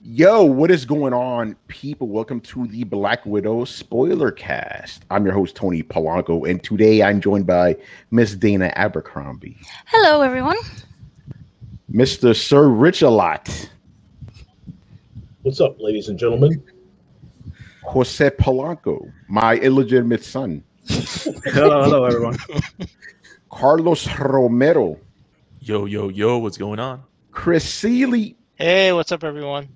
Yo, what is going on, people? Welcome to the Black Widow spoiler cast. I'm your host, Tony Polanco, and today I'm joined by Miss Dana Abercrombie. Hello, everyone. Mr. Sir Rich-a-Lot. What's up, ladies and gentlemen? Jose Polanco, my illegitimate son. Hello, everyone. Carlos Romero. Yo, what's going on? Chris Seeley. Hey, what's up, everyone?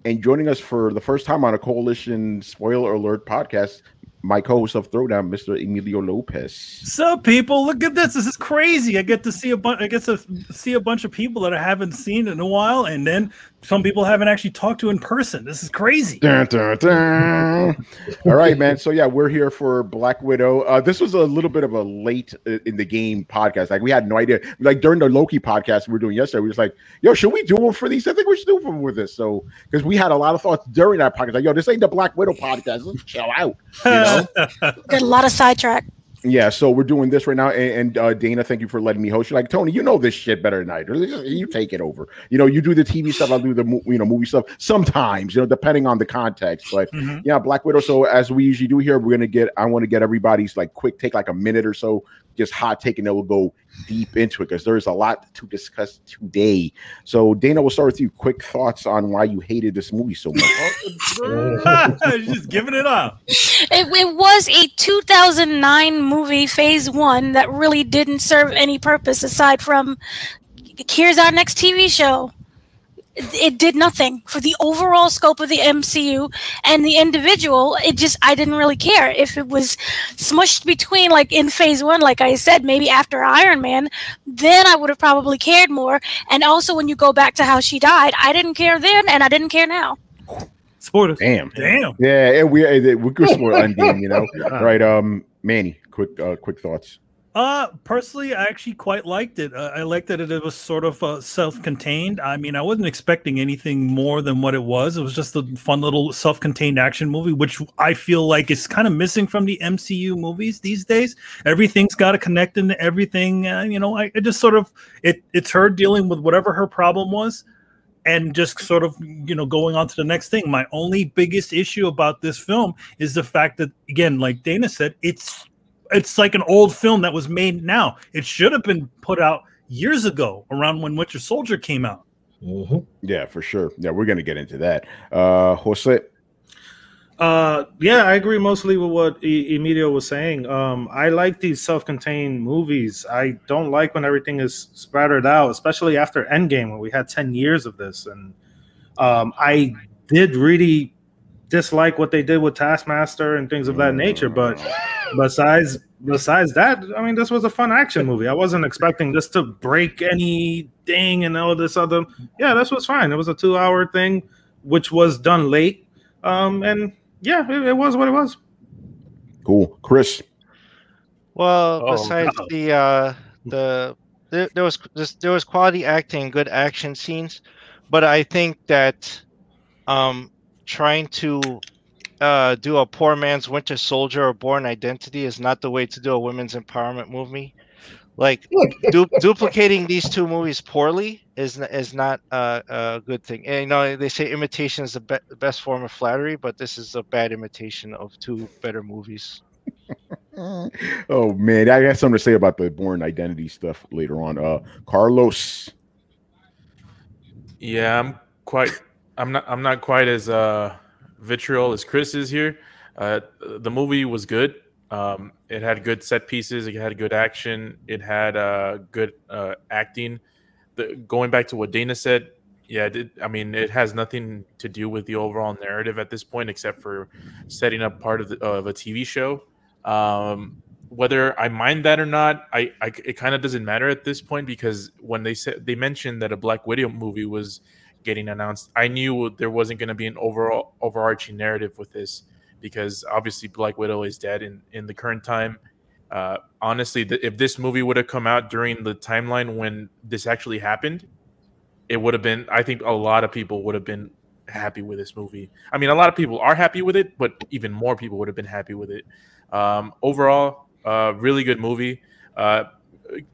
And joining us for the first time on a Koalition spoiler alert podcast, my co-host of Throwdown, Mr. Emilio Lopez. So, people, look at this. This is crazy. I get to see a bunch of people that I haven't seen in a while, and then some people I haven't actually talked to in person. This is crazy. Dun, dun, dun. All right, man. So yeah, we're here for Black Widow. This was a little bit of a late in the game podcast. Like we had no idea. Like during the Loki podcast we were doing yesterday, we were just like, "Yo, should we do one for these? I think we should do one with this." So because we had a lot of thoughts during that podcast, like, "Yo, this ain't the Black Widow podcast. Let's chill out." You know? Got a lot of sidetrack. Yeah, so we're doing this right now, and Dana, thank you for letting me host. You're like, Tony, you know this shit better than I do. You take it over. You know, you do the TV stuff, I'll do the movie stuff. Sometimes, depending on the context. But yeah, Black Widow. So as we usually do here, I want to get everybody's like quick take, like a minute or so, just hot take, and then we'll go deep into it because there's a lot to discuss today. So Dana, we'll start with you. Quick thoughts on why you hated this movie so much. Just giving it up. It was a 2009 movie, phase one, that really didn't serve any purpose aside from, here's our next TV show. It did nothing for the overall scope of the MCU and the individual. I didn't really care. If it was smushed between, like in phase one, like I said, maybe after Iron Man, then I would have probably cared more. And also when you go back to how she died, I didn't care then and I didn't care now. Spoilers. Damn. Yeah, and we could spoil Endgame, right? Manny, quick thoughts. Personally, I actually quite liked it. I liked that it was sort of self-contained. I mean, I wasn't expecting anything more than what it was. It was just a fun little self-contained action movie, which I feel like is kind of missing from the MCU movies these days. Everything's got to connect into everything. I just sort of it's her dealing with whatever her problem was, and just sort of, going on to the next thing. My only biggest issue about this film is the fact that, again, like Dana said, it's like an old film that was made now. It should have been put out years ago, around when Winter Soldier came out. Yeah, for sure. Yeah, we're going to get into that. Jose? Yeah, I agree mostly with what Emilio was saying. I like these self-contained movies. I don't like when everything is splattered out, especially after Endgame, when we had 10 years of this. And I did really dislike what they did with Taskmaster and things of that nature. But besides that, I mean, this was a fun action movie. I wasn't expecting this to break anything and all this other. Yeah, this was fine. It was a 2-hour thing, which was done late. And yeah, it was what it was. Cool. Chris? Well, besides there was quality acting, good action scenes, but I think that trying to do a poor man's Winter Soldier or Born Identity is not the way to do a women's empowerment movie. Like duplicating these two movies poorly is not a good thing. And they say imitation is the best form of flattery, but this is a bad imitation of two better movies. Oh man, I got something to say about the Born Identity stuff later on. Carlos? Yeah, I'm not quite as vitriol as Chris is here. The movie was good. It had good set pieces. It had good action. It had good acting. Going back to what Dana said, yeah, it has nothing to do with the overall narrative at this point, except for setting up part of a TV show. Whether I mind that or not, it kind of doesn't matter at this point, because when they mentioned that a Black Widow movie was getting announced, I knew there wasn't going to be an overarching narrative with this, because obviously Black Widow is dead in the current time. Honestly, if this movie would have come out during the timeline when this actually happened, it would have been, I think a lot of people would have been happy with this movie. I mean, a lot of people are happy with it, but even more people would have been happy with it. Overall, really good movie.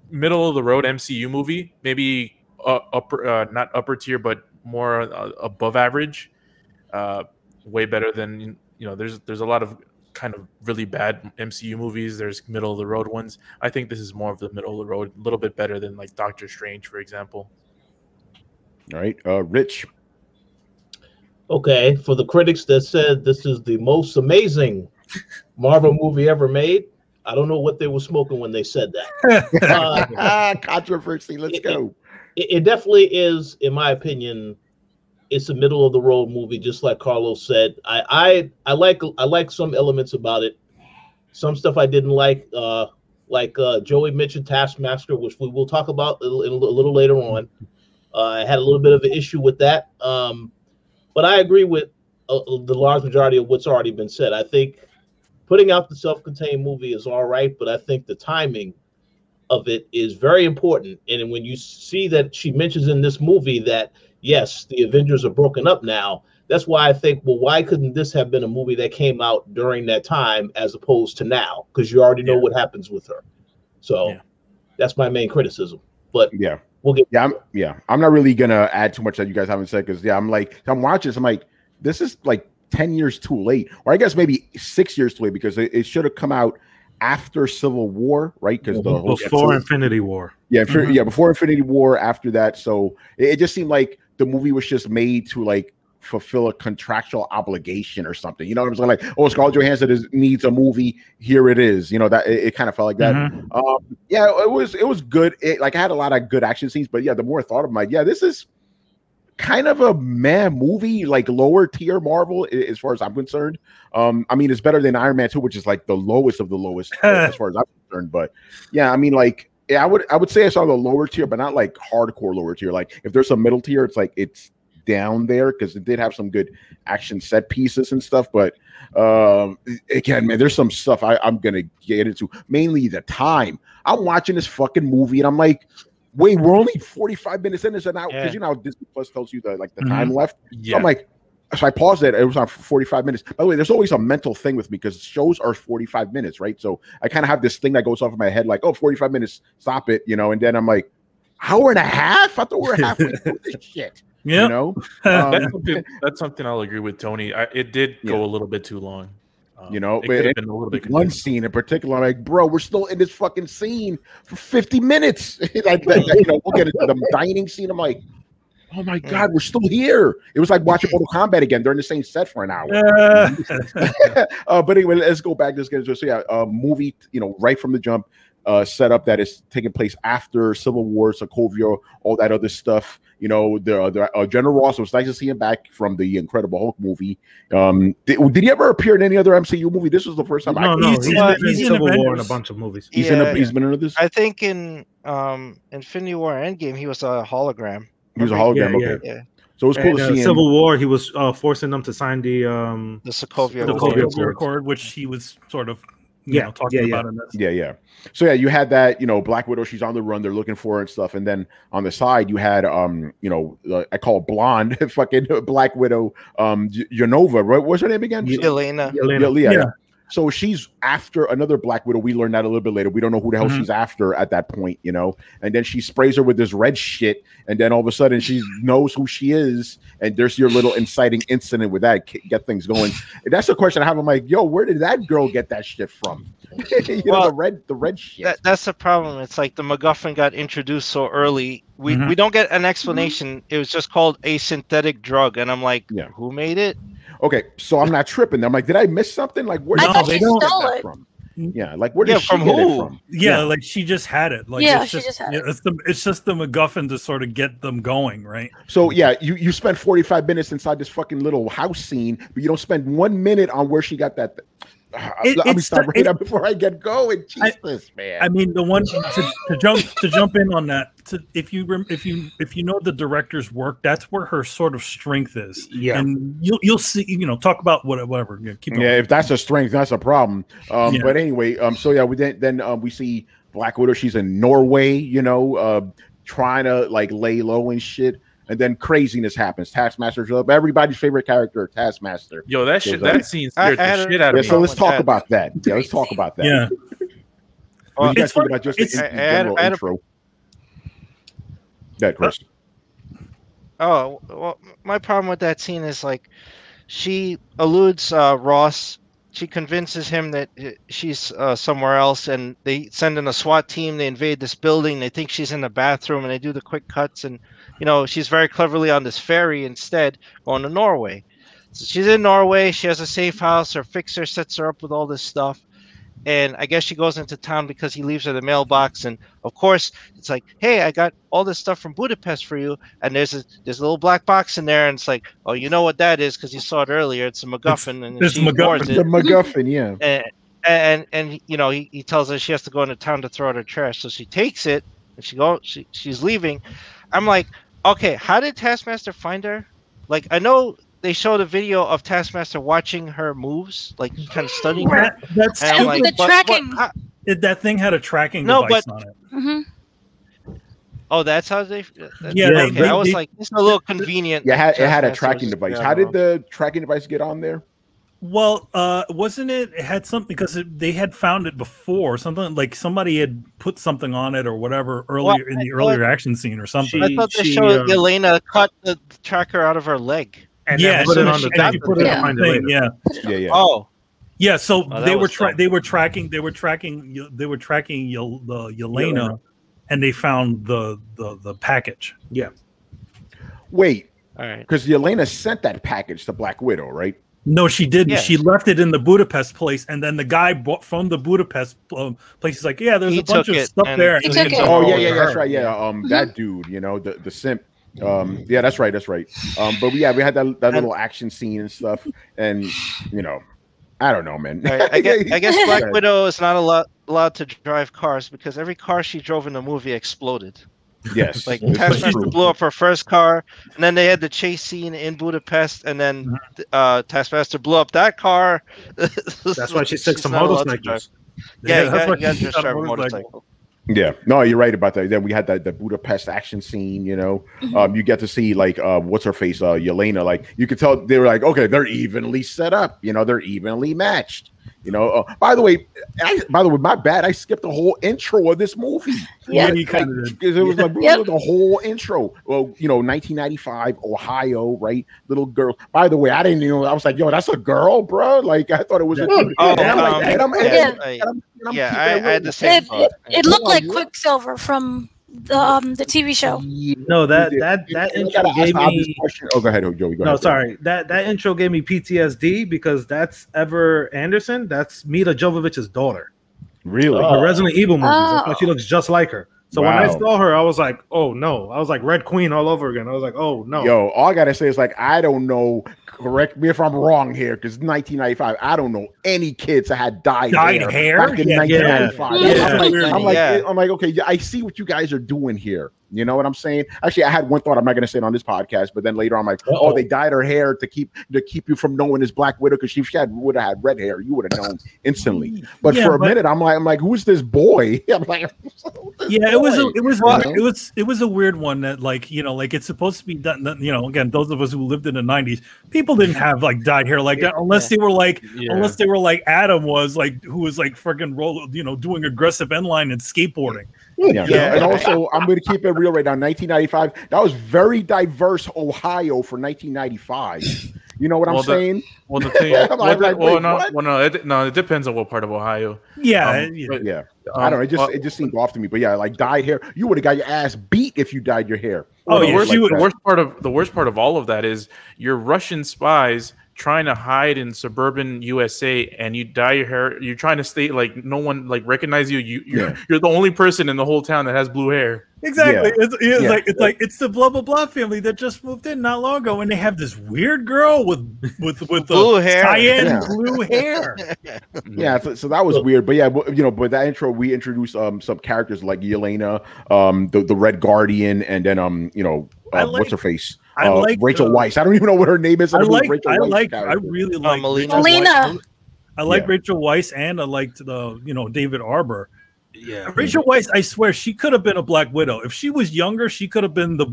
Middle of the road MCU movie, maybe upper, not upper tier, but more above average. way better than there's a lot of kind of really bad MCU movies. There's middle of the road ones. I think this is more of the middle of the road, a little bit better than like Doctor Strange, for example. All right, Rich. Okay, for the critics that said this is the most amazing Marvel movie ever made, I don't know what they were smoking when they said that. Controversy. Let's go. It definitely is, in my opinion. It's a middle of the road movie, just like Carlos said. I like some elements about it. Some stuff I didn't like Joey mentioned Taskmaster, which we will talk about a little later on. I had a little bit of an issue with that, but I agree with the large majority of what's already been said. I think putting out the self-contained movie is all right, but I think the timing of it is very important. And when you see that she mentions in this movie that yes, the Avengers are broken up now. That's why I think, well, why couldn't this have been a movie that came out during that time as opposed to now? Because you already know what happens with her. So that's my main criticism. But we'll get. I'm not really gonna add too much that you guys haven't said because I'm watching this. I'm like, this is like 10 years too late, or I guess maybe 6 years too late because it should have come out after Civil War, right? Because before Infinity War. Before Infinity War. After that, so it just seemed like the movie was just made to like fulfill a contractual obligation or something. You know what I'm saying? Like, oh, Scarlett Johansson needs a movie. Here it is. You know, that it kind of felt like that. It was good. I had a lot of good action scenes, but the more I thought of it, I'm like, this is kind of a meh movie, like lower tier Marvel as far as I'm concerned. I mean, it's better than Iron Man 2, which is like the lowest of the lowest as far as I'm concerned. But I mean, like, I would say it's on the lower tier, but not like hardcore lower tier. Like if there's a middle tier, it's like it's down there because it did have some good action set pieces and stuff. But again, man, there's some stuff I'm gonna get into. Mainly the time. I'm watching this fucking movie and I'm like, wait, we're only 45 minutes in this and now because how Disney Plus tells you the time left. So I'm like, so I paused it. It was on 45 minutes. By the way, there's always a mental thing with me because shows are 45 minutes, right? So I kind of have this thing that goes off in my head, like, 45 minutes, stop it, and then I'm like, hour and a half? I thought we were halfway through this shit. Yeah, that's something I'll agree with Tony. It did go a little bit too long. It could have been a little bit one scene in particular. I'm like, bro, we're still in this fucking scene for 50 minutes. We'll get into the dining scene. I'm like, oh my God, we're still here. It was like watching Mortal Kombat again. They're in the same set for an hour. But anyway, let's go back. Let's get into it. So movie, right from the jump, set up that is taking place after Civil War, Sokovia, all that other stuff. The General Ross, it was nice to see him back from the Incredible Hulk movie. Did he ever appear in any other MCU movie? This was the first time. He's in Civil War in a bunch of movies. He's been in this. I think in Infinity War Endgame, he was a hologram. He was a hologram. Okay. So it was cool to see him. Civil War, he was forcing them to sign the Sokovia Accord, which he was sort of talking about in this. So you had that, Black Widow, she's on the run, they're looking for her and stuff, and then on the side you had I call it blonde fucking Black Widow, Yanova, right? What's her name again? Yelena. So she's after another Black Widow. We learned that a little bit later. We don't know who the hell she's after at that point, And then she sprays her with this red shit, and then all of a sudden she knows who she is, and there's your little inciting incident with that. Get things going. And that's the question I have. I'm like, yo, where did that girl get that shit from? The red shit. That's the problem. It's like the MacGuffin got introduced so early. We don't get an explanation. It was just called a synthetic drug, and I'm like, who made it? Okay, so I'm not tripping. I'm like, did I miss something? Like, where did they stole it from? Yeah, like where did she get it from? Yeah, like she just had it. Like, she just had it. It's just the MacGuffin to sort of get them going, right? So you spend 45 minutes inside this fucking little house scene, but you don't spend 1 minute on where she got that. Let me stop right now before I get going. Jesus, man. I mean, the one to jump in on that. If you know the director's work, that's where her sort of strength is. Yeah, and you'll see. Talk about whatever. Keep going. If that's a strength, that's a problem. But anyway, we see Black Widow. She's in Norway. Trying to like lay low and shit. And then craziness happens. Taskmaster's up. Everybody's favorite character, Taskmaster. Yo, that scene scared the shit out of me. So let's talk about that. Yeah, let's talk about that. Yeah. Well, you guys think about just the general intro. Yeah, Chris. Oh, well, my problem with that scene is like she eludes Ross. She convinces him that she's somewhere else, and they send in a SWAT team. They invade this building. They think she's in the bathroom, and they do the quick cuts. And she's very cleverly on this ferry instead, going to Norway. So she's in Norway. She has a safe house. Her fixer sets her up with all this stuff. And I guess she goes into town because he leaves her the mailbox. And of course, it's like, hey, I got all this stuff from Budapest for you. And there's a little black box in there. And it's like, oh, you know what that is because you saw it earlier. It's a MacGuffin. And she ignores it. The MacGuffin, yeah. And he tells her she has to go into town to throw out her trash. So she takes it and she's leaving. I'm like, okay, how did Taskmaster find her? Like, I know they showed a video of Taskmaster watching her moves, like kind of studying her. That's like, the tracking. That thing had a tracking device on it. Mm-hmm. Oh, that's how they. Yeah, okay. I was like, it's a little convenient. Yeah, it had a tracking device. How did the tracking device get on there? Well, wasn't it? It had something because they had found it before. Something like somebody had put something on it or whatever earlier in the earlier action scene or something. I thought they showed Yelena cut the tracker out of her leg. And put it on the thing. Put it behind the thing. Yeah. Oh, yeah. So they were tracking Yelena, and they found the package. Yeah. Wait. All right. Because Yelena sent that package to Black Widow, right? No, she didn't. Yeah. She left it in the Budapest place, and then the guy from the Budapest place is like, "Yeah, there's a bunch of stuff there." He took it. Oh yeah, that's right. Yeah, that dude, the simp. Yeah, that's right. But we had that little action scene and stuff, and I don't know, man. Right. I guess Black Widow is not allowed to drive cars because every car she drove in the movie exploded. Yes, like Taskmaster blew up her first car, and then they had the chase scene in Budapest, and then Taskmaster blew up that car. That's why she took some motorcycles. Yeah, you got to just drive a motorcycle. Yeah, no, you're right about that. Then we had the Budapest action scene. You get to see like what's her face, Yelena. Like you could tell they were like, okay, they're evenly set up. They're evenly matched. By the way, my bad. I skipped the whole intro of this movie. Yeah, because it was like the whole intro. Well, 1995, Ohio, right? Little girl. By the way, I didn't I was like, yo, that's a girl, bro. Like I thought it was. I had the same thought. It looked like Quicksilver from the TV show. No, that intro gave me. Oh, go ahead, Joey. Go ahead. No, sorry. That intro gave me PTSD because that's Ever Anderson. That's Mila Jovovich's daughter. Really? The Resident Evil movies. That's why she looks just like her. So when I saw her, I was like, oh no. I was like Red Queen all over again. I was like, oh no. Yo, all I gotta say is like, I don't know. Correct me if I'm wrong here, because 1995, I don't know any kids that had dyed hair back in 1995. I'm like, okay, I see what you guys are doing here. You know what I'm saying? Actually, I had one thought. I'm not going to say it on this podcast, but then later I'm like, oh, they dyed her hair to keep you from knowing this Black Widow, because she would have had red hair, you would have known instantly. But for a minute, I'm like, who's this boy? I'm like, yeah, it was a weird one that like it's supposed to be done. Again, those of us who lived in the 90s, people didn't have like dyed hair like that unless they were like Adam was like, who was like freaking doing aggressive endline and skateboarding. And also, I'm going to keep it real right now. 1995, that was very diverse Ohio for 1995. You know what I'm saying? Well, the thing, it depends on what part of Ohio. I don't know. It just seemed off to me. But yeah, like dyed hair, you would have got your ass beat if you dyed your hair. The worst part of all of that is you're Russian spies trying to hide in suburban USA, and you dye your hair. You're trying to stay like no one like recognize you. You're the only person in the whole town that has blue hair. Exactly. Yeah. It's the blah blah blah family that just moved in not long ago, and they have this weird girl with blue hair, blue hair. So that was weird. But but that intro we introduced some characters like Yelena, the Red Guardian, and then what's her face? I like Rachel Weisz. I don't even know what her name is. I really like Melina. I like Rachel Weisz, and I liked David Arbor. Yeah, Rachel Weisz. I swear she could have been a Black Widow if she was younger. She could have been the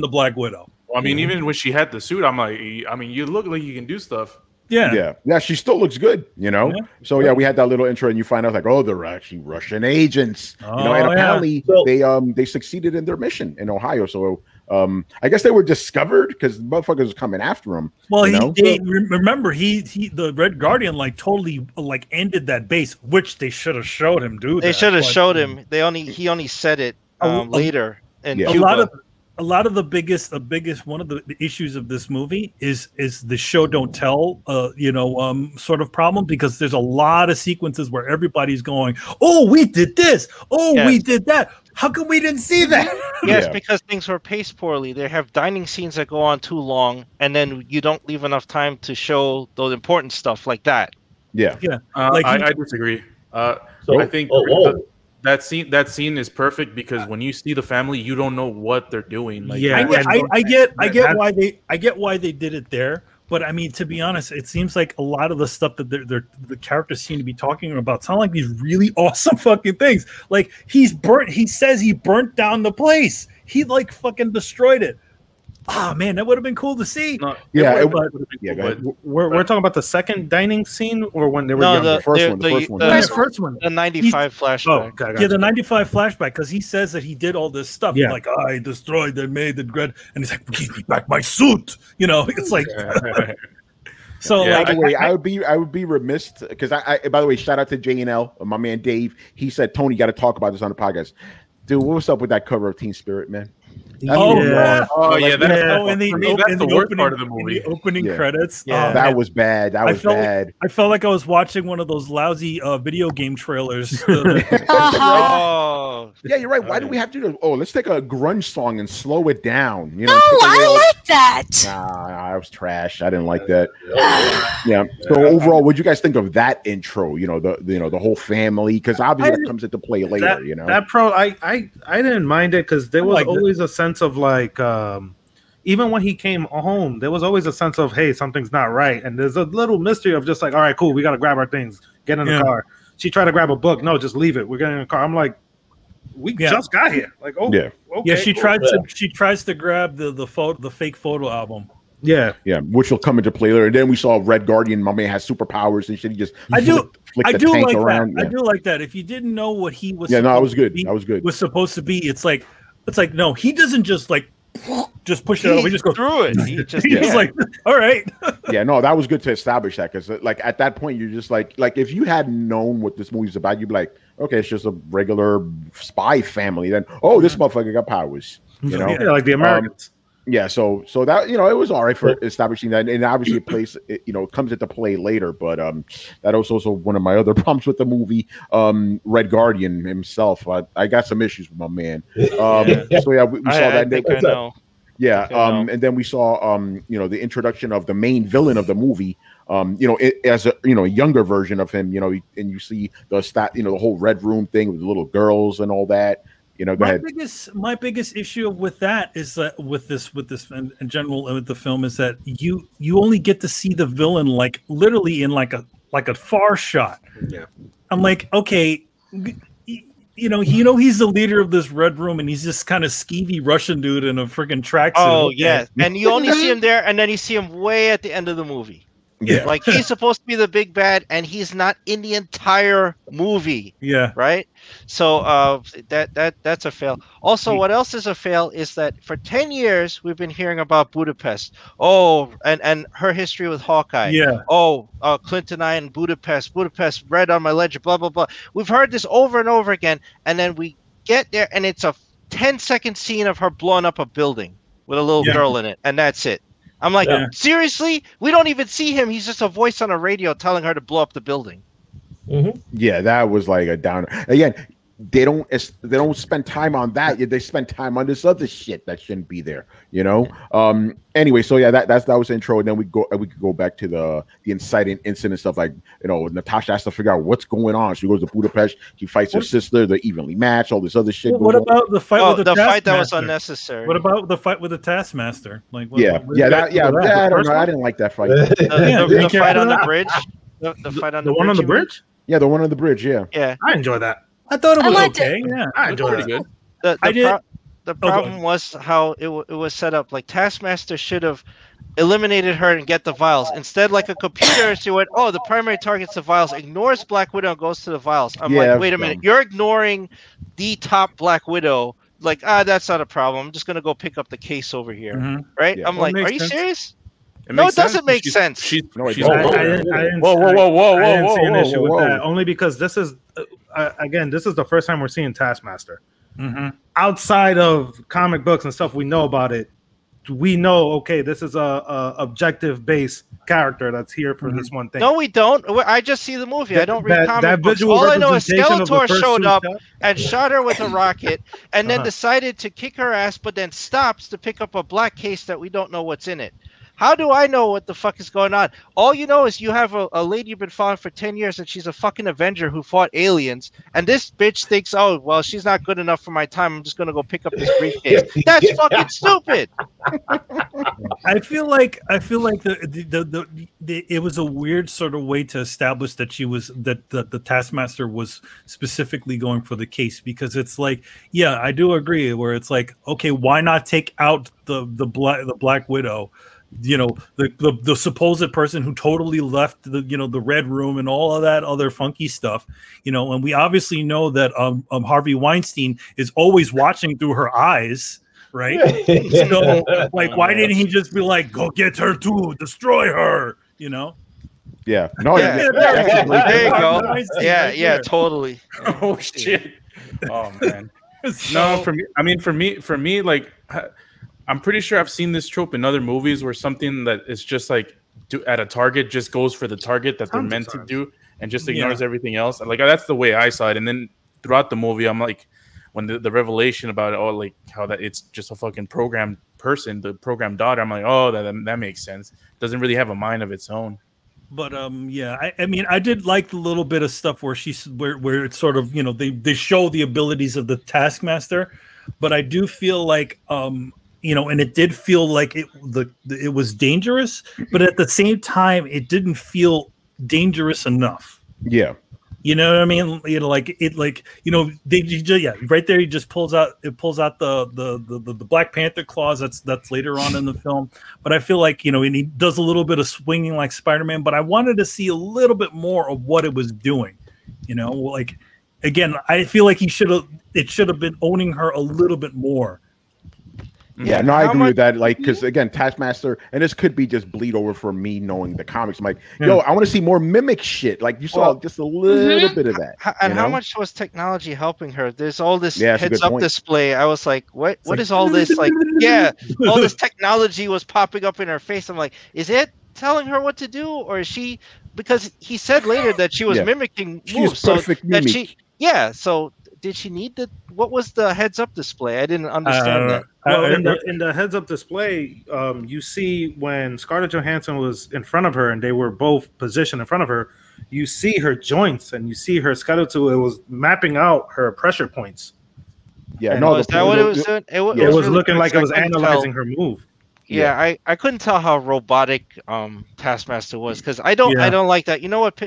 Black Widow. Well, I mean, even when she had the suit, I'm like, you look like you can do stuff. Yeah. She still looks good, So we had that little intro, and you find out like, oh, they're actually Russian agents, and apparently they succeeded in their mission in Ohio. So I guess they were discovered because motherfuckers was coming after him. Well, remember the Red Guardian totally ended that base, which they should have showed him. They should have showed him. He only said it later. And a lot of the biggest one of the issues of this movie is the show don't tell sort of problem, because there's a lot of sequences where everybody's going, oh, we did this, we did that, how come we didn't see that? Yes, because things were paced poorly. They have dining scenes that go on too long, and then you don't leave enough time to show the important stuff like that. I disagree. I think that scene is perfect, because when you see the family, you don't know what they're doing. I get why they did it there, but I mean, to be honest, it seems like a lot of the stuff that the characters seem to be talking about sound like these really awesome fucking things. Like he says he burnt down the place. He fucking destroyed it. Oh man, that would have been cool to see. We're talking about the second dining scene, or when they were young? The first one. The 95 flashback. Okay, the 95 flashback, because he says that he did all this stuff. Yeah. Like, I destroyed, they made the dread, and he's like, give me back my suit. It's like. So, by the way, I would be remiss, because I by the way, shout out to J&L, my man Dave. He said, Tony, you got to talk about this on the podcast. Dude, what's up with that cover of Teen Spirit, man? That's the worst part of the movie. In the opening credits. Yeah, that was bad. That was bad. I felt like I was watching one of those lousy video game trailers. Yeah, you're right. Why do we have to do? Oh, let's take a grunge song and slow it down. No, I like that. Nah, I was trash. I didn't like that. Yeah. So overall, what did you guys think of that intro? The whole family, because obviously that comes into play later. I didn't mind it, because there was always a sense of even when he came home, there was always a sense of, hey, something's not right, and there's a little mystery of just like, all right, cool, we got to grab our things, get in the car. She tried to grab a book, no, just leave it, we're getting in the car. I'm like, we just got here, okay, she tries to grab the fake photo album. Yeah, which will come into play later. And then we saw Red Guardian. My man has superpowers and shit. I do like that. I do like that. If you didn't know what he was, that was good. That was good. Was supposed to be. It's like no, he doesn't just push it over. He just goes through it. He just like, all right. Yeah, no, that was good to establish that, because at that point you're just like if you had known what this movie's about, you'd be like, okay, it's just a regular spy family. Then this motherfucker got powers. Like the Americans. So that it was all right for establishing that, and obviously it comes into play later. But that was also one of my other problems with the movie. Red Guardian himself, I got some issues with my man. We saw that. And then we saw the introduction of the main villain of the movie. As a younger version of him. And you see the whole Red Room thing with the little girls and all that. Go ahead. My biggest issue with that is that with this in general with the film is that you only get to see the villain literally in like a far shot. Yeah, I'm like, okay, he's the leader of this Red Room, and he's this kind of skeevy Russian dude in a freaking tracksuit. Oh yeah, and you only see him there, and then you see him way at the end of the movie. Yeah, like he's supposed to be the big bad, and he's not in the entire movie. Yeah, right. So that's a fail. Also, what else is a fail is that for 10 years we've been hearing about Budapest. Oh, and her history with Hawkeye. Yeah. Oh, Clint and I in Budapest. Budapest, red on my ledger. Blah blah blah. We've heard this over and over again, and then we get there, and it's a 10-second scene of her blowing up a building with a little girl in it, and that's it. I'm like, seriously? We don't even see him. He's just a voice on a radio telling her to blow up the building. Mm-hmm. Yeah, that was like a downer. Again, they don't spend time on that. They spend time on this other shit that shouldn't be there. Anyway, so that was the intro, and then we could go back to the inciting incident stuff. Like Natasha has to figure out what's going on. She goes to Budapest. She fights her sister. They're evenly matched. All this other shit. What about the fight with the fight that was unnecessary? What about the fight with the Taskmaster? I don't know. I didn't like that fight. The fight on the bridge. The fight on the one on the bridge. Yeah, the one on the bridge. Yeah, I enjoyed that. I thought it was okay. Yeah, I enjoyed it. Good. The problem was how it was set up. Like Taskmaster should have eliminated her and get the vials. Instead, like a computer, she went, "Oh, the primary target's the vials." Ignores Black Widow and goes to the vials. I'm like, wait a minute, you're ignoring the top Black Widow like, that's not a problem. I'm just gonna go pick up the case over here, right? Yeah. I'm like, are you serious? It No, it doesn't make sense. No, I didn't see an issue with that. Only because this is again, this is the first time we're seeing Taskmaster. Outside of comic books and stuff, we know about it. We know, okay, this is a objective based character that's here for this one thing. No, we don't. I just see the movie. I don't read comic books. All I know is Skeletor showed up and shot her with a rocket, and then decided to kick her ass, but then stops to pick up a black case that we don't know what's in it. How do I know what the fuck is going on? All you know is you have a lady you've been following for 10 years and she's a fucking Avenger who fought aliens. And this bitch thinks, oh, well, she's not good enough for my time. I'm just going to go pick up this briefcase. That's fucking stupid. I feel like it was a weird sort of way to establish that the Taskmaster was specifically going for the case, because it's like, yeah, I do agree where it's like, okay, why not take out the Black Widow? You know, the supposed person who totally left the Red Room and all of that other funky stuff, you know, and we obviously know that Harvey Weinstein is always watching through her eyes, right? So like, why didn't he just be like, go get her too, destroy her, you know? Yeah, no, there you go. Yeah, totally. Oh shit. Oh man. No, for me, like, I'm pretty sure I've seen this trope in other movies where something that is just like at a target just goes for the target that they're meant to do and just ignores everything else. Like, that's the way I saw it. And then throughout the movie, I'm like, when the revelation about it, like how that it's just a fucking programmed person, the programmed daughter, I'm like, oh, that makes sense. Doesn't really have a mind of its own. But yeah, I mean, I did like the little bit of stuff where where it's sort of, you know, they show the abilities of the Taskmaster, but I do feel like you know, and it did feel like it was dangerous, but at the same time, it didn't feel dangerous enough. Yeah, you know what I mean. You know, like you know, right there, he just pulls out the Black Panther claws. That's later on in the film, but I feel like, you know, and he does a little bit of swinging like Spider-Man, but I wanted to see a little bit more of what it was doing. You know, like, again, I feel like it should have been owning her a little bit more. Yeah, no, I agree with that. Like, because again, Taskmaster, and this could be just bleed over for me knowing the comics. I'm like, yo, I want to see more mimic shit. Like, you saw just a little bit of that. And how much was technology helping her? There's all this heads-up display. I was like, what is all this? Like, all this technology was popping up in her face. I'm like, is it telling her what to do, or is she? Because he said later that she was mimicking moves. So mimic. So did she need what was the heads-up display? I didn't understand that. Well, in the heads-up display, you see when Scarlett Johansson was in front of her and they were both positioned in front of her, you see her joints and you see her skeletal. It was mapping out her pressure points. Yeah, and no, is that what it was doing? It was really looking like it was analyzing her move. Yeah, I couldn't tell how robotic Taskmaster was, because I don't like that. You know what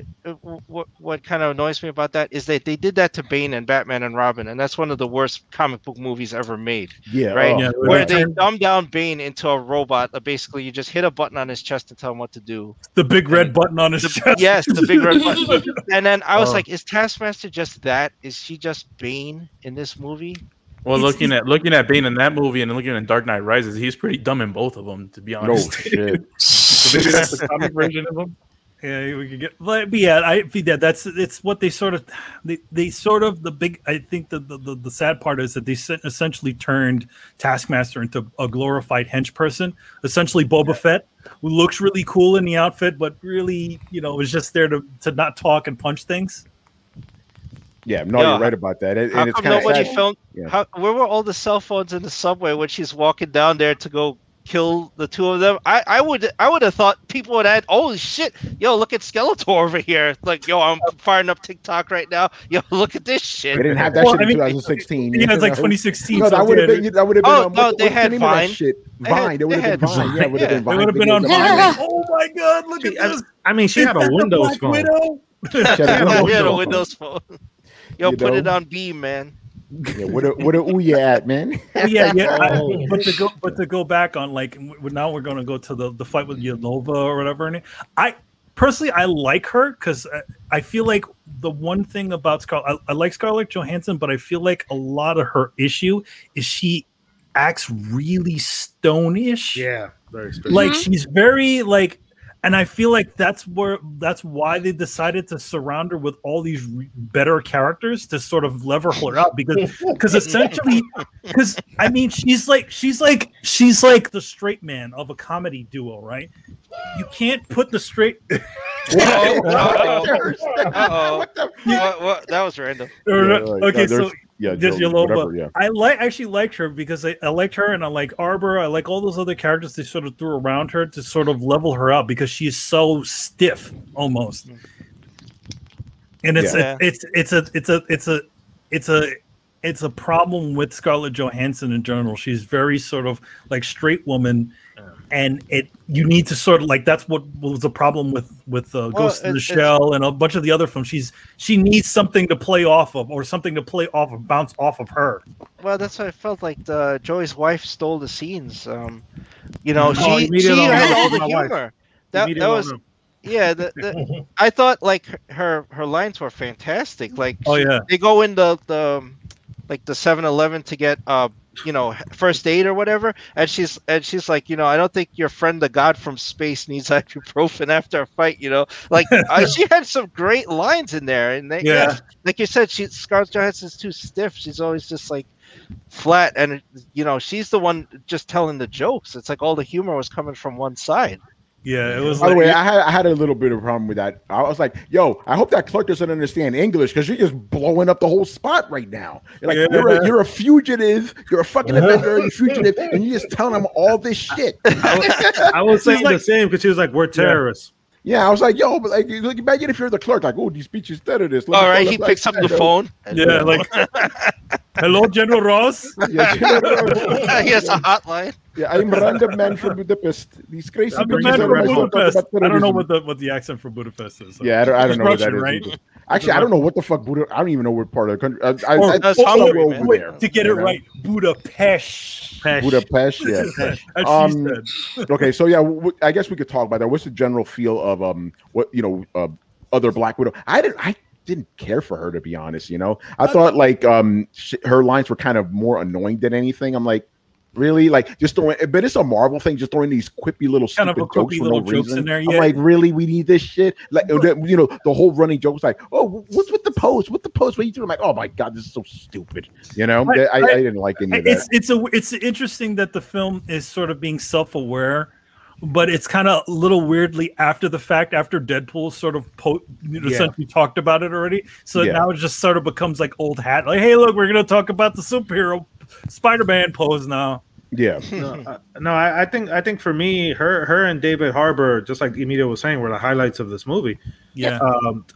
kind of annoys me about that is that they did that to Bane and Batman and Robin, and that's one of the worst comic book movies ever made. Yeah, right. Where they dumb down Bane into a robot. Basically, you just hit a button on his chest to tell him what to do. The big red button on his chest. Yes, the big red button. And then I was like, is Taskmaster just that? Is she just Bane in this movie? Well, looking at Bane in that movie and looking at Dark Knight Rises, he's pretty dumb in both of them, to be honest. No shit. So maybe that's the comic version of him. Yeah, we could get. But yeah, it's what they sort of the big. I think the sad part is that they essentially turned Taskmaster into a glorified hench person, essentially Boba Fett, who looks really cool in the outfit, but really, you know, is just there to not talk and punch things. Yeah, no, you're right about that. And it's kind of nobody filmed. Yeah. Where were all the cell phones in the subway when she's walking down there to go kill the two of them? I would have thought people would add, holy shit, yo, look at Skeletor over here. Like, yo, I'm firing up TikTok right now. Yo, look at this shit. They didn't have that shit in 2016. Yeah, it's like 2016. No, that would have been. Oh no, they had Vine. Vine. It would have been Vine. Yeah, it would have been Vine. They would have been on Vine. Oh my god, look at this. I mean, she had a Windows phone. She had a Windows phone. Yo, put it on Beam, man. Yeah, what a ooh at, man. Yeah. But to go back on, like, now we're gonna go to the fight with Yelova or whatever. I personally, I like her because I feel like the one thing about Scarlett, I like Scarlett Johansson, but I feel like a lot of her issue is she acts really stone-ish. Yeah, very stone. Like she's very like, and I feel like that's why they decided to surround her with all these better characters to sort of level her up because essentially I mean she's like the straight man of a comedy duo, right? You can't put the straight. What? That was random. Okay, so. Yeah, Yellow, yeah. I actually liked her because I liked her and I like Arbor. I like all those other characters they sort of threw around her to sort of level her up because she's so stiff almost. And it's a problem with Scarlett Johansson in general. She's very sort of like straight woman, and you need to sort of like that's what was the problem with Ghost in the Shell and a bunch of the other films. She needs something to play off of or something to play off of, bounce off of her. Well, that's why I felt like Joey's wife stole the scenes. She had all the humor. That was. Yeah, I thought like her lines were fantastic. Like, they go in the 7-Eleven to get first aid or whatever, and she's like, I don't think your friend the god from space needs ibuprofen after a fight. Like she had some great lines in there, and like you said, Scarlett Johansson's too stiff. She's always just like flat, and she's the one just telling the jokes. It's like all the humor was coming from one side. Yeah, it was. By the way, I had a little bit of a problem with that. I was like, "Yo, I hope that clerk doesn't understand English because you're just blowing up the whole spot right now. You're like, you're a fugitive, you're a fucking Avenger, you're a fugitive, and you're just telling them all this shit." I was saying the same because she was like, "We're terrorists." Yeah, I was like, "Yo, but like, imagine if you're the clerk, like, oh, these speech is terrorist." All right, he picks up the phone. Yeah, like, hello, General Ross. Yeah, General Ross. He has a hotline. Yeah, I'm a random man from Budapest. These crazy I'm the man from Budapest. I don't know what the accent for Budapest is. So. Yeah, I don't know what that is. Right? Actually, I don't know what the fuck Budapest. I don't even know what part of the country. To get it right, Budapest. Budapest, yeah. Okay, so yeah, I guess we could talk about that. What's the general feel of other Black Widow? I didn't care for her, to be honest. I thought like her lines were kind of more annoying than anything. I'm like, really, like just throwing, but it's a Marvel thing, just throwing these quippy little stupid jokes for no reason. In there, yeah. I'm like, really, we need this shit? Like, the whole running joke was like, oh, what's with the pose? What the pose? What are you doing? I'm like, oh my god, this is so stupid. I didn't like any of that. It's interesting that the film is sort of being self-aware, but it's kind of a little weirdly after the fact, after Deadpool sort of essentially talked about it already. So now it just sort of becomes like old hat. Like, hey, look, we're going to talk about the superhero Spider-Man pose now. Yeah. I think for me, her and David Harbour, just like Emilio was saying, were the highlights of this movie. Yeah.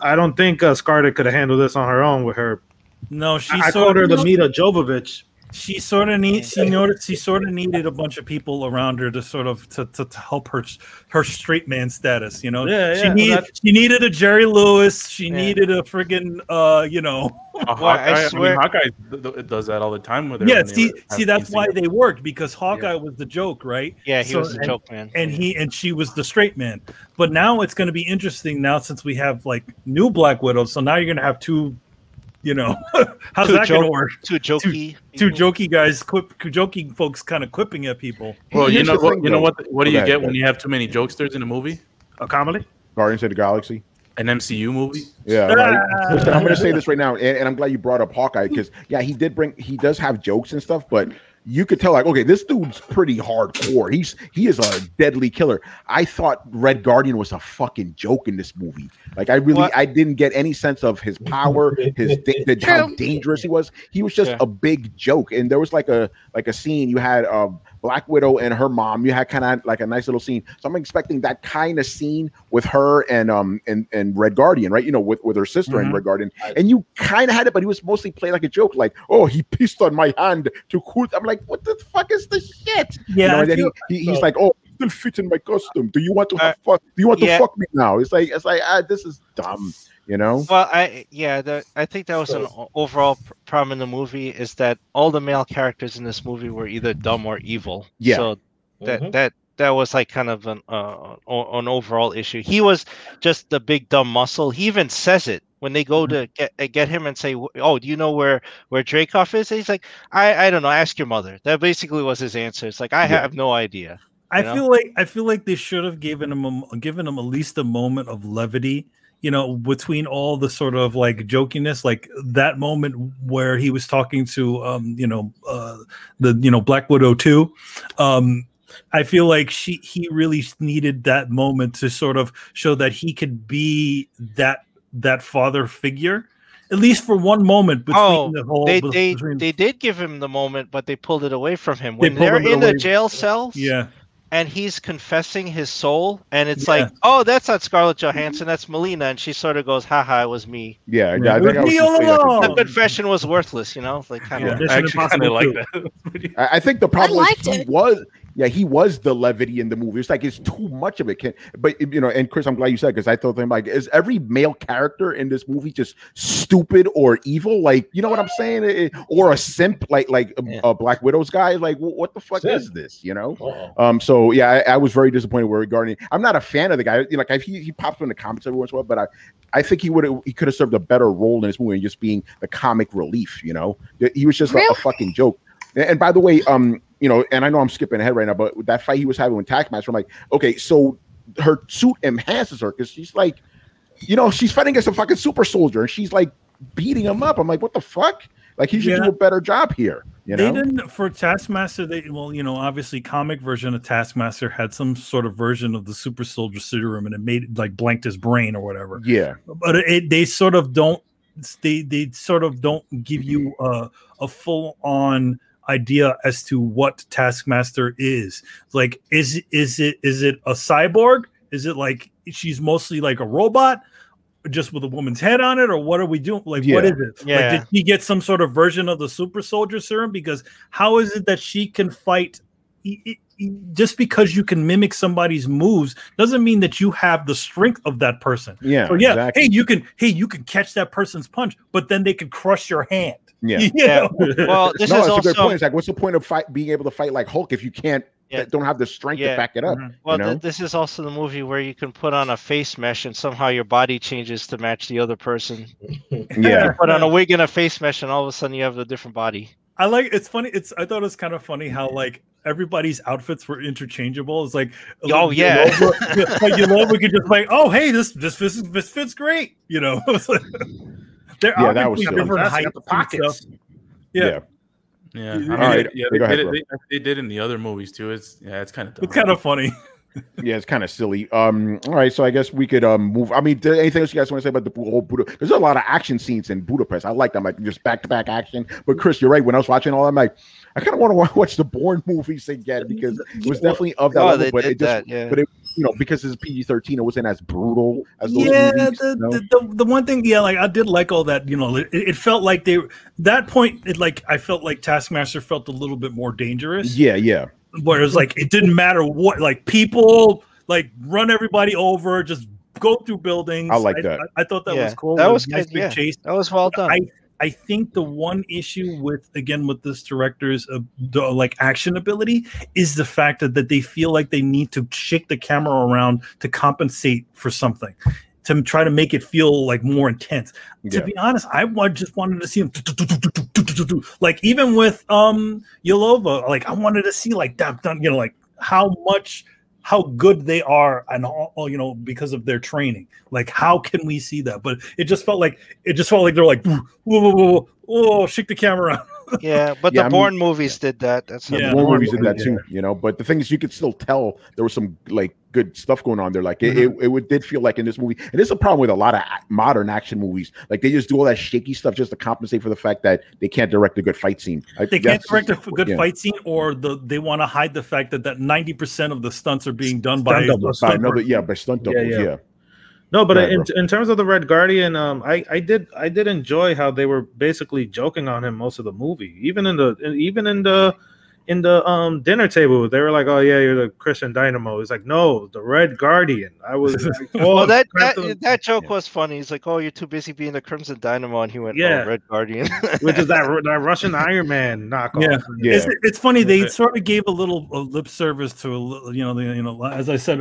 I don't think Scarlett could have handled this on her own with her. No, I called her the Mila Jovovich. She sort of needed a bunch of people around her to sort of to help her straight man status. She needed a Jerry Lewis. She needed a friggin' Hawkeye does that all the time with her. Yeah, see, that's why they worked, because Hawkeye was the joke, right? Yeah, he was the joke man, and she was the straight man. But now it's going to be interesting now since we have like new Black Widows. So now you're going to have two. How's that going to work? Two jokey guys, jokey folks, kind of quipping at people. Well, you know what? What do you get when you have too many jokesters in a movie? A comedy? Guardians of the Galaxy. An MCU movie? Yeah, right. Listen, I'm going to say this right now, and I'm glad you brought up Hawkeye, because he does have jokes and stuff, but you could tell, like, okay, this dude's pretty hardcore. He is a deadly killer. I thought Red Guardian was a fucking joke in this movie. Like, I didn't get any sense of his power, how dangerous he was. He was just a big joke. And there was like a scene. You had Black Widow and her mom. You had kind of like a nice little scene. So I'm expecting that kind of scene with her and Red Guardian, right? With her sister and Red Guardian. And you kind of had it, but he was mostly played like a joke. Like, oh, he pissed on my hand to cool. I'm like, what the fuck is this shit? Yeah. And then he's like, oh, it will fit in my costume. Do you want to have fun? Do you want to fuck me now? It's like this is dumb. Well, I think that was an overall problem in the movie, is that all the male characters in this movie were either dumb or evil. Yeah. So that was like kind of an overall issue. He was just the big dumb muscle. He even says it when they go to get him and say, "Oh, do you know where Dreykov is?" And he's like, "I don't know. Ask your mother." That basically was his answer. It's like, I have no idea. I feel like they should have given him at least a moment of levity, between all the sort of like jokiness, like that moment where he was talking to the Black Widow 2. I feel like he really needed that moment to sort of show that he could be that father figure, at least for one moment. They did give him the moment, but they pulled it away from him when they're in the jail cells. Yeah. And he's confessing his soul, and it's like, oh, that's not Scarlett Johansson, that's Melina, and she sort of goes, haha, it was me. Yeah, I think the confession was worthless, like kind of. I actually kind of like that. I think the problem he was the levity in the movie. It's like it's too much of it. But and Chris, I'm glad you said, because I thought like, is every male character in this movie just stupid or evil? Like, you know what I'm saying? Or a simp, like a Black Widow's guy? Like, what the fuck is this? So yeah, I was very disappointed regarding. I'm not a fan of the guy. Like he pops in the comics every once in a while, but I think he could have served a better role in this movie, and just being the comic relief. He was just a fucking joke. And by the way, and I know I'm skipping ahead right now, but that fight he was having with Taskmaster, I'm like, okay, so her suit enhances her because she's like, she's fighting against a fucking super soldier, and she's like beating him up. I'm like, what the fuck? Like, he should do a better job here. They didn't for Taskmaster. Obviously, comic version of Taskmaster had some sort of version of the super soldier serum, and it made it like blanked his brain or whatever. Yeah, but they sort of don't. They sort of don't give you a full on idea as to what Taskmaster is. Like, is it a cyborg? Is it like she's mostly like a robot just with a woman's head on it, or what are we doing? Like, what is it? Like, did she get some sort of version of the super soldier serum? Because how is it that she can fight? Just because you can mimic somebody's moves doesn't mean that you have the strength of that person. Yeah. So exactly. You can catch that person's punch, but then they can crush your hand. Yeah. Well, this is also a good point. It's like, what's the point of being able to fight like Hulk if you can't don't have the strength to back it up? Well, this is also the movie where you can put on a face mesh and somehow your body changes to match the other person. Yeah. You put on a wig and a face mesh, and all of a sudden you have a different body. It's funny. I thought it was kind of funny how like everybody's outfits were interchangeable. It's like, oh yeah, we could just like, oh hey, this fits great. That was different height, the pockets. Yeah. All right. They did in the other movies too. It's kind of dumb. It's kind of funny. Yeah, it's kind of silly. All right, so I guess we could move. I mean, anything else you guys want to say about the whole Budapest? There's a lot of action scenes in Budapest. I like them, like just back-to-back action. But Chris, you're right. When I was watching all that, I'm like, I kind of want to watch the Bourne movies again, because it was definitely of that level. But it just, but it, because it's PG-13, it wasn't as brutal as those movies. The one thing, like I did like all that. It felt like that point. I felt like Taskmaster felt a little bit more dangerous. Yeah. Where it was like it didn't matter what, like people like run everybody over, just go through buildings. I like that. I thought that was cool. That was nice big chase. That was well done. I think the one issue with this director's like action ability is the fact that they feel like they need to shake the camera around to compensate for something, to try to make it feel like more intense. To be honest, I just wanted to see him like, even with Yelova, like I wanted to see like that, like how good they are, and all, because of their training. Like, how can we see that? But it just felt like they're like, whoa, shake the camera around. Yeah, but the Bourne movies did that. The Bourne movies did that too, But the thing is, you could still tell there was some like good stuff going on there. Like it did feel like in this movie, and it's a problem with a lot of modern action movies. Like they just do all that shaky stuff just to compensate for the fact that they can't direct a good fight scene. They can't direct a good fight scene, or they want to hide the fact that 90% of the stunts are being done by stunt doubles. Yeah. No, but in terms of the Red Guardian, I did enjoy how they were basically joking on him most of the movie. Even in the dinner table, they were like, "Oh yeah, you're the Christian Dynamo." It's like, no, the Red Guardian. I was like, well, that joke was funny. He's like, "Oh, you're too busy being the Crimson Dynamo," and he went, "Oh, Red Guardian," which is that Russian Iron Man knockoff. Yeah. It's funny. They sort of gave a little lip service to as I said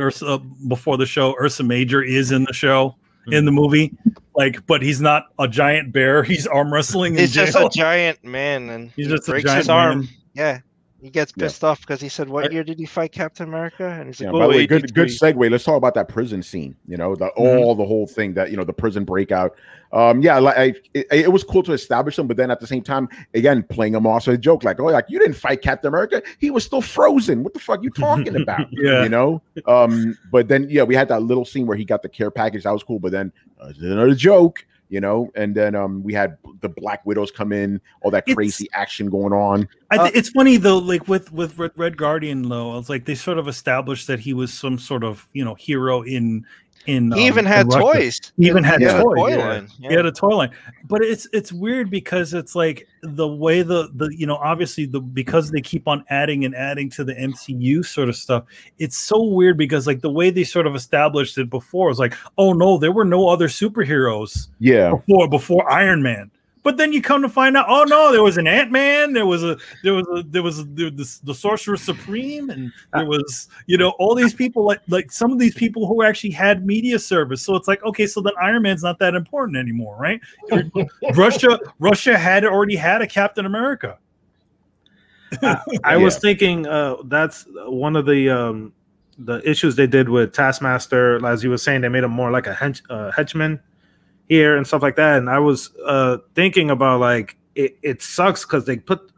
before the show, Ursa Major is in the show in the movie. Like, but he's not a giant bear. He's arm wrestling. He's just a giant man, and he's he just breaks a giant his arm. Man. Yeah. He gets pissed off because he said, "What year did he fight Captain America?" And he's like, by the way, good segue. Let's talk about that prison scene. You know, the whole thing that the prison breakout. It was cool to establish them, but then at the same time, again, playing them off as a joke, like, oh, like you didn't fight Captain America. He was still frozen. What the fuck are you talking about? You know. But then we had that little scene where he got the care package. That was cool. But then another joke. You know, and then we had the Black Widows come in, all that crazy action going on. It's funny though, like with Red Guardian, though, it's like they sort of established that he was some sort of hero in. He even had toys. He even had toys. Toy line. He had a toy line. But it's weird because it's like the way the obviously because they keep on adding and adding to the MCU sort of stuff. It's so weird because like the way they sort of established it before was like, oh no, there were no other superheroes. Before Iron Man. But then you come to find out, oh no, there was an Ant-Man, there was the Sorcerer Supreme, and there was all these people like some of these people who actually had media service. So it's like, okay, so then Iron Man's not that important anymore, right? Russia had already had a Captain America. I was thinking that's one of the issues they did with Taskmaster. As you were saying, they made him more like a henchman here and stuff like that, and I was thinking about like it sucks because they put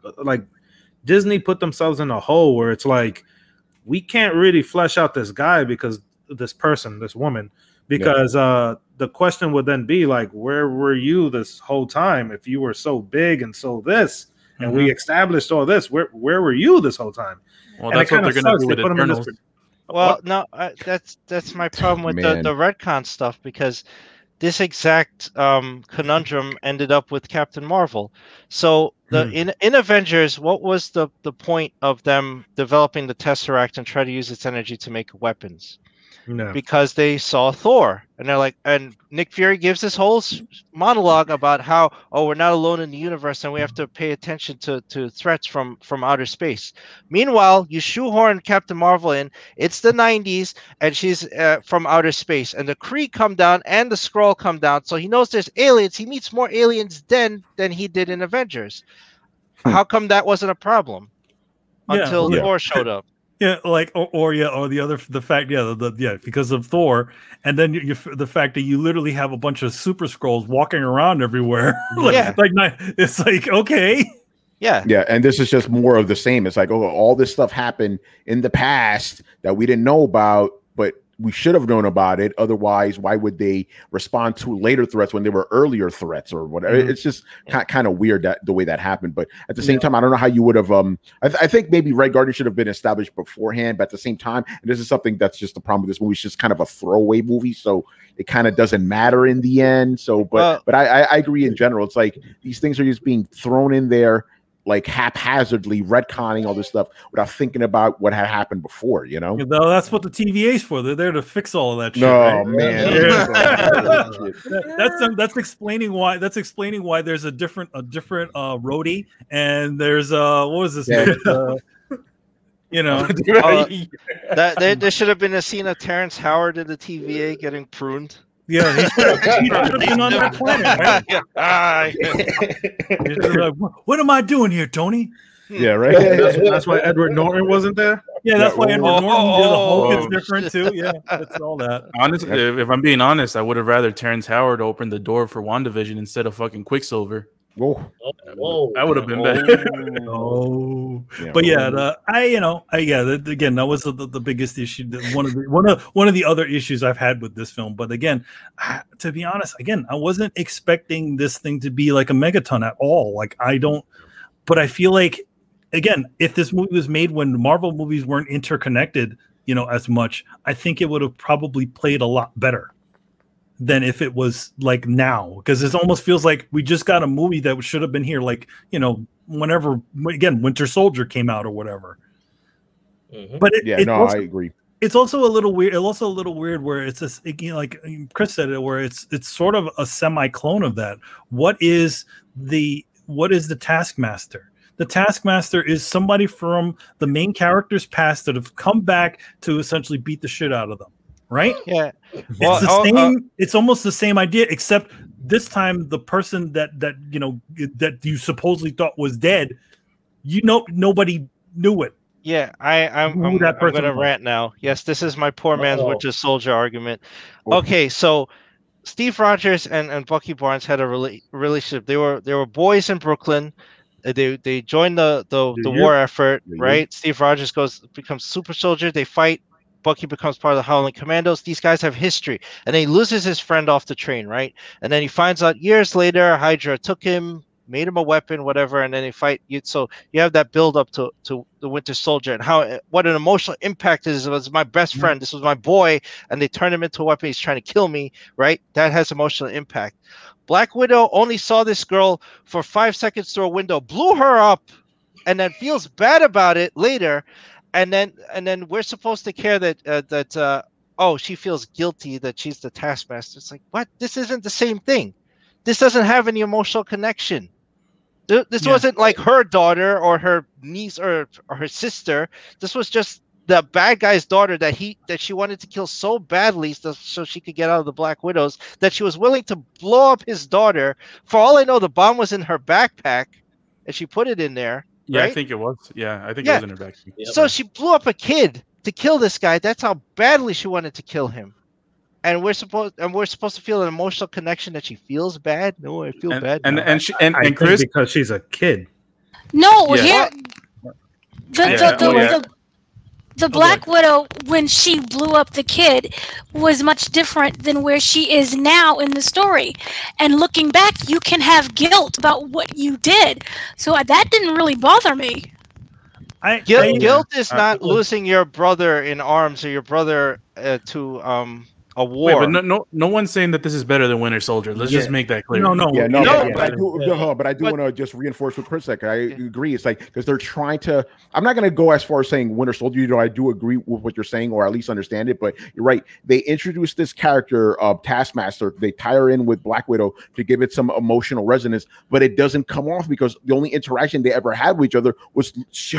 Disney put themselves in a hole where it's like we can't really flesh out this guy because this woman the question would then be like, where were you this whole time if you were so big and so this and we established all this, where were you this whole time? Well, that's what they're gonna do with Eternals. Well, no, that's my problem with the retcon stuff, because this exact conundrum ended up with Captain Marvel. So in Avengers, what was the point of them developing the Tesseract and try to use its energy to make weapons? No. Because they saw Thor, and they're like, and Nick Fury gives this whole monologue about how, oh, we're not alone in the universe and we have to pay attention to threats from outer space. Meanwhile, you shoehorn Captain Marvel in, it's the 90s, and she's from outer space, and the Kree come down and the Skrull come down, so he knows there's aliens. He meets more aliens then than he did in Avengers. How come that wasn't a problem until Thor showed up? Yeah, like the fact, because of Thor, and then the fact that you literally have a bunch of Super Skrulls walking around everywhere. It's like, okay, yeah, and this is just more of the same. It's like, oh, all this stuff happened in the past that we didn't know about, but we should have known about it. Otherwise, why would they respond to later threats when they were earlier threats or whatever? It's just kind of weird that the way that happened. But at the same time, I don't know how you would have. I think maybe Red Guardian should have been established beforehand. But at the same time, and this is something that's just the problem with this movie. It's just kind of a throwaway movie, so it kind of doesn't matter in the end. So, but I agree in general. It's like these things are just being thrown in there, like haphazardly retconning all this stuff without thinking about what had happened before, No, that's what the TVA's for. They're there to fix all of that shit. No, right? Man. That's explaining why there's a different roadie, and there's what was this name? That there should have been a scene of Terrence Howard in the TVA getting pruned. Yeah, he should have been on that planet, right? What am I doing here, Tony? Yeah, right. That's why Edward Norton wasn't there. Yeah, that's why Edward Norton. The Hulk is different too. Yeah, that's all that. Honestly, if I'm being honest, I would have rather Terrence Howard open the door for WandaVision instead of fucking Quicksilver. Whoa. That would have been better. But again, that was the biggest issue. One of the other issues I've had with this film. But again, to be honest, I wasn't expecting this thing to be like a megaton at all. Like but I feel like, again, if this movie was made when Marvel movies weren't interconnected, as much, I think it would have probably played a lot better than if it was like now, because it almost feels like we just got a movie that should have been here, like, whenever, again, Winter Soldier came out or whatever. But I agree. It's also a little weird. Where it's just, like Chris said it, where it's sort of a semi-clone of that. What is the Taskmaster? The Taskmaster is somebody from the main character's past that have come back to essentially beat the shit out of them. Right? Yeah. It's the same. It's almost the same idea, except this time the person that you supposedly thought was dead, nobody knew it. Yeah, I'm gonna rant now. Yes, this is my poor man's Winter Soldier argument. Okay, so Steve Rogers and Bucky Barnes had a relationship. They were boys in Brooklyn. They joined the war effort, right? Steve Rogers becomes super soldier. They fight. Bucky becomes part of the Howling Commandos. These guys have history, and then he loses his friend off the train, right? And then he finds out years later Hydra took him, made him a weapon, whatever, and then they fight. So you have that build up to the Winter Soldier and what an emotional impact is. It was my best friend. This was my boy, and they turned him into a weapon. He's trying to kill me, right? That has emotional impact. Black Widow only saw this girl for 5 seconds through a window, blew her up, and then feels bad about it later. And then we're supposed to care that she feels guilty that she's the Taskmaster. It's like, what? This isn't the same thing. This doesn't have any emotional connection. This wasn't like her daughter or her niece or her sister. This was just the bad guy's daughter that she wanted to kill so badly so she could get out of the Black Widows that she was willing to blow up his daughter. For all I know, the bomb was in her backpack and she put it in there. Yeah, right? I think it was. Yeah, I think it was in her backpack. Yep. So she blew up a kid to kill this guy. That's how badly she wanted to kill him. And we're supposed to feel an emotional connection that she feels bad. No, I feel bad. And Chris, because she's a kid. No, here the Black Widow, when she blew up the kid, was much different than where she is now in the story. And looking back, you can have guilt about what you did. So that didn't really bother me. Guilt is not losing your brother in arms or your brother to a war. Wait, but no one's saying that this is better than Winter Soldier. Let's just make that clear. But I do want to just reinforce with Chris that I agree. It's like because they're trying to. I'm not going to go as far as saying Winter Soldier. I do agree with what you're saying, or at least understand it. But you're right. They introduced this character of Taskmaster. They tie her in with Black Widow to give it some emotional resonance, but it doesn't come off because the only interaction they ever had with each other was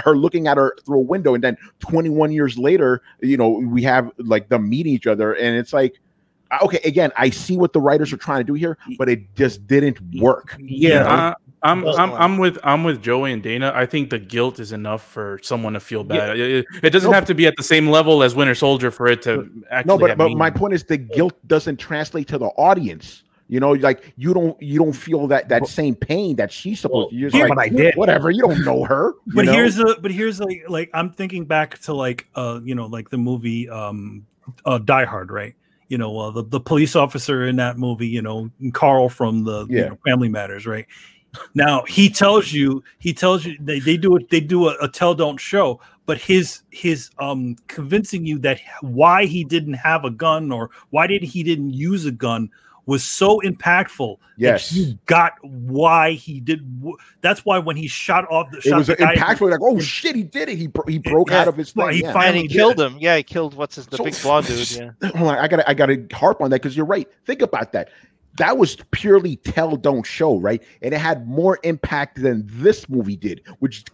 her looking at her through a window, and then 21 years later, we have like them meeting each other, and it's like. Okay, again, I see what the writers are trying to do here, but it just didn't work. Yeah, I'm with Joey and Dana. I think the guilt is enough for someone to feel bad. It doesn't have to be at the same level as Winter Soldier for it to actually. But my point is the guilt doesn't translate to the audience. Like you don't feel that same pain that she's supposed to. You're just like, I did. Whatever. You don't know her. But here's like I'm thinking back to like like the movie Die Hard, right? The police officer in that movie, Carl from the Family Matters, right? Now he tells you they do a tell don't show, but his convincing you that why he didn't have a gun or why he didn't use a gun was so impactful. Yes, that you got why he did. That's why when he shot off it was impactful. Like, oh shit, he did it. He broke out of his thing. He finally killed him. Yeah, he killed the big blonde dude. Yeah. Hold on, I gotta harp on that because you're right. Think about that. That was purely tell don't show, right? And it had more impact than this movie did, which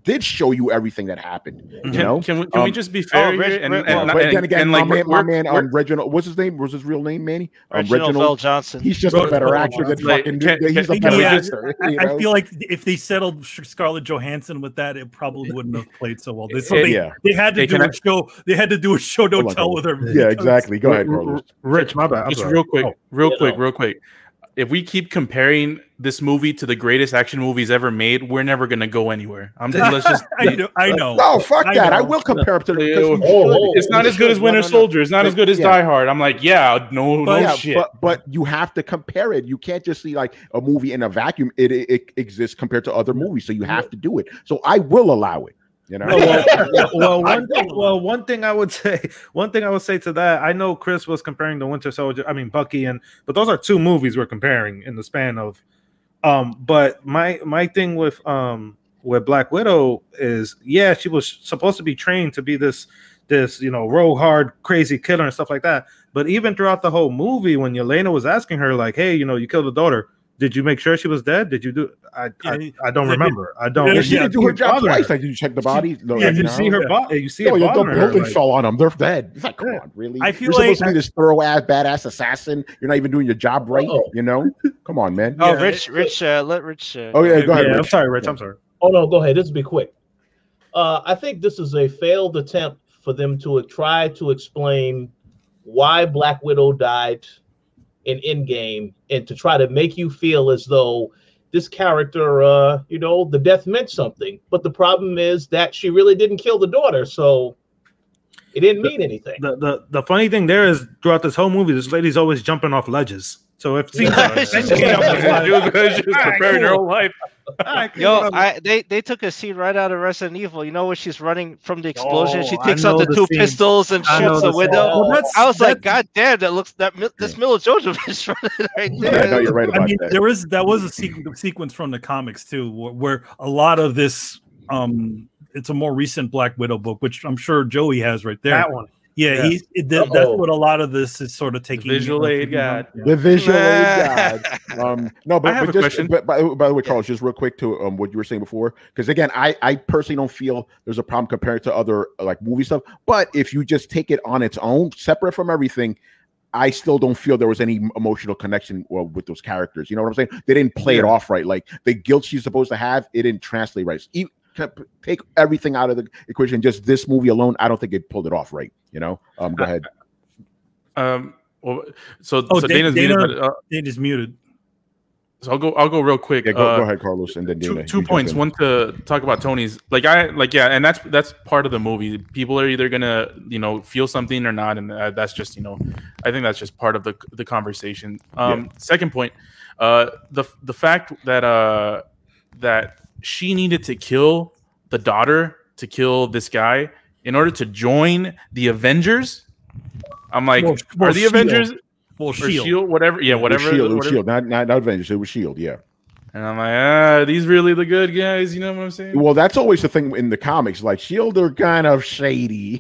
did show you everything that happened. Can we just be fair here? But then again, my man, Reginald, what's his name? What's his real name, Manny? Reginald Johnson. He's just a better actor than fucking. He's a better actor. I feel like if they settled Scarlett Johansson with that, it probably wouldn't have played so well. So they had to do a show. They had to do a show don't tell with her. Yeah, exactly. Go ahead, Carlos. Rich, my bad. Just real quick. If we keep comparing this movie to the greatest action movies ever made, we're never gonna go anywhere. I know. No, fuck that. I will compare it to the. It's not as good as Winter Soldier. It's not as good as Die Hard. I'm like, no shit. But you have to compare it. You can't just see like a movie in a vacuum. It exists compared to other movies, so you have to do it. So I will allow it. One thing I would say to that, I know Chris was comparing the Winter Soldier, Bucky, but those are two movies we're comparing in the span of. But my thing with Black Widow is, she was supposed to be trained to be this rogue, hard, crazy killer and stuff like that. But even throughout the whole movie, when Yelena was asking her like, hey, you killed a daughter, Did you make sure she was dead? Did you do? I don't remember. I don't. Yeah, she didn't do her job twice. Like, did you check the body? Yeah, you see her body. You see a the building like, fell on them. They're dead. It's like, come on, really? I feel you're like supposed to be this thorough ass, badass assassin. You're not even doing your job right. You know? Come on, man. Oh, Rich, let Rich. Oh yeah, go ahead. Yeah, Rich. I'm sorry, Rich. I'm sorry. Oh no, go ahead. This will be quick. I think this is a failed attempt for them to try to explain why Black Widow died in Endgame, and to try to make you feel as though this character, you know, the death meant something. But the problem is that she really didn't kill the daughter, so it didn't mean anything. The funny thing there is, throughout this whole movie, this lady's always jumping off ledges. So if she's preparing her whole life. Yo, they took a scene right out of Resident Evil. You know when she's running from the explosion, she takes out the two pistols and shoots the window. Well, I was like, God damn, this Mila Jovovich running right there. Yeah, no, you're right about that. That was a sequence from the comics too, where a lot of this it's a more recent Black Widow book, which I'm sure Joey has right there. That one. Yeah, that's what a lot of this is sort of taking. The visual aid god. The visual aid god. No, but, I have a question. But by the way, Carlos, just real quick to what you were saying before, because again, I personally don't feel there's a problem compared to other like movie stuff. But if you just take it on its own, separate from everything, I still don't feel there was any emotional connection with those characters. You know what I'm saying? They didn't play it off right. Like the guilt she's supposed to have, it didn't translate right. Take everything out of the equation. Just this movie alone, I don't think it pulled it off right. You know, go ahead. Well, so Dana's muted. Dana's muted. So I'll go real quick. Yeah, go ahead, Carlos, and then Dana. Two points. One, to talk about Tony's. And that's part of the movie. People are either gonna feel something or not, and that's just I think that's just part of the conversation. Second point, the fact that that she needed to kill the daughter to kill this guy in order to join the Avengers. I'm like, are the Avengers or Shield, whatever? Yeah, whatever. It was Shield, not Avengers. It was Shield. Yeah. And I'm like, are these really the good guys? You know what I'm saying? Well, that's always the thing in the comics. Like Shield are kind of shady,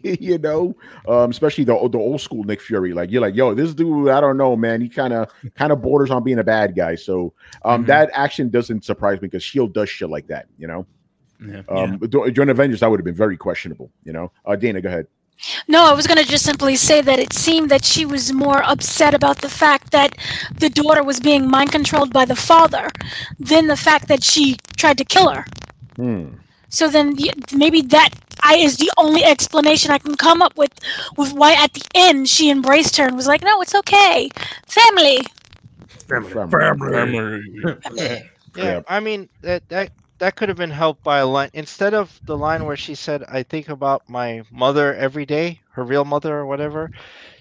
especially the old school Nick Fury. Like you're like, yo, this dude, I don't know, man. He kind of borders on being a bad guy. So that action doesn't surprise me because Shield does shit like that. During Avengers, that would have been very questionable. Dana, go ahead. No, I was going to just simply say that it seemed that she was more upset about the fact that the daughter was being mind controlled by the father than the fact that she tried to kill her. So then maybe that is the only explanation I can come up with why at the end she embraced her and was like, no, it's okay. Family. Yeah, I mean, that could have been helped by a line. Instead of the line where she said, I think about my mother every day, her real mother or whatever,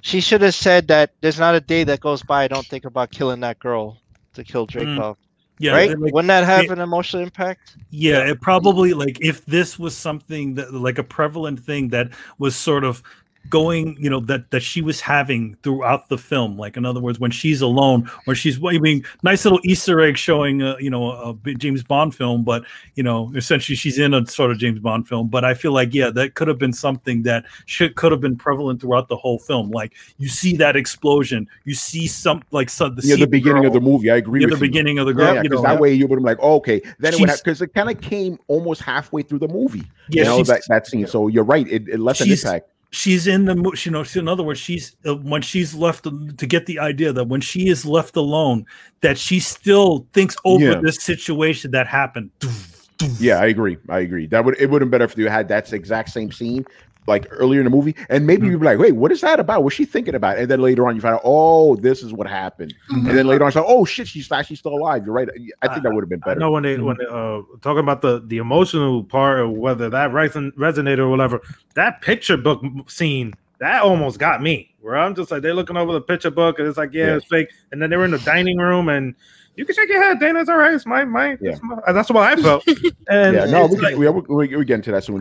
she should have said that there's not a day that goes by I don't think about killing that girl to kill Dreykov. Yeah, right? Wouldn't that have an emotional impact? Yeah, it probably, like, if this was something that, like, a prevalent thing that was sort of going, that she was having throughout the film. Like, in other words, when she's alone, or she's waving, nice little Easter egg showing, a James Bond film, but, essentially she's in a sort of James Bond film. But I feel like, that could have been something that could have been prevalent throughout the whole film. Like, you see that explosion, you see the beginning of the movie. I agree with you. The beginning of the girl. Yeah, because that way you would have been like, oh, okay. Then it would have, because it kind of came almost halfway through the movie. Yeah, that scene. So you're right. It left an impact. She's in the, in other words, she's when she's left to get the idea that when she is left alone, that she still thinks over this situation that happened. Yeah, I agree. It would have been better if you had that exact same scene like earlier in the movie, and maybe you'd be like, wait, what is that about? What's she thinking about? And then later on you find out, oh, this is what happened. And then later on, it's like, oh shit, she's actually still alive. You're right. I think that would have been better. I know when they talking about the emotional part, or whether that resonated or whatever, that picture book scene, that almost got me. Where I'm just like, they're looking over the picture book and it's like, it's fake. And then they were in the dining room and you can shake your head, Dana. It's all right. It's my that's what I felt. And we get into that soon.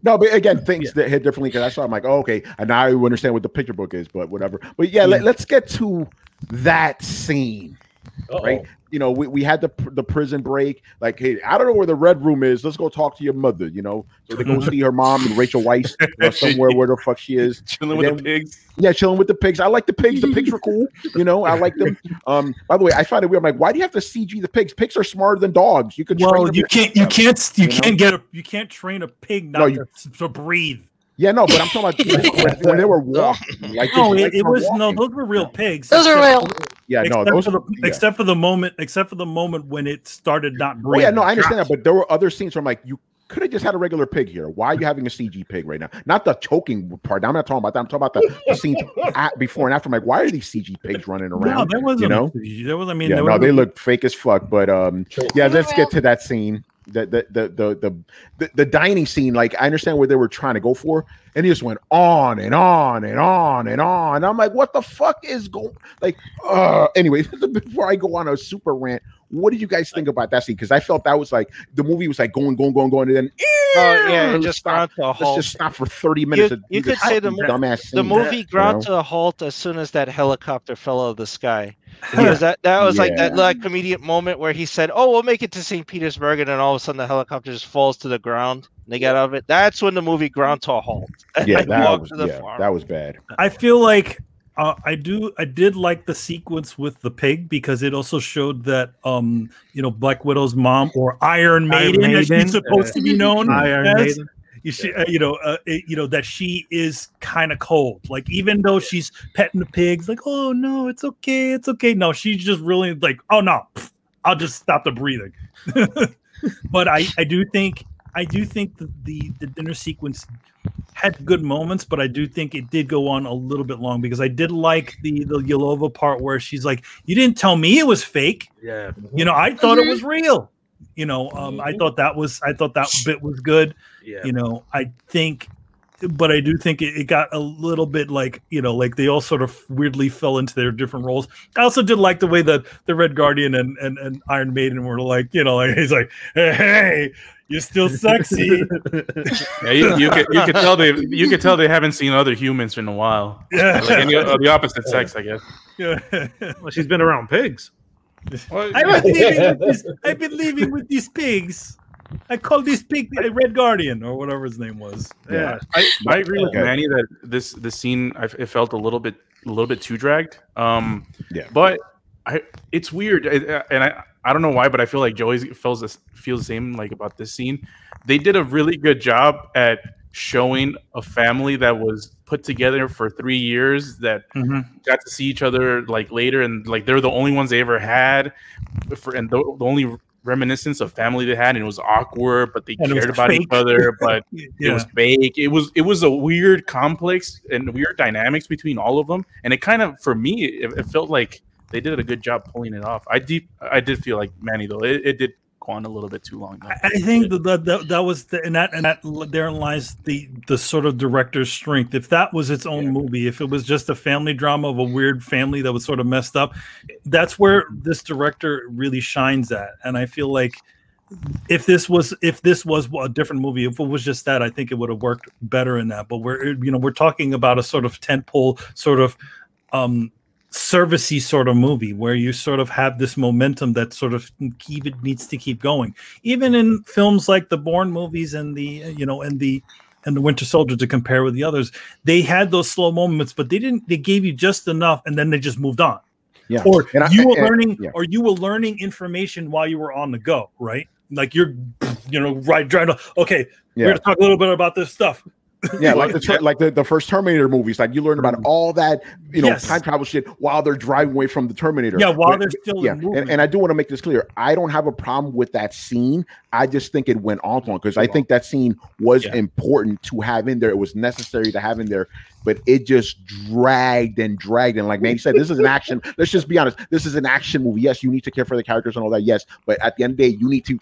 No, but again, things that hit differently because I saw. I'm like, oh, okay, and now I understand what the picture book is, but whatever. But let's get to that scene. right? You know, we had the prison break. Like, hey, I don't know where the red room is. Let's go talk to your mother. You know, so they go see her mom and Rachel Weisz, you know, somewhere where the fuck she is, chilling with the pigs. Yeah, chilling with the pigs. I like the pigs. The pigs were cool. You know, I like them. By the way, I find it weird. I'm like, why do you have to CG the pigs? Pigs are smarter than dogs. You could. Well, you can't train a pig not to breathe. Yeah, no, but I'm talking about when they were walking. Like, it was walking. No, those were real pigs. Those are real. Yeah, except for the moment when it started not breathing. Oh, yeah, no, I understand that, but there were other scenes where I'm like, you could have just had a regular pig here. Why are you having a CG pig right now? Not the choking part. I'm not talking about that. I'm talking about the scenes before and after. I'm like, why are these CG pigs running around? No, there wasn't. You know, there was. I mean, they looked fake as fuck. But yeah, let's get to that scene. The dining scene, like I understand where they were trying to go for, and he just went on and on and on and on. And I'm like, what the fuck is going? Like, anyway, before I go on a super rant, what did you guys think about that scene? Because I felt that was like the movie was like going, and then it just ground to a halt. Let's just stop for 30 minutes. You could say the movie ground to a halt as soon as that helicopter fell out of the sky. Because that was like that like comedic moment where he said, "Oh, we'll make it to St. Petersburg," and then all of a sudden the helicopter just falls to the ground. And they get out of it. That's when the movie ground to a halt. Yeah, that was bad. I feel like I did like the sequence with the pig because it also showed that you know, Black Widow's mom, or Iron Maiden, as she's supposed to be known, Maiden. You know that she is kind of cold. Like, even though she's petting the pigs, like, oh no, it's okay, it's okay. No, she's just really like, oh no, I'll just stop the breathing. But I do think the dinner sequence had good moments, but I do think it did go on a little bit long because I did like the Yelova part where she's like, "You didn't tell me it was fake." Yeah, you know, I thought it was real. You know, I thought that bit was good. Yeah. You know, I do think it got a little bit like, you know, like they all sort of weirdly fell into their different roles. I also did like the way that the Red Guardian and Iron Maiden were like, you know, like he's like, hey, you're still sexy. Yeah, you could tell they haven't seen other humans in a while. Yeah, like the opposite sex, I guess. Yeah. Well, she's been around pigs. I've been living with these pigs. I call this pig the Red Guardian or whatever his name was. Yeah, I agree with Manny that this scene it felt a little bit too dragged. But it's weird, and I don't know why, but I feel like Joey feels the same like about this scene. They did a really good job at showing a family that was put together for 3 years that got to see each other like later, and like they're the only ones they ever had, and the only reminiscence of family they had, and it was awkward, but they cared about each other, but it was fake. It was a weird complex and weird dynamics between all of them, and it kind of, for me, it felt like they did a good job pulling it off. I did feel like Manny though, it did go on a little bit too long. I think that was therein lies the sort of director's strength. If that was its own movie, if it was just a family drama of a weird family that was sort of messed up, that's where this director really shines at. And I feel like if this was a different movie, if it was just that, I think it would have worked better in that. But we're talking about a sort of tentpole sort of servicey sort of movie where you sort of have this momentum that sort of needs to keep going. Even in films like the Bourne movies and the Winter Soldier, to compare with the others, they had those slow moments, but they gave you just enough and then they just moved on. Yeah. Or you were learning information while you were on the go, right? Like you're trying to, okay, we're gonna talk a little bit about this stuff. Yeah, like the first Terminator movies, like you learn about all that, time travel shit while they're driving away from the Terminator. Yeah, while they're still and I do want to make this clear. I don't have a problem with that scene. I just think it went on long because I think that scene was important to have in there. It was necessary to have in there, but it just dragged and dragged. And like Manny said, this is an action. Let's just be honest. This is an action movie. Yes, you need to care for the characters and all that. Yes, but at the end of the day, you need to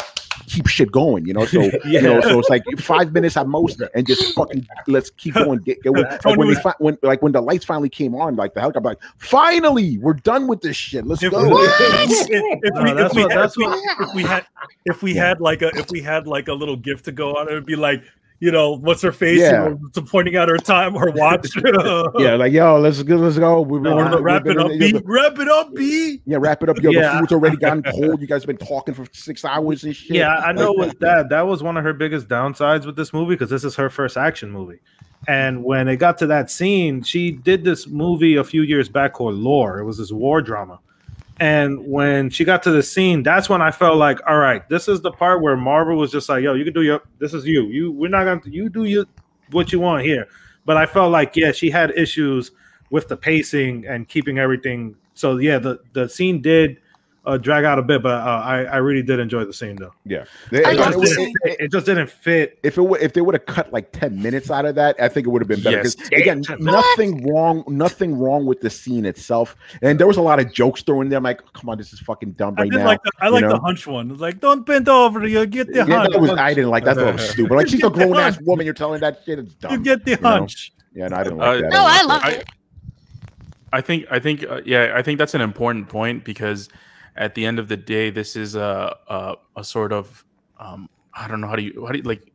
keep shit going. So so it's like 5 minutes at most, and just fucking let's keep going. Get when the lights finally came on, like the helicopter, like finally we're done with this shit. Let's go. If we had like a little gift to go on, it would be like, what's her face? Yeah. Pointing out her time, her watch. Yeah, like, yo, let's go. Wrap it up, B. Wrap it up, B. Yeah, wrap it up. Yo, the food's already gotten cold. You guys have been talking for 6 hours and shit. Yeah, I know with that was one of her biggest downsides with this movie, because this is her first action movie. And when it got to that scene, she did this movie a few years back called Lore. It was this war drama. And when she got to the scene, that's when I felt like, all right, this is the part where Marvel was just like, yo, you can do this is we're not going to, you do what you want here. But I felt like, yeah, she had issues with the pacing and keeping everything. So yeah, the scene did drag out a bit, but I really did enjoy the scene though. Yeah, it just didn't fit. If they would have cut like 10 minutes out of that, I think it would have been better. Yes. Again, nothing wrong with the scene itself, and there was a lot of jokes thrown in there. I'm like, come on, this is fucking dumb right now. I like the hunch one. It's like, don't bend over, you get the hunch. I didn't like that. That was stupid. Like, she's a grown ass woman. You're telling that shit. It's dumb. You get the hunch. Yeah, no, I didn't like that. No, I love it. I think that's an important point, because at the end of the day, this is a sort of I don't know how do you like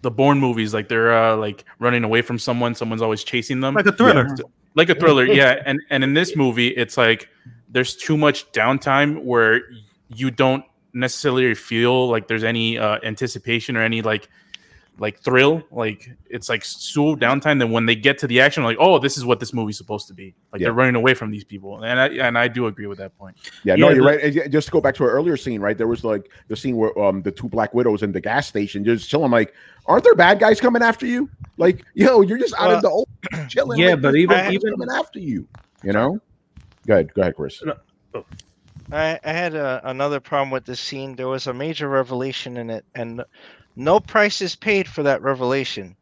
the Bourne movies, like they're like running away from someone's always chasing them, like a thriller. Like a thriller. Yeah. And in this movie, it's like there's too much downtime where you don't necessarily feel like there's any anticipation or any like thrill. Like it's like so downtime that when they get to the action, like, oh, this is what this movie's supposed to be. Like they're running away from these people. And I do agree with that point. Yeah, no, you're right. Just to go back to our earlier scene, right? There was like the scene where the 2 Black Widows in the gas station just chilling. Like, aren't there bad guys coming after you? Like, yo, you're just out of the open chilling. Yeah, like, but even coming after you, Go ahead, Chris. I had another problem with this scene. There was a major revelation in it, and no price is paid for that revelation.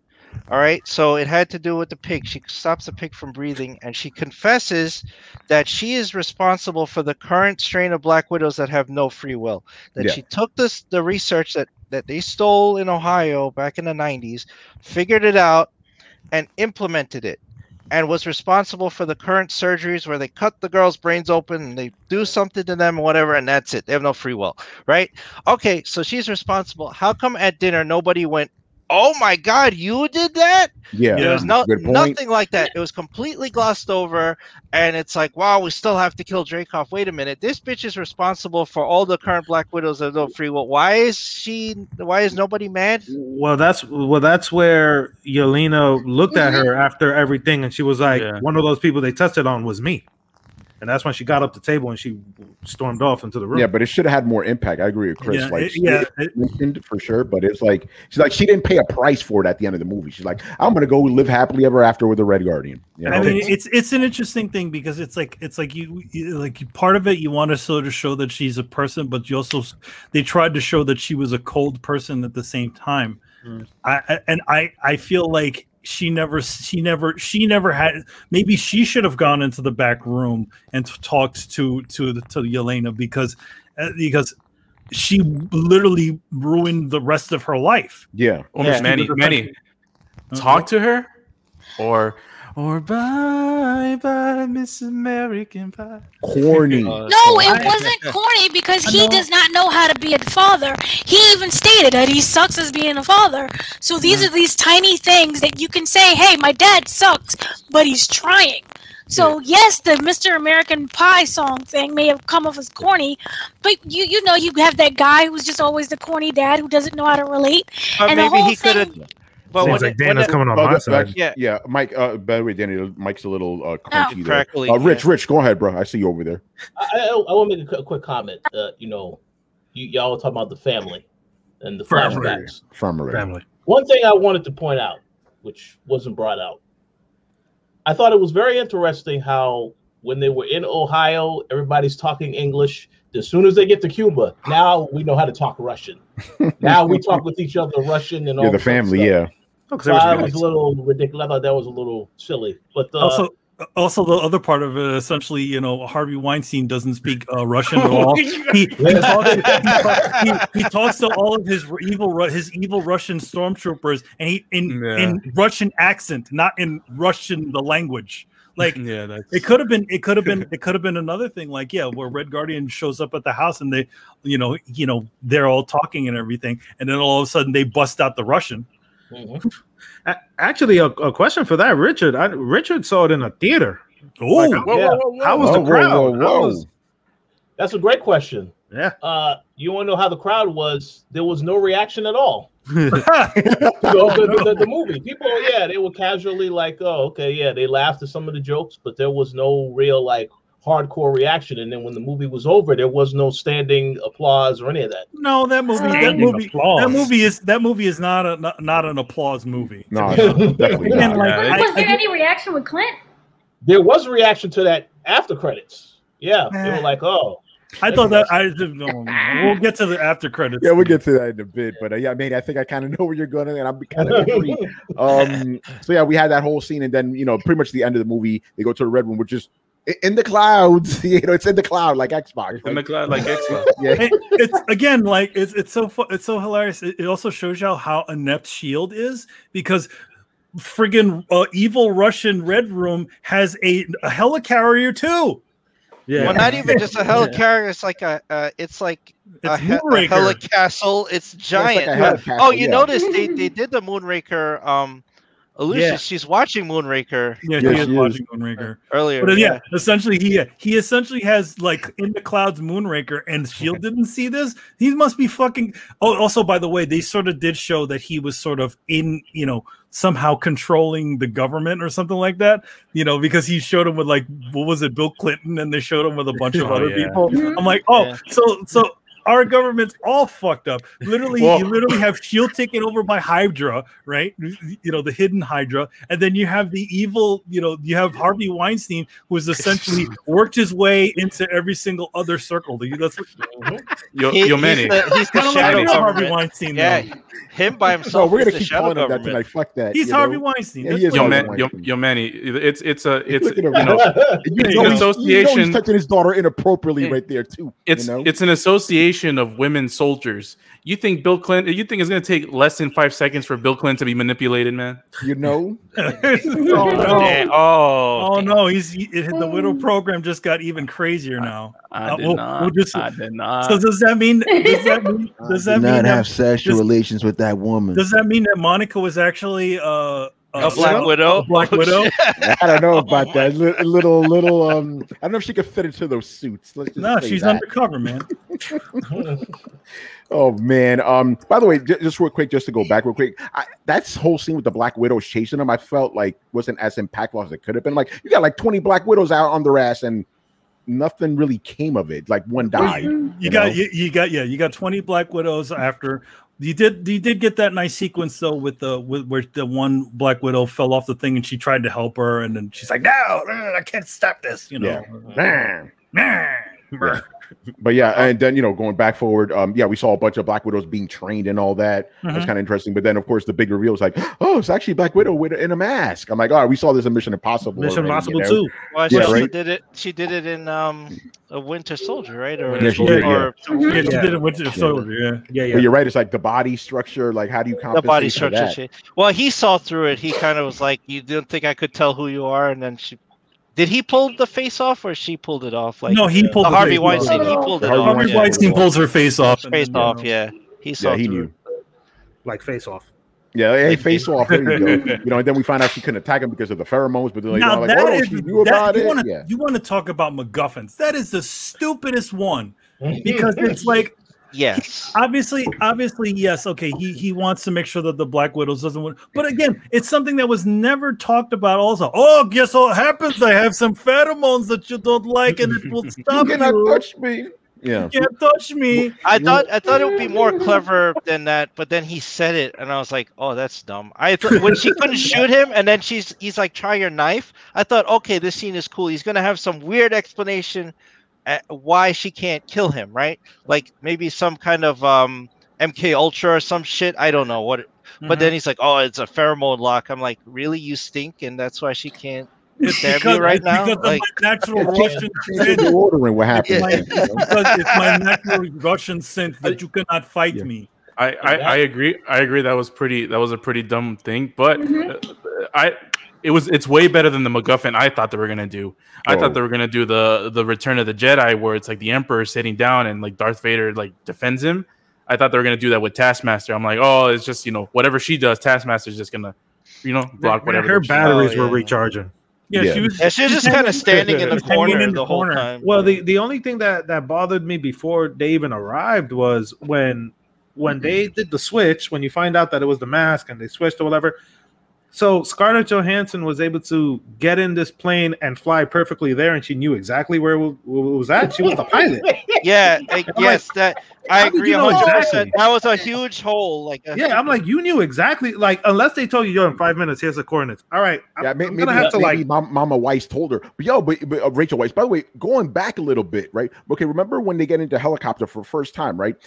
All right, so it had to do with the pig. She stops the pig from breathing, and she confesses that she is responsible for the current strain of Black Widows that have no free will. That she took the research that they stole in Ohio back in the 90s, figured it out, and implemented it, and was responsible for the current surgeries where they cut the girl's brains open and they do something to them or whatever, and that's it. They have no free will, right? Okay, so she's responsible. How come at dinner nobody went, oh my God, you did that? Yeah, there was nothing like that. It was completely glossed over, and it's like, wow, we still have to kill Dreykov. Wait a minute, this bitch is responsible for all the current Black Widows that have no free will. Why is nobody mad? Well, that's where Yelena looked at her after everything, and she was like, one of those people they tested on was me. And that's when she got up the table and she stormed off into the room. Yeah, but it should have had more impact. I agree with Chris. It for sure. But it's like she didn't pay a price for it at the end of the movie. She's like, I'm gonna go live happily ever after with the Red Guardian. I mean, it's an interesting thing, because it's like you like part of it you want to sort of show that she's a person, but you also they tried to show that she was a cold person at the same time. I feel like she never had. Maybe she should have gone into the back room and talked to Yelena, because she literally ruined the rest of her life. Yeah. Manny, talk to her, or bye Miss American Pie. Corny. No, it wasn't corny, because he does not know how to be a father. He even stated that he sucks as being a father. So these are these tiny things that you can say, hey, my dad sucks, but he's trying. So yes, the Mr. American Pie song thing may have come off as corny, but you know you have that guy who's just always the corny dad who doesn't know how to relate. And maybe he could have. But seems like Dana's coming on my side. Yeah, Mike. By the way, Danny, Mike's a little crunchy there. Crackly, Rich, go ahead, bro. I see you over there. I want to make a quick comment. Y'all talking about the family and the flashbacks. Family. One thing I wanted to point out, which wasn't brought out, I thought it was very interesting how when they were in Ohio, everybody's talking English. As soon as they get to Cuba, now we know how to talk Russian. Now we talk with each other Russian and all the family, stuff. So that was a little ridiculous. I thought that was a little silly. But also the other part of it, essentially, Harvey Weinstein doesn't speak Russian at all. He talks to all of his evil Russian stormtroopers, and in Russian accent, not in Russian the language. Like, it could have been another thing, like, where Red Guardian shows up at the house and they, they're all talking and everything, and then all of a sudden they bust out the Russian. Mm-hmm. Actually, a question for that, Richard. Richard saw it in a theater. Oh, Like, how was the Whoa, crowd? whoa. That's a great question. Yeah. You want to know how the crowd was? There was no reaction at all. The movie, people, they were casually like, oh, okay, yeah, they laughed at some of the jokes, but there was no real like hardcore reaction. And then when the movie was over, there was no standing applause or any of that. No, that movie is not an applause movie. No, definitely not. Was there any reaction with Clint? There was a reaction to that after credits. Yeah, they were like, oh. I thought that we'll get to the after credits. Yeah, we'll get to that in a bit. But I mean, I think I kind of know where you're going, and I'm kind of agree. So yeah, we had that whole scene, and then pretty much the end of the movie, they go to the red room, which is in the clouds. It's in the cloud like Xbox. In the cloud like Xbox. Yeah, it's again like it's so hilarious. It also shows you how inept S.H.I.E.L.D. is, because friggin' evil Russian Red Room has a helicarrier too. Yeah. Well, not even just a helicarrier. It's like a helicastle. It's giant. Like you noticed they did the Moonraker illusion. Yeah. She's watching Moonraker. Yeah, she is watching Moonraker earlier. But essentially he essentially has like in the clouds Moonraker, and S.H.I.E.L.D. didn't see this. He must be fucking. Oh, also by the way, they sort of did show that he was sort of in somehow controlling the government or something like that, because he showed him with like, what was it, Bill Clinton, and they showed him with a bunch of other people. I'm like, so our government's all fucked up. Literally, you literally have S.H.I.E.L.D. taken over by Hydra, right? The hidden Hydra, and then you have the evil, you have Harvey Weinstein, who has essentially worked his way into every single other circle. That's what, he's the shadow like Harvey Weinstein. Yeah, him by himself. No, we're gonna keep calling him that tonight. Fuck that. He's Harvey Weinstein. Yeah, Yo, Manny, it's association. He's touching his daughter inappropriately right there too. It's an association of women soldiers. You think Bill Clinton? You think it's going to take less than 5 seconds for Bill Clinton to be manipulated, man? Oh no! The widow program just got even crazier now. I did not. So does that mean? Does that mean have sexual relations with that woman? Does that mean that Monica was actually a Black Widow? Black Widow? I don't know about that. Little. I don't know if she could fit into those suits. She's undercover, man. Oh man. By the way, just real quick, just to go back real quick, that whole scene with the Black Widows chasing them, I felt like wasn't as impactful as it could have been. Like you got like 20 Black Widows out on their ass, and nothing really came of it. Like one died. You got 20 Black Widows after. You did get that nice sequence though with where the one Black Widow fell off the thing and she tried to help her, and then she's like, no, I can't stop this, But yeah, and then going back forward, we saw a bunch of Black Widows being trained and all that. That's kind of interesting. But then of course the big reveal was like, oh, it's actually Black Widow in a mask. I'm like, all right, we saw this in Mission Impossible. Mission Impossible 2. Well, she did it. She did it in a Winter Soldier, right? She did in Winter Soldier. Yeah. But you're right. It's like the body structure. Like, how do you compensate the body structure? for that? Well, he saw through it. He kind of was like, you didn't think I could tell who you are, and then she. Did he pull the face off, or she pulled it off? Like no, he pulled Harvey Weinstein. He pulled it off. Harvey Weinstein pulls her face off. Face off, yeah. He saw. Yeah, he knew. Like face off. Yeah, hey, face off. There you go. And then we find out she couldn't attack him because of the pheromones. But then you want to talk about MacGuffins? That is the stupidest one, because it's like. Yes. Obviously, yes. Okay, he wants to make sure that the Black Widows doesn't win. But again, it's something that was never talked about. Also, guess what happens? I have some pheromones that you don't like, and it will stop you. You cannot touch me. Yeah. You can't touch me. I thought it would be more clever than that, but then he said it, and I was like, oh, that's dumb. I thought when she couldn't shoot him, and then he's like, try your knife. I thought, okay, this scene is cool. He's gonna have some weird explanation. Why she can't kill him, right? Like maybe some kind of MK Ultra or some shit. I don't know what. But then he's like, "Oh, it's a pheromone lock." I'm like, "Really? You stink, and that's why she can't stab you right now?" Because like, my natural Russian sin. Ordering what happened? Because it's my natural Russian sin that you cannot fight me. I agree. That was a pretty dumb thing, but it's way better than the MacGuffin I thought they were gonna do. I thought they were gonna do the Return of the Jedi, where it's like the Emperor sitting down and like Darth Vader like defends him. I thought they were gonna do that with Taskmaster. I'm like, oh, it's just whatever she does, Taskmaster's just gonna block whatever. Her batteries were recharging. Yeah, she was just kind of standing in the corner the whole time. Well, the only thing that bothered me before they even arrived was when they did the switch, when you find out that it was the mask and they switched or whatever. So Scarlett Johansson was able to get in this plane and fly perfectly there, and she knew exactly where it was at. She was the pilot. Yeah, yes, that I agree 100%. That was a huge hole. I'm like, you knew exactly. Like, unless they told you, yo, in 5 minutes, here's the coordinates. All right, I'm gonna have to like. Mama Weiss told her, but Rachel Weisz. By the way, going back a little bit, right? Okay, remember when they get into helicopter for the first time, right?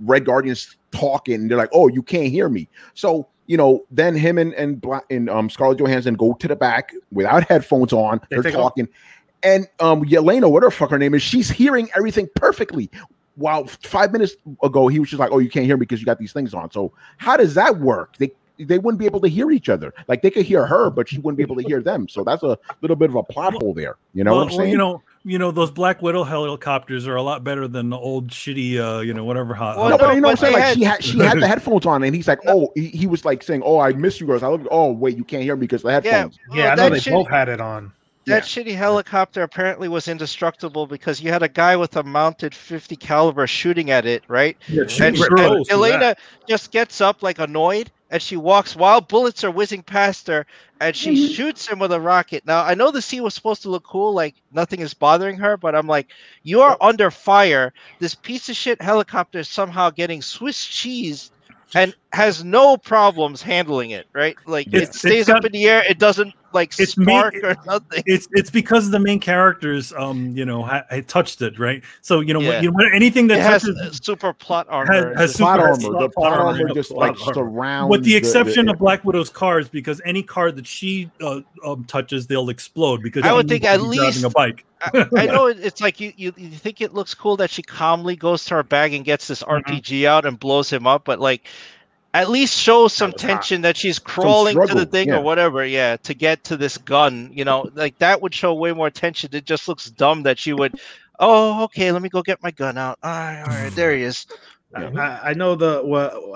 Red Guardian's talking. They're like, oh, you can't hear me. So. Then him and Scarlett Johansson go to the back without headphones on. They're talking. And Yelena, whatever the fuck her name is, she's hearing everything perfectly. While 5 minutes ago, he was just like, oh, you can't hear me because you got these things on. So how does that work? They wouldn't be able to hear each other. Like, they could hear her, but she wouldn't be able to hear them. So that's a little bit of a plot hole there. You know what I'm saying? Those Black Widow helicopters are a lot better than the old shitty, whatever. But you know what I'm saying? Like, she had the headphones on, and he's like, oh, he was like saying, oh, I miss you girls. I love you. Oh, wait, you can't hear me because the headphones. Yeah, I know they both had it on. That shitty helicopter apparently was indestructible because you had a guy with a mounted .50 caliber shooting at it, right? Yeah, and Elena just gets up like annoyed, and she walks while bullets are whizzing past her, and she shoots him with a rocket. Now, I know the scene was supposed to look cool, like nothing is bothering her, but I'm like, you are under fire. This piece of shit helicopter is somehow getting Swiss cheese and has no problems handling it, right? Like, it stays up in the air. It doesn't spark or nothing. It's because the main characters, touched it, right? So anything that has super plot armor has plot armor. The plot armor just like surrounds. With the exception of Black Widow's cars, because any car that she touches, they'll explode. Because I would think at least a bike. I know it's like you think it looks cool that she calmly goes to her bag and gets this RPG out and blows him up, but like at least show some tension that she's crawling to the thing or whatever, to get to this gun. Like that would show way more tension. It just looks dumb that she would. Oh, okay, let me go get my gun out. All right, there he is. I know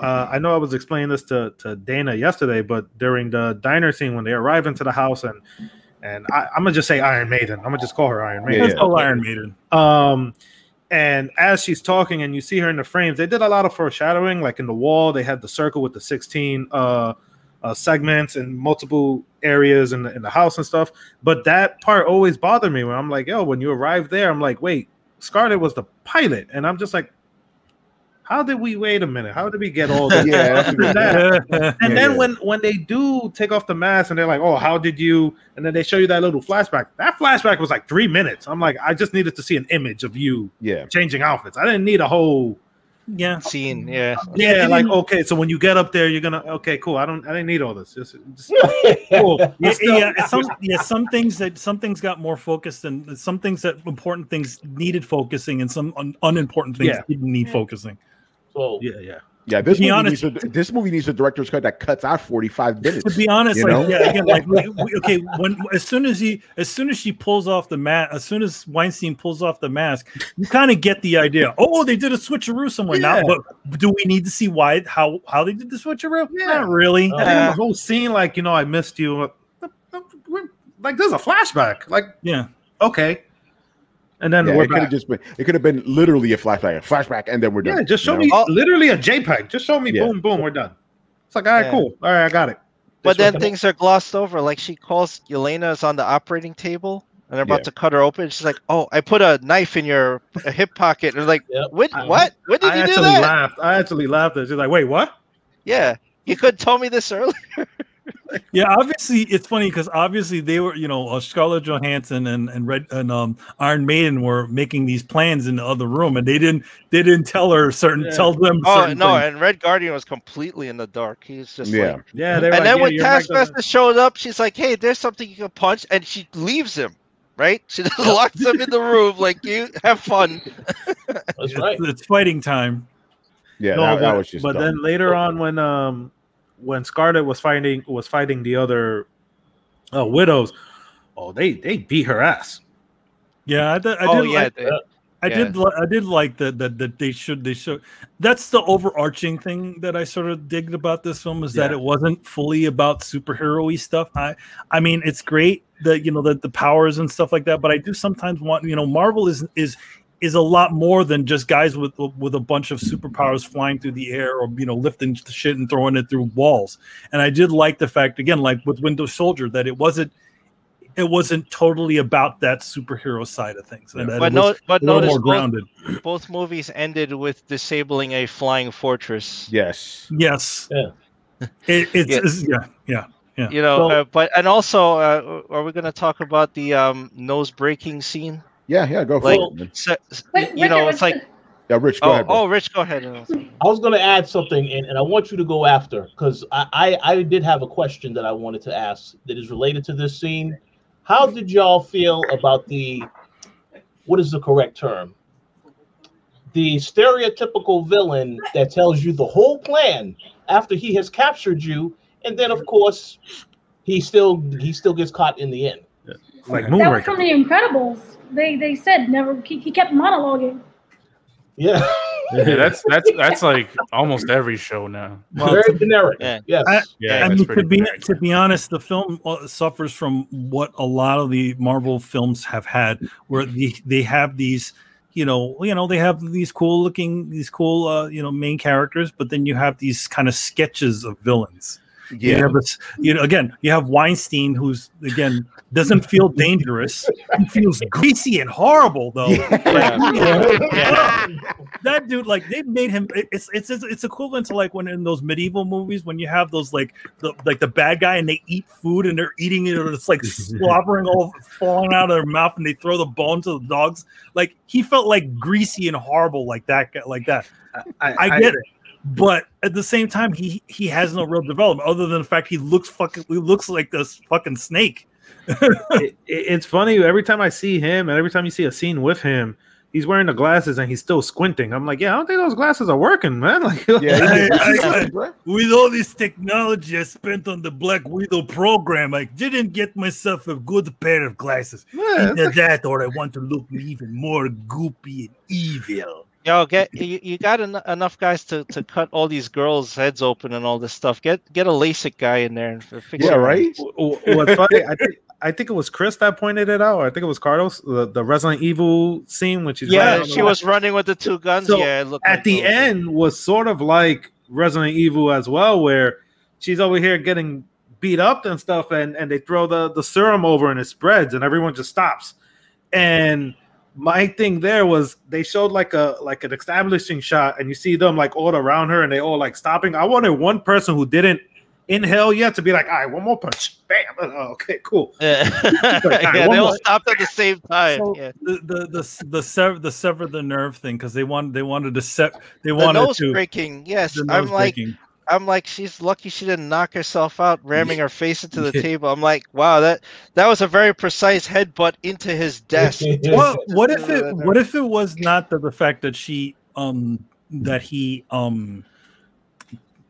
I know I was explaining this to Dana yesterday, but during the diner scene when they arrive into the house and I'm gonna just say Iron Maiden. I'm gonna just call her Iron Maiden. Iron Maiden. And as she's talking and you see her in the frames, they did a lot of foreshadowing. Like in the wall, they had the circle with the 16 segments and multiple areas in the house and stuff. But that part always bothered me when I'm like, yo, when you arrive there, I'm like, wait, Scarlett was the pilot, and I'm just like, how did we wait a minute? How did we get all this? And then when they do take off the mask and they're like, oh, how did you? And then they show you that little flashback. That flashback was like 3 minutes. I'm like, I just needed to see an image of you changing outfits. I didn't need a whole scene. Like, okay, so when you get up there, you're gonna cool. I didn't need all this. Just cool. Some things got more focused, and some things that important things needed focusing, and some unimportant things didn't need focusing. So this movie needs a director's cut that cuts out 45 minutes. To be honest, as soon as she pulls off the mask, as soon as Weinstein pulls off the mask, you kind of get the idea. Oh, they did a switcheroo somewhere now, but do we need to see how they did the switcheroo? Not really. The whole scene, like, I missed you. Like, there's a flashback. Like, okay. And then it could have been literally a flashback, and then we're done. Yeah, just show me literally a JPEG. Just show me, boom, we're done. It's like, all right, cool. All right, I got it. But then things are glossed over. Like, she calls Yelena's on the operating table, and they're about to cut her open. She's like, oh, I put a knife in your hip pocket. And like, what? When did you do that? I actually laughed. She's like, wait, what? Yeah, you could tell me this earlier. Obviously it's funny because obviously they were, Scarlett Johansson and Iron Maiden were making these plans in the other room, and they didn't tell them. And Red Guardian was completely in the dark. He's just and then when Taskmaster showed up, she's like, hey, there's something you can punch, and she leaves him. Right? She just locks him in the room like, you have fun. That's right. It's fighting time. Yeah, that was just. But then later on, when Scarlett was fighting the other widows, they beat her ass. Yeah, I did like that they should. That's the overarching thing that I sort of digged about this film is that it wasn't fully about superhero-y stuff. I mean, it's great that the powers and stuff like that, but I do sometimes want Marvel is a lot more than just guys with a bunch of superpowers flying through the air or lifting shit and throwing it through walls. And I did like the fact, again, like with Winter Soldier, that it wasn't totally about that superhero side of things. And but notice more grounded. Both movies ended with disabling a flying fortress. Yes. Yeah. Yeah. But and also, are we going to talk about the nose breaking scene? Yeah, go for it. It's like. Yeah, Rich, go ahead. Oh, Rich, go ahead. I was going to add something, and I want you to go after, because I did have a question that I wanted to ask that is related to this scene. How did y'all feel about what is the correct term? The stereotypical villain that tells you the whole plan after he has captured you, and then of course he still gets caught in the end. Yeah. Like that was from The Incredibles. They said never. He kept monologuing. Yeah. That's like almost every show now. Well, very generic. Yes. I mean, to be honest, the film suffers from what a lot of the Marvel films have had, where they have these, they have these cool main characters, but then you have these kind of sketches of villains. Yeah. You have Weinstein, who's again doesn't feel dangerous. He feels greasy and horrible, though. That dude, like they made him. It's equivalent to like when in those medieval movies when you have those like the bad guy and they eat food and they're eating it, or it's like slobbering all falling out of their mouth and they throw the bones to the dogs. Like he felt like greasy and horrible like that. I get it. But at the same time, he has no real development other than the fact he looks like this fucking snake. It's funny every time I see him, and every time you see a scene with him, he's wearing the glasses and he's still squinting. I'm like, I don't think those glasses are working, man. Like, with all this technology I spent on the Black Widow program, I didn't get myself a good pair of glasses. Either that, or I want to look even more goopy and evil. Yo, you got enough guys to cut all these girls' heads open and all this stuff. Get a LASIK guy in there and fix it. Yeah, right. What's funny? I think it was Chris that pointed it out. Or I think it was Carlos, the Resident Evil scene when she's she was running with the two guns. So it looked at the end was sort of like Resident Evil as well, where she's over here getting beat up and stuff, and they throw the serum over and it spreads and everyone just stops. And my thing there was they showed like an establishing shot, and you see them like all around her, and they all like stopping. I wanted one person who didn't inhale yet to be like, all right, one more punch, bam. Oh, okay, cool. They all stopped at the same time. So the sever the nerve thing, because they wanted to nose breaking. Yes, I'm like, she's lucky she didn't knock herself out, ramming her face into the table. I'm like, wow, that was a very precise headbutt into his desk. What if it was not the fact that she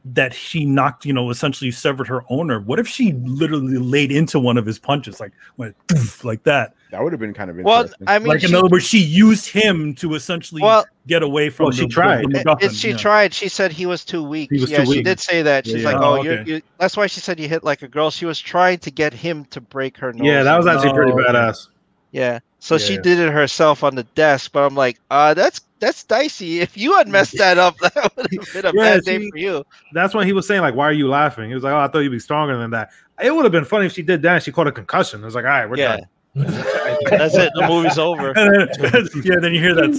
that she knocked, essentially severed her owner? What if she literally laid into one of his punches, like went like that? That would have been kind of interesting. Well, I mean, in other words, she used him to essentially get away from. She tried. She tried. She said he was too weak. She did say that. She's like, okay. That's why she said you hit like a girl. She was trying to get him to break her nose. Yeah, that was actually pretty badass. Yeah. So she did it herself on the desk, but I'm like, that's dicey. If you had messed that up, that would have been a bad day for you. That's when he was saying, like, why are you laughing? He was like, I thought you'd be stronger than that. It would have been funny if she did that and she caught a concussion. It was like, all right, we're done. That's it. The movie's over. Then you hear that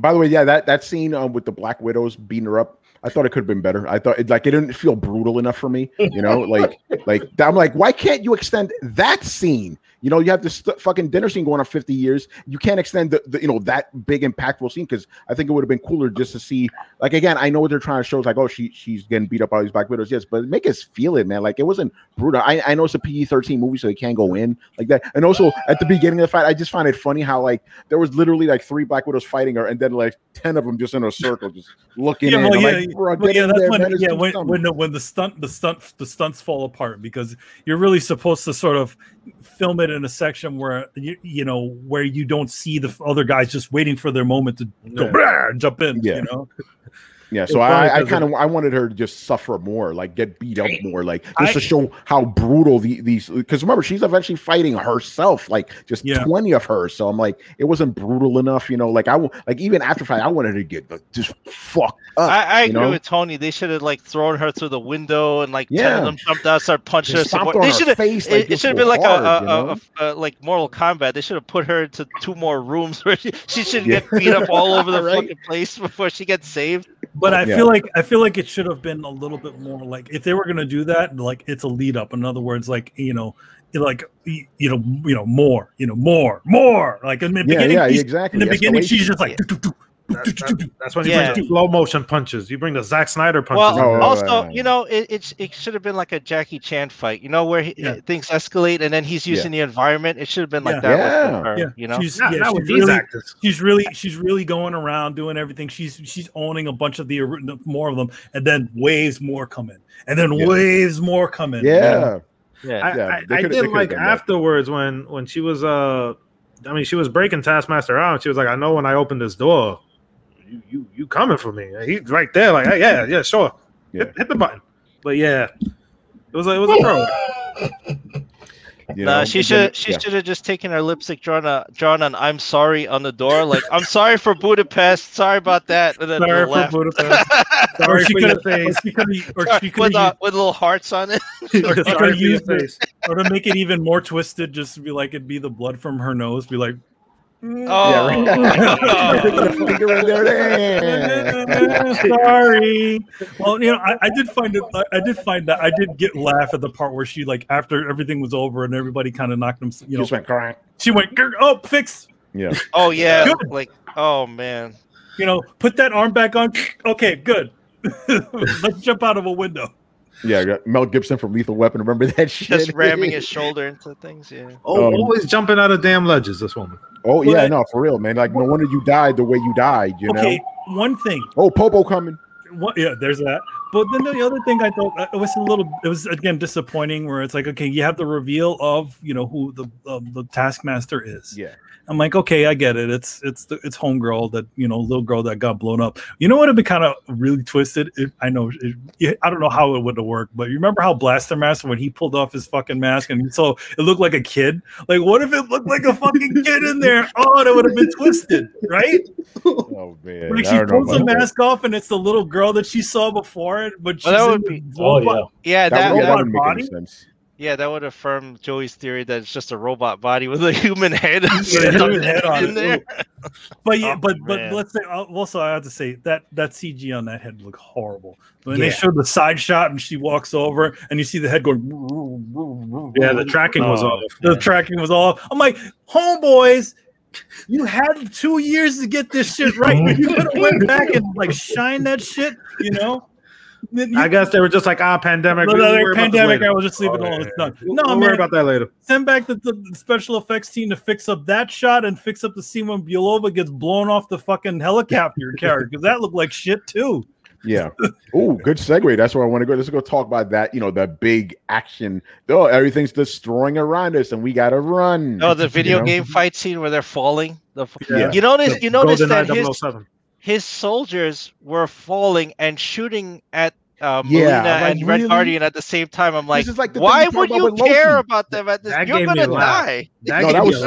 By the way, that scene with the Black Widows beating her up, I thought it could have been better. I thought it didn't feel brutal enough for me. Like I'm like, why can't you extend that scene? You have this fucking dinner scene going on 50 years. You can't extend the that big impactful scene, because I think it would have been cooler just to see. Like, again, I know what they're trying to show is like, oh, she's getting beat up by these Black Widows, yes, but make us feel it, man. Like, it wasn't brutal. I know it's a PG-13 movie, so they can't go in like that. And also at the beginning of the fight, I just find it funny how like there was literally like 3 Black Widows fighting her, and then like 10 of them just in a circle, just looking at her. When the stunts fall apart, because you're really supposed to sort of film it in a section where you know where you don't see the other guys just waiting for their moment to go and jump in. You know. Yeah, so I wanted her to just suffer more, like get beat up more, like just to show how brutal these. Because remember, she's eventually fighting herself, like just 20 of her. So I'm like, it wasn't brutal enough, you know. Like even after fight, I wanted to get just fucked up. I agree with Tony. They should have like thrown her through the window and like 10 of them jumped out, started punching her. They should have. It should have been like a like Mortal Kombat. They should have put her into 2 more rooms where she should get beat up all over the fucking place before she gets saved. But I feel like it should have been a little bit more like if they were going to do that, like it's a lead up. In other words, like more, like in the beginning, exactly. In the beginning, she's just like. That's when you bring the slow motion punches. You bring the Zack Snyder punches. Well, also, you know, it should have been like a Jackie Chan fight. You know, where things escalate and then he's using the environment. It should have been like that with her. You know, she's really going around doing everything. She's owning a bunch of the more of them, and then waves more come in, and then waves more come in. I did like afterwards when she was I mean, she was breaking Taskmaster out. And she was like, "I know when I open this door, you coming for me." He's right there, like, "Yeah, sure, hit the button." But yeah, it was a pro. She should have just taken her lipstick, drawn an "I'm sorry" on the door, like "I'm sorry for Budapest, sorry about that," and then sorry for Budapest, sorry for your face, with little hearts on it, or to make it even more twisted, just be like it'd be the blood from her nose, be like. Sorry. Well, you know, I did find that I did get laugh at the part where she like after everything was over and everybody kind of knocked them. You know, she went fix. Yeah. Oh yeah. Good. Like oh man. You know, put that arm back on. Okay, good. Let's jump out of a window. Yeah, Mel Gibson from Lethal Weapon. Remember that shit? Just ramming his shoulder into things. Yeah. Always jumping out of damn ledges. This woman. Oh yeah, no, for real, man. Like no wonder you died the way you died. You know. Okay, one thing. Oh, Popo coming. Yeah, there's that. But then the other thing I thought it was again disappointing, where it's like, okay, you have the reveal of who the Taskmaster is. Yeah. I'm like, okay, I get it. It's homegirl that little girl that got blown up. You know what would be kind of really twisted? I don't know how it would have worked, but you remember how Blaster Master when he pulled off his fucking mask and so it looked like a kid? Like, what if it looked like a fucking kid in there? Oh, that would have been twisted, right? Oh man! Like she pulls the mask off and it's the little girl that she saw before it, but she's that would be that would make any sense. Yeah, that would affirm Joey's theory that it's just a robot body with a human head, in there. But let's say also I have to say that CG on that head looked horrible. When they showed the side shot and she walks over and you see the head going. Yeah, the tracking was off. The tracking was off. I'm like, homeboys, you had 2 years to get this shit right. You could have went back and like shine that shit, I guess they were just like, pandemic. Pandemic. I will just leave it alone. It's done. No, we'll worry about that later. Send back the special effects team to fix up that shot and fix up the scene when Belova gets blown off the fucking helicopter carrier because that looked like shit too. Yeah. Oh, good segue. That's where I want to go. Let's go talk about that. The big action. Oh, everything's destroying around us, and we gotta run. Oh, the video game fight scene where they're falling. You notice that his soldiers were falling and shooting at Melina and Red Guardian at the same time. I'm like, why would you care about them at this? You're gonna die. That was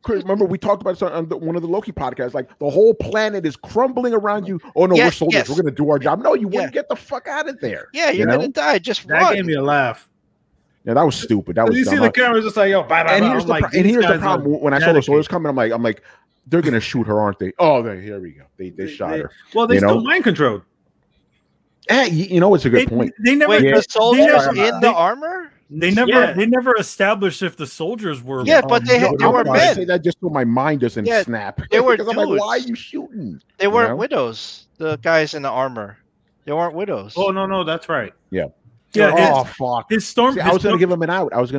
remember we talked about on one of the Loki podcasts. Like the whole planet is crumbling around you. Oh no, we're soldiers. We're gonna do our job. No, you wouldn't get the fuck out of there. Yeah, you're gonna die. Just that run. gave me a laugh. Yeah, that was stupid. That was. You see the camera just like, yo, bye bye. And here's the problem. When I saw the soldiers coming, I'm like. They're gonna shoot her, aren't they? Oh, here we go. They shot her. Well, they still mind controlled. It's a good point. They never the soldiers in the armor. They never established if the soldiers were. Yeah, but they were men. I say that just so my mind doesn't snap. They were. Because I'm like, why are you shooting? They weren't widows. The guys in the armor, they weren't widows. Oh no, that's right. Yeah. Yeah. Fuck. His storm. I was going to give him an out. Like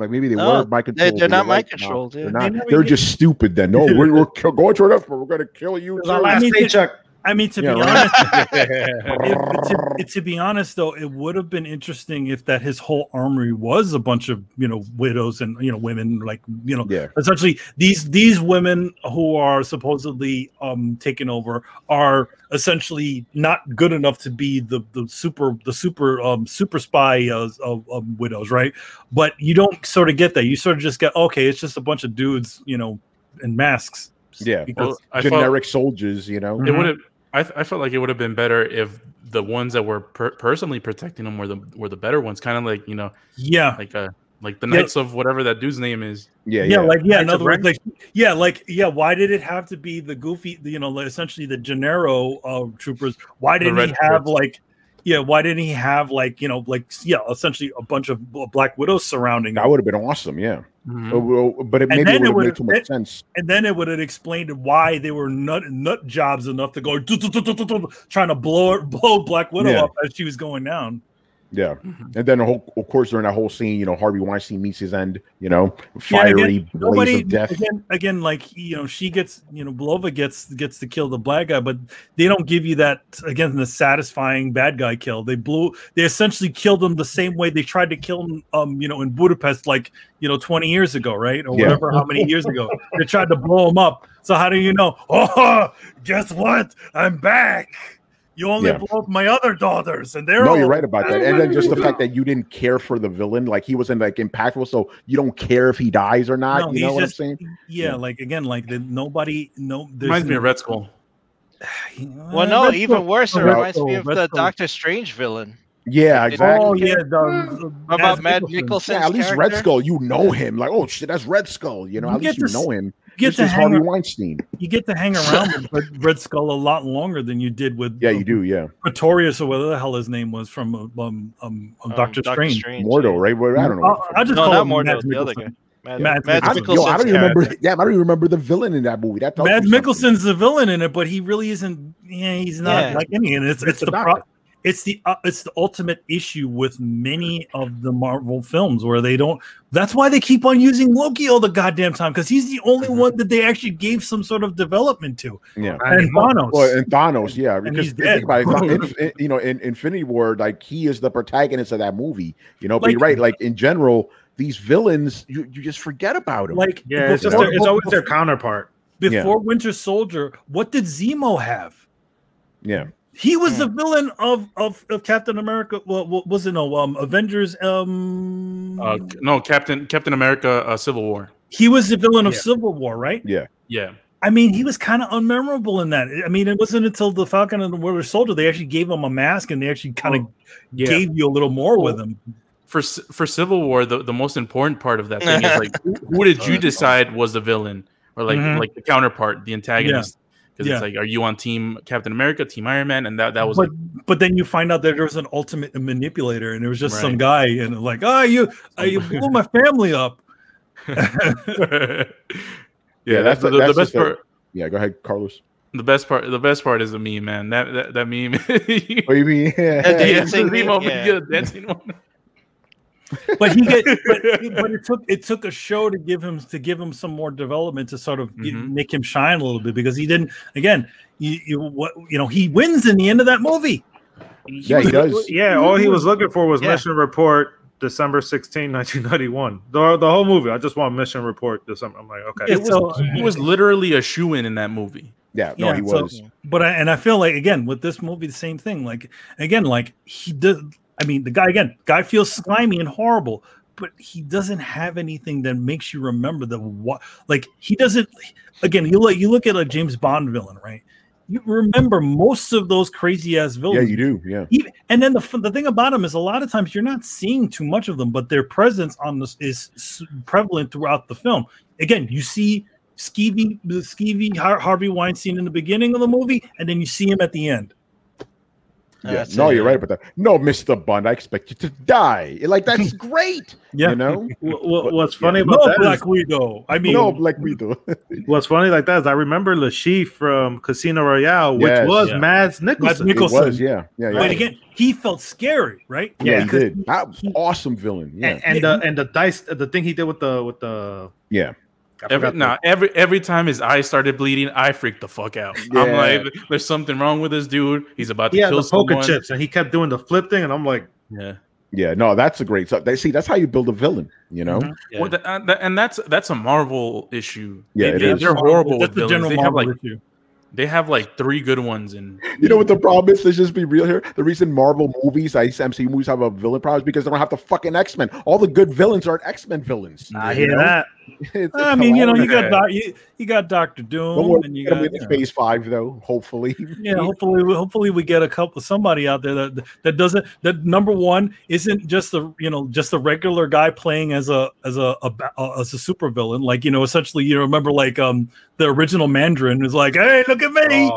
maybe they were mind controlled. They're not mind controlled. They're not. They're just stupid. Then no, we're going to enough, but we're going to kill you. Our last paycheck. I mean, to be honest, to be honest, though, it would have been interesting if that his whole armory was a bunch of widows and women, like essentially these women who are supposedly taken over are essentially not good enough to be the super spy widows, right? But you don't sort of get that. You sort of just get, okay, it's just a bunch of dudes, in masks. Yeah, because generic soldiers, It would have. I felt like it would have been better if the ones that were personally protecting them were the better ones, kind of like like the Knights of whatever that dude's name is. In other words, why did it have to be the goofy, essentially the Gennaro troopers? Why didn't he have why didn't he have essentially a bunch of Black Widows surrounding him? That would have been awesome, yeah. Mm-hmm. But it would have made too much sense. And then it would have explained why they were nut jobs enough to go trying to blow Black Widow up as she was going down. Yeah, and then of course during that whole scene, Harvey Weinstein meets his end. Fiery blaze of death. Again, she gets, Belova gets to kill the black guy, but they don't give you that the satisfying bad guy kill. They essentially killed him the same way they tried to kill him, in Budapest, 20 years ago, right, or whatever, how many years ago they tried to blow him up. So how do you know? Oh, guess what? I'm back. You only blow up my other daughters, and they're you're right about that. And then just the fact that you didn't care for the villain, he wasn't impactful, so you don't care if he dies or not. You know what I'm saying? Yeah, nobody. Reminds me of Red Skull. Well, no, even worse. It reminds me of the Doctor Strange villain. Yeah, exactly. Oh, yeah. About Matt Mikkelsen's at least character? Red Skull, you know him. Like, oh shit, that's Red Skull. At least you know him. This is Harvey Weinstein. You get to hang around with Red Skull a lot longer than you did with you do, yeah. Pretorius or whatever the hell his name was from Doctor Strange. Mordo, right? Well, I don't know. I just call him Mordo, the other guy. Mads Mikkelsen's I don't remember. Yeah, I don't even remember the villain in that movie. Mads Mikkelsen's the villain in it, but he really isn't. Yeah, he's not like any. And it's the ultimate issue with many of the Marvel films where they don't. That's why they keep on using Loki all the goddamn time, because he's the only one that they actually gave some sort of development to. Yeah, and Thanos. Well, and Thanos, yeah, because he's dead. In Infinity War, he is the protagonist of that movie. But you're right. In general, these villains, you just forget about them. It's always their counterpart. Before Winter Soldier, what did Zemo have? Yeah. He was the villain of Captain America. Well, was it Avengers? No, Captain America, Civil War. He was the villain of Civil War, right? Yeah. I mean, he was kind of unmemorable in that. I mean, it wasn't until the Falcon and the Winter Soldier they actually gave him a mask and they actually kind of gave you a little more with him. For Civil War, the most important part of that thing is who did you decide was the villain or like the counterpart, the antagonist? Because it's are you on Team Captain America, Team Iron Man, and that was. But then you find out that there was an ultimate manipulator, and it was just some guy, and you blew my family up. That's the best part. Yeah, go ahead, Carlos. The best part is the meme, man. That meme. What do you mean? Dancing one. But it took a show to give him some more development to sort of make him shine a little bit, because he didn't. Again, he wins in the end of that movie. He does. Yeah, all he was looking for was Mission Report, December 16, 1991. The whole movie. I just want Mission Report December. I'm like, okay. He was literally a shoo-in in that movie. Yeah, he was. But I feel like, again, with this movie, the same thing. He did. I mean, the guy feels slimy and horrible, but he doesn't have anything that makes you remember he doesn't. Again, you look at a James Bond villain, right? You remember most of those crazy ass villains. Yeah, you do. Yeah. And then the thing about them is a lot of times you're not seeing too much of them, but their presence on this is prevalent throughout the film. Again, you see skeevy Harvey Weinstein in the beginning of the movie, and then you see him at the end. You're right about that. No, Mr. Bond, I expect you to die. That's great. What's funny about that? Black Widow. No Black Widow. What's funny like that is I remember Le Chiffre from Casino Royale, which was Mads Mikkelsen. It was, yeah. But again, he felt scary, right? Yeah, he did. Awesome villain. Yeah, and the dice, the thing he did with the Every time his eyes started bleeding, I freaked the fuck out. Yeah. I'm like, there's something wrong with this dude. He's about to kill someone. Poker chips, and he kept doing the flip thing, and I'm like, yeah, no, that's a great stuff. That's how you build a villain, you know. Yeah. Well, and that's a Marvel issue. Yeah, they're horrible with villains. They have like 3 good ones, and you know what the problem is? Let's just be real here. The reason Marvel movies, MCU movies have a villain problem is because they don't have the fucking X-Men. All the good villains are X-Men villains. I hear that. I mean, you know, you got Dr. Doom, and you got Phase 5 though. Hopefully, yeah. Hopefully, we get somebody out there that doesn't. That number one isn't just the regular guy playing as a super villain. Like, you know, essentially, you remember like the original Mandarin is like, hey, look at me.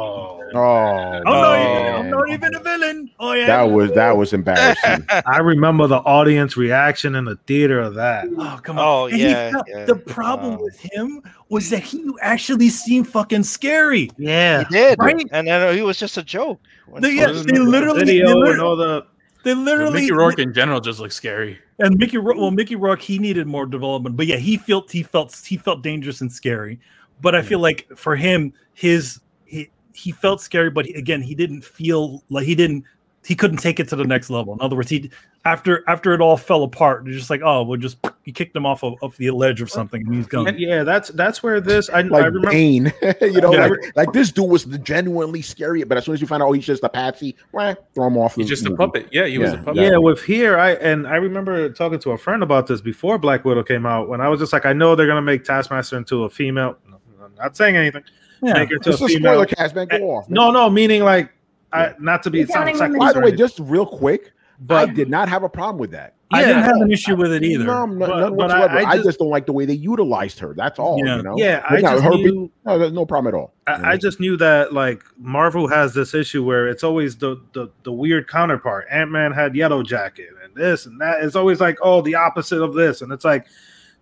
I'm not even a villain. Oh yeah, that was embarrassing. I remember the audience reaction in the theater of that. Oh come on! Oh yeah. The problem with him was that he actually seemed fucking scary. Yeah, he did. Right? And then he was just a joke. They literally. Mickey Rourke in general just looks scary. And Mickey Rourke, he needed more development. But yeah, he felt dangerous and scary. But I feel like for him, he felt scary, but he didn't feel like he couldn't take it to the next level. In other words, after it all fell apart, they're just like, oh, he kicked him off the ledge or something, and he's gone. Yeah, that's where this I remember. Bane, you know, like this dude was genuinely scary, but as soon as you find out he's just a patsy, throw him off. He's just a puppet. Yeah, he was a puppet. Yeah, with here, I remember talking to a friend about this before Black Widow came out, when I was just like, I know they're gonna make Taskmaster into a female. No, I'm not saying anything. Yeah. Make her to a spoiler cast, man. Go off. Man. No, meaning like, not to be. By the way, just real quick, but I did not have a problem with that. I didn't have an issue with it either. None whatsoever. I just don't like the way they utilized her. That's all. Yeah. You know? Yeah, there's no problem at all. I just knew that like Marvel has this issue where it's always the weird counterpart. Ant-Man had Yellow Jacket and this and that. It's always like, oh, the opposite of this, and it's like,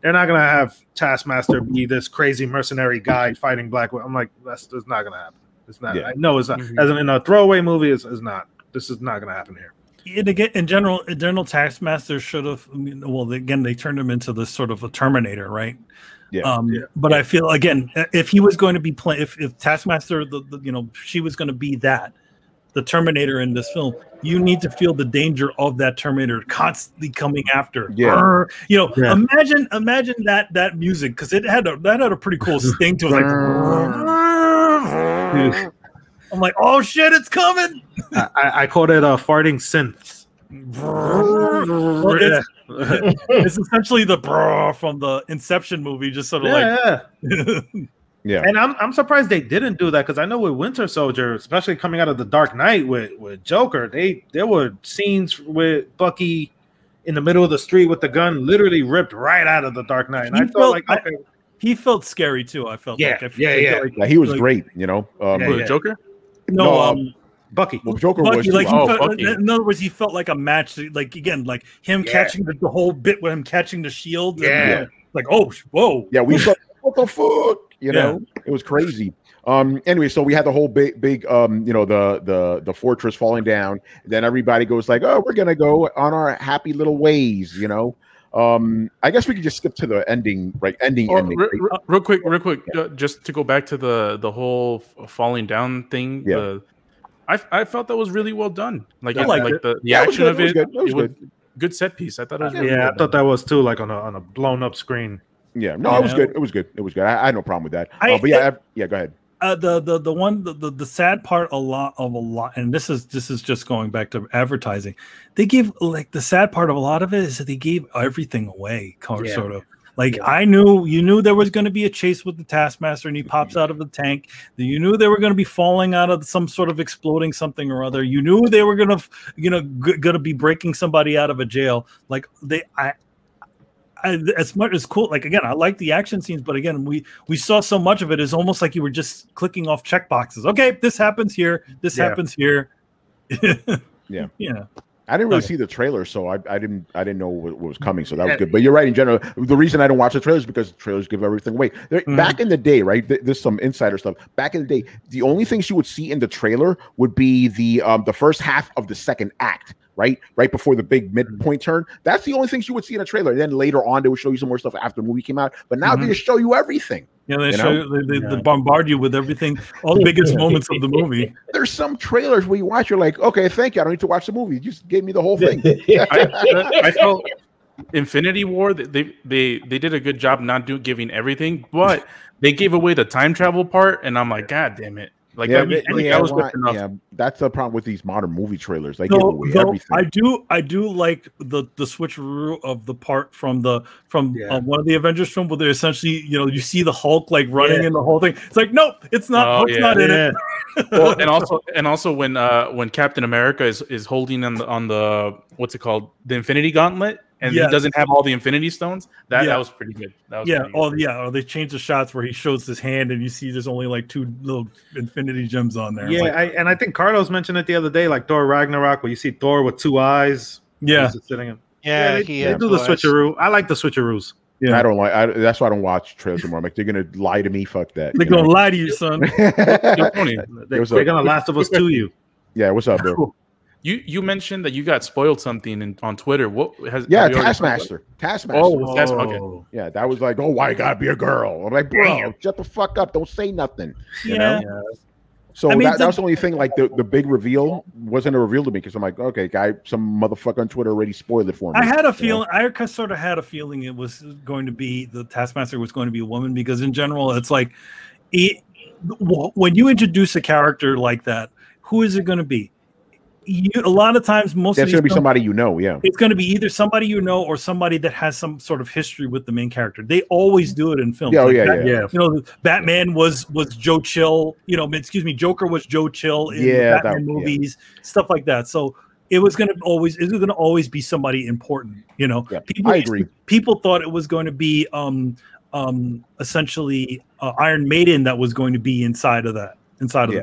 they're not gonna have Taskmaster be this crazy mercenary guy fighting Black Widow. I'm like, that's not gonna happen. It's not. Yeah. I know it's not. As in a throwaway movie, is not. This is not gonna happen here. In general, Taskmaster should have. Well, again, they turned him into this sort of a Terminator, right? Yeah. But I feel again, if he was going to be playing, if Taskmaster, she was going to be the Terminator in this film, you need to feel the danger of that Terminator constantly coming after. Yeah. Imagine that music, because that had a pretty cool sting to it. Like, I'm like, oh shit, it's coming. I called it farting synths. It's essentially the brr from the Inception movie, just sort of Yeah, and I'm surprised they didn't do that, because I know with Winter Soldier, especially coming out of the Dark Knight with Joker, there were scenes with Bucky in the middle of the street with the gun literally ripped right out of the Dark Knight. And I felt like he felt scary too. I felt he was great. You know, Joker. No, Bucky. Well, Joker Bucky, was Bucky. In other words, he felt like a match. Like again, like him catching the whole bit with him catching the shield. Yeah. Like, oh, whoa. Yeah, we thought, what the fuck? You know, it was crazy. Anyway, so we had the whole big the fortress falling down. Then everybody goes like, oh, we're gonna go on our happy little ways, you know. I guess we could just skip to the ending, right? Ending. Real quick, just to go back to the whole falling down thing. Yeah. I felt that was really well done. Like the action of it. It was good set piece. I thought it was really I thought that was too, like on a blown up screen. Yeah, no, it was good. It was good. It was good. I had no problem with that. But go ahead. The sad part a lot, and this is just going back to advertising. They give, like, the sad part of a lot of it is that they gave everything away, sort of. Like, you knew there was going to be a chase with the Taskmaster, and he pops out of the tank. You knew they were going to be falling out of some sort of exploding something or other. You knew they were going to be breaking somebody out of a jail. Like, as much as cool, like, again, I like the action scenes, but again, we saw so much of it. It's almost like you were just clicking off check boxes. Okay, this happens here. This happens here. Yeah. I didn't really see the trailer, so I didn't know what was coming. So that was good. But you're right. In general, the reason I don't watch the trailers is because the trailers give everything away. Back in the day, right? There's some insider stuff. Back in the day, the only things you would see in the trailer would be the first half of the second act. right before the big midpoint turn. That's the only things you would see in a trailer. And then later on, they would show you some more stuff after the movie came out. But now they just show you everything. Yeah, they bombard you with everything, all the biggest moments of the movie. There's some trailers where you watch, you're like, okay, thank you. I don't need to watch the movie. You just gave me the whole thing. I felt Infinity War, they did a good job not giving everything, but they gave away the time travel part, and I'm like, God damn it. Like that was good enough. Yeah, that's the problem with these modern movie trailers. They give away everything. I do like the switcheroo of the part from one of the Avengers film where they essentially, you see the Hulk like running in the whole thing. It's like, nope, it's not. Hulk's not in it. Well, and also when Captain America is holding on the what's it called, the Infinity Gauntlet, and he doesn't have all the Infinity Stones. That was pretty good. That was or they changed the shots where he shows his hand and you see there's only like 2 little Infinity Gems on there. Yeah, I think Carlos mentioned it the other day, like Thor Ragnarok, where you see Thor with 2 eyes. Yeah, sitting in. They do the switcheroo. I like the switcheroos. Yeah, I don't like. That's why I don't watch trailers anymore. I'm like, they're gonna lie to me. Fuck that. They're gonna lie to you, son. They're gonna Last of Us to you. Yeah, what's up, bro? You mentioned that you got spoiled something on Twitter. What has? Yeah, Taskmaster. Taskmaster. Okay. Yeah, that was like, oh, why you gotta be a girl? I'm like, bro, shut the fuck up. Don't say nothing. You know? Yeah. So that was the only thing. Like the big reveal wasn't a reveal to me because I'm like, okay, some motherfucker on Twitter already spoiled it for me. I had a feeling. I sort of had a feeling it was going to be the Taskmaster was going to be a woman because in general, it's like, when you introduce a character like that, who is it going to be? A lot of times, it's going to be somebody you know. Yeah, it's going to be either somebody you know or somebody that has some sort of history with the main character. They always do it in films. Yeah. Batman was Joe Chill. Joker was Joe Chill in the Batman movies, stuff like that. So it was going to always be somebody important. I agree. People thought it was going to be essentially Iron Maiden that was going to be inside of the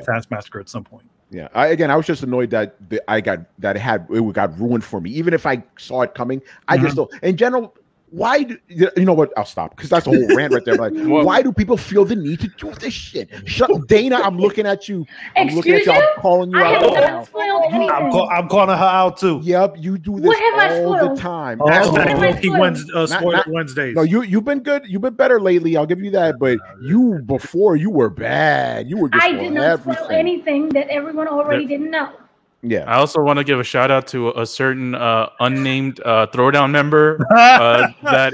Taskmaster at some point. Yeah, I was just annoyed that it got ruined for me. Even if I saw it coming, I just don't. In general, why do you know what? I'll stop because that's a whole rant right there. Like, why do people feel the need to do this shit? Shut up, Dana. I'm looking at you. I'm calling you out. I'm calling her out too. Yep, you do this all the time. Spoiled Wednesdays. No, you've been good. You've been better lately. I'll give you that. But before you were bad. You were just I did not spoil anything that everyone already didn't know. Yeah. I also want to give a shout out to a certain unnamed Throwdown member that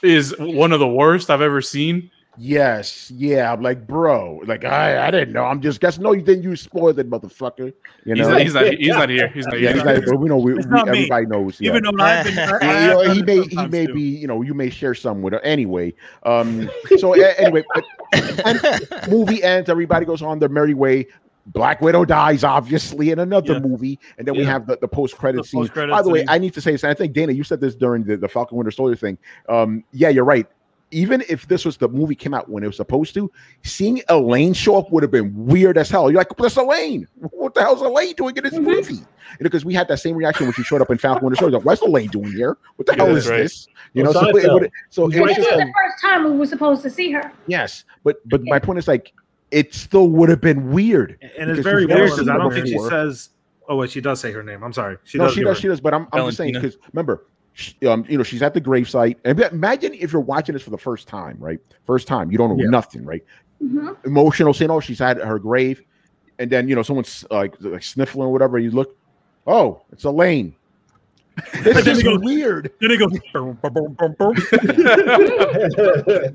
is one of the worst I've ever seen. Yes. Yeah. I'm like, bro. Like, I didn't know. I'm just guessing. No, you didn't. You spoiled it, motherfucker. You know. He's not here. He's not here. But we know. Everybody knows. Even though I've been, he may be. You may share some with her anyway. So anyway, and movie ends. Everybody goes on their merry way. Black Widow dies, obviously, in another movie, and then we have the post-credit scene. By the way, I need to say this, and I think, Dana, you said this during the Falcon Winter Soldier thing. Yeah, you're right. Even if this was the movie came out when it was supposed to, seeing Elaine show up would have been weird as hell. You're like, that's Elaine. What the hell's Elaine doing in this movie? Because we had that same reaction when she showed up in Falcon Winter Soldier. Like, what's Elaine doing here? What the hell is this? It was the first time we were supposed to see her. Yes, but my point is like, it still would have been weird, and it's very weird because I don't think she says. Oh wait, she does say her name. I'm sorry. She does. But I'm just saying because remember, she's at the gravesite, and imagine if you're watching this for the first time, right? First time, you don't know nothing, right? Mm-hmm. Emotional, saying, "Oh, she's at her grave," and then someone's like sniffling or whatever. You look, oh, it's Elaine. This is weird. Then it goes.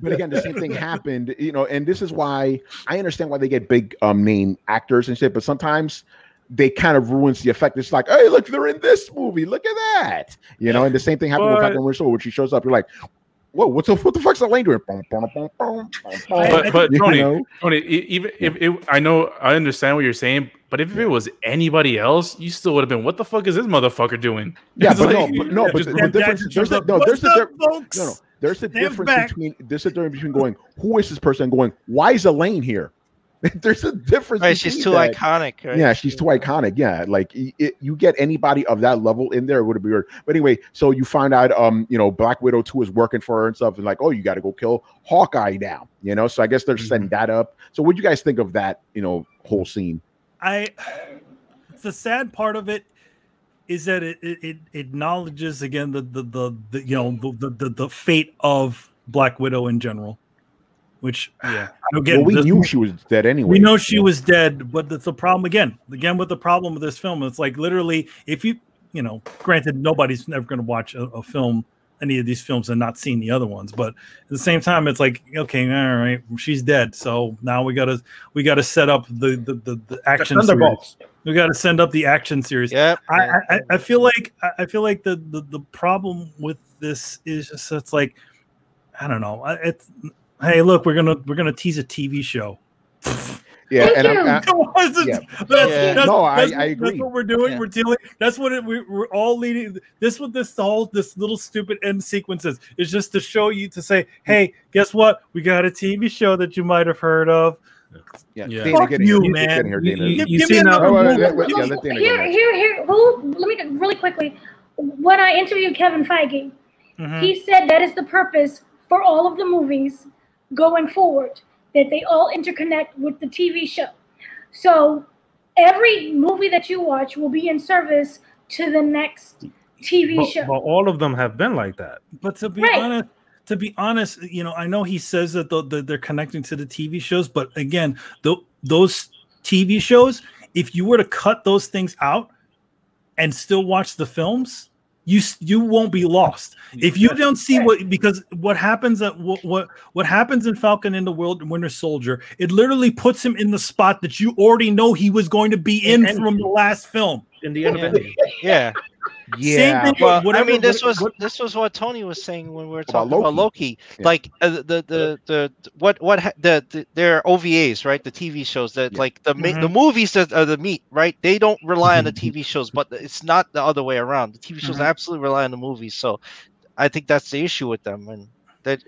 But again, the same thing happened, and this is why I understand why they get big name actors and shit, but sometimes they kind of ruins the effect. It's like, hey, look, they're in this movie. Look at that. And the same thing happened with Falcon Winter Soldier when she shows up. You're like, whoa, what the fuck's Elaine doing? But Tony, even if I understand what you're saying, but if it was anybody else, you still would have been, what the fuck is this motherfucker doing? Yeah, but there's a difference between going, who is this person, and going, why is Elaine here? There's a difference. Right, she's too iconic. Right? Yeah, she's too iconic. Yeah, like you get anybody of that level in there, it would be weird. But anyway, so you find out, Black Widow 2 is working for her and stuff, and like, oh, you got to go kill Hawkeye now. So I guess they're setting that up. So what do you guys think of that? Whole scene. The sad part of it is that it acknowledges again the fate of Black Widow in general, which again, we knew she was dead anyway. We know she was dead, but that's the problem again with the problem with this film. It's like literally, if granted, nobody's ever going to watch a film, any of these films, and not seen the other ones, but at the same time, it's like, okay, all right, she's dead, so now we gotta set up the action series. We got to send up the action series. Yeah, I feel like the problem with this is just it's like, I don't know. Hey, look, we're gonna tease a TV show. Yeah, Thank you. I agree. That's what we're doing. Yeah. We're dealing. That's what we're all leading. This little stupid end sequence is. It's just to show you, to say, hey, guess what? We got a TV show that you might have heard of. Yeah. Fuck you, man. Let me really quickly. When I interviewed Kevin Feige, he said that is the purpose for all of the movies going forward, that they all interconnect with the TV show. So every movie that you watch will be in service to the next TV show. But all of them have been like that. But to be honest, I know he says that they're connecting to the TV shows, but again, those TV shows, if you were to cut those things out and still watch the films, you won't be lost. If you don't see what happens what happens in Falcon and the Winter Soldier, it literally puts him in the spot that you already know he was going to be in from the last film. In the end of it. Yeah. Yeah, well, this was what Tony was saying when we were talking about Loki. Yeah. Like their OVAs, right? The TV shows that like the movies that are the meat, right? They don't rely on the TV shows, but it's not the other way around. The TV shows absolutely rely on the movies. So I think that's the issue with them, and that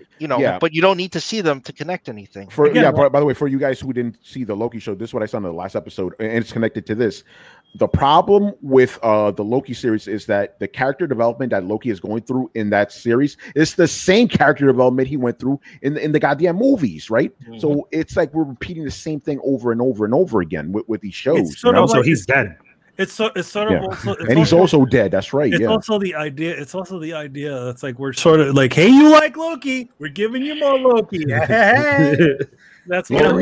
but you don't need to see them to connect anything. By the way, for you guys who didn't see the Loki show, this is what I saw in the last episode, and it's connected to this. The problem with the Loki series is that the character development that Loki is going through in that series is the same character development he went through in the goddamn movies, right? So it's like we're repeating the same thing over and over and over again with these shows. So he's dead. It's sort of also, and he's also dead. That's right. It's also the idea. It's also the idea that's like we're sort of like, hey, you like Loki? We're giving you more Loki. That's what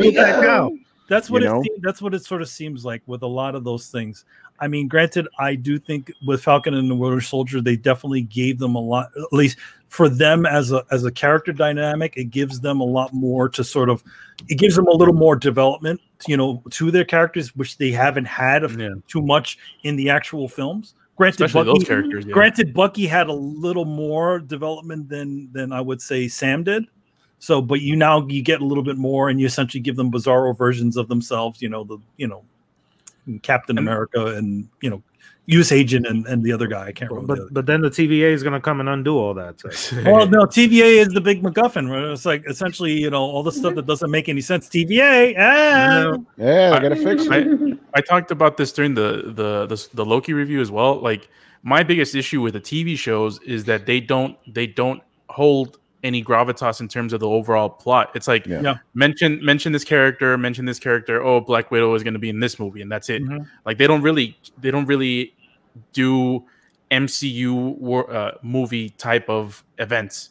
That's what that's what it sort of seems like with a lot of those things. I mean, granted, I do think with Falcon and the Winter Soldier, they definitely gave them a lot, at least for them as a character dynamic. It gives them a lot more to sort of, it gives them a little more development, to their characters, which they haven't had too much in the actual films. Granted, those characters. Yeah. Granted, Bucky had a little more development than I would say Sam did. So, but you get a little bit more, and you essentially give them bizarro versions of themselves. Captain America and US Agent and the other guy. I can't remember. But then the TVA is going to come and undo all that. So. Well, no, TVA is the big MacGuffin. Right? It's like essentially all the stuff that doesn't make any sense. TVA, I gotta fix it. I talked about this during the Loki review as well. Like my biggest issue with the TV shows is that they don't hold any gravitas in terms of the overall plot. It's like mention this character, oh, Black Widow is going to be in this movie, and that's it. Like they don't really do MCU movie type of events.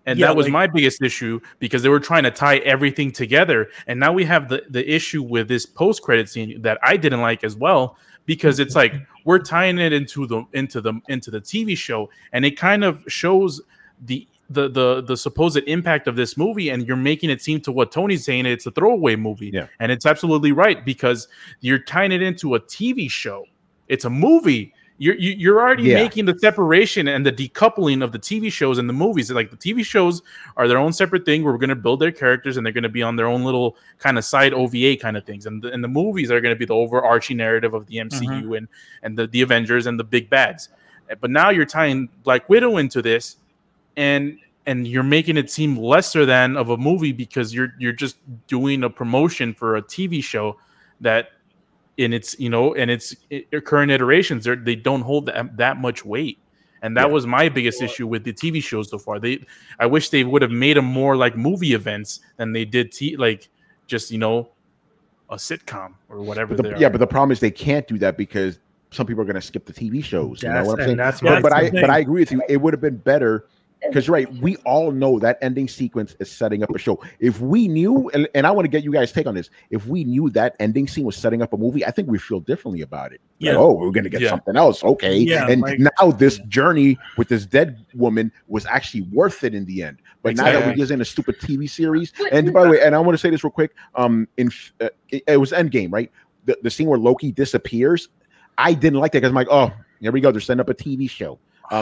And that was my biggest issue, because they were trying to tie everything together. And now we have the issue with this post-credit scene that I didn't like as well, because it's like we're tying it into the TV show, and it kind of shows the supposed impact of this movie, and you're making it seem to what Tony's saying it's a throwaway movie. And it's absolutely right, because you're tying it into a TV show. It's a movie. You're already making the separation and the decoupling of the TV shows and the movies. Like the TV shows are their own separate thing where we're going to build their characters and they're going to be on their own little kind of side OVA kind of things. And the movies are going to be the overarching narrative of the MCU and the Avengers and the big bads. But now you're tying Black Widow into this, and you're making it seem lesser than of a movie, because you're just doing a promotion for a TV show that in its current iterations they don't hold that much weight. And that was my biggest issue with the TV shows so far. I wish they would have made them more like movie events than they did just a sitcom or whatever. But the problem is they can't do that, because some people are going to skip the TV shows. You know That's- what I'm saying? and that's But my but I agree with you. It would have been better because you're right. We all know that ending sequence is setting up a show. If we knew, and I want to get you guys' take on this, if we knew that ending scene was setting up a movie, I think we feel differently about it. Yeah. Like, oh, we're going to get something else. Okay. Yeah, and like- now this journey with this dead woman was actually worth it in the end. But now that we're just in a stupid TV series, and by the way, and I want to say this real quick, it was Endgame, right? The scene where Loki disappears, I didn't like that because I'm like, oh, here we go. They're setting up a TV show.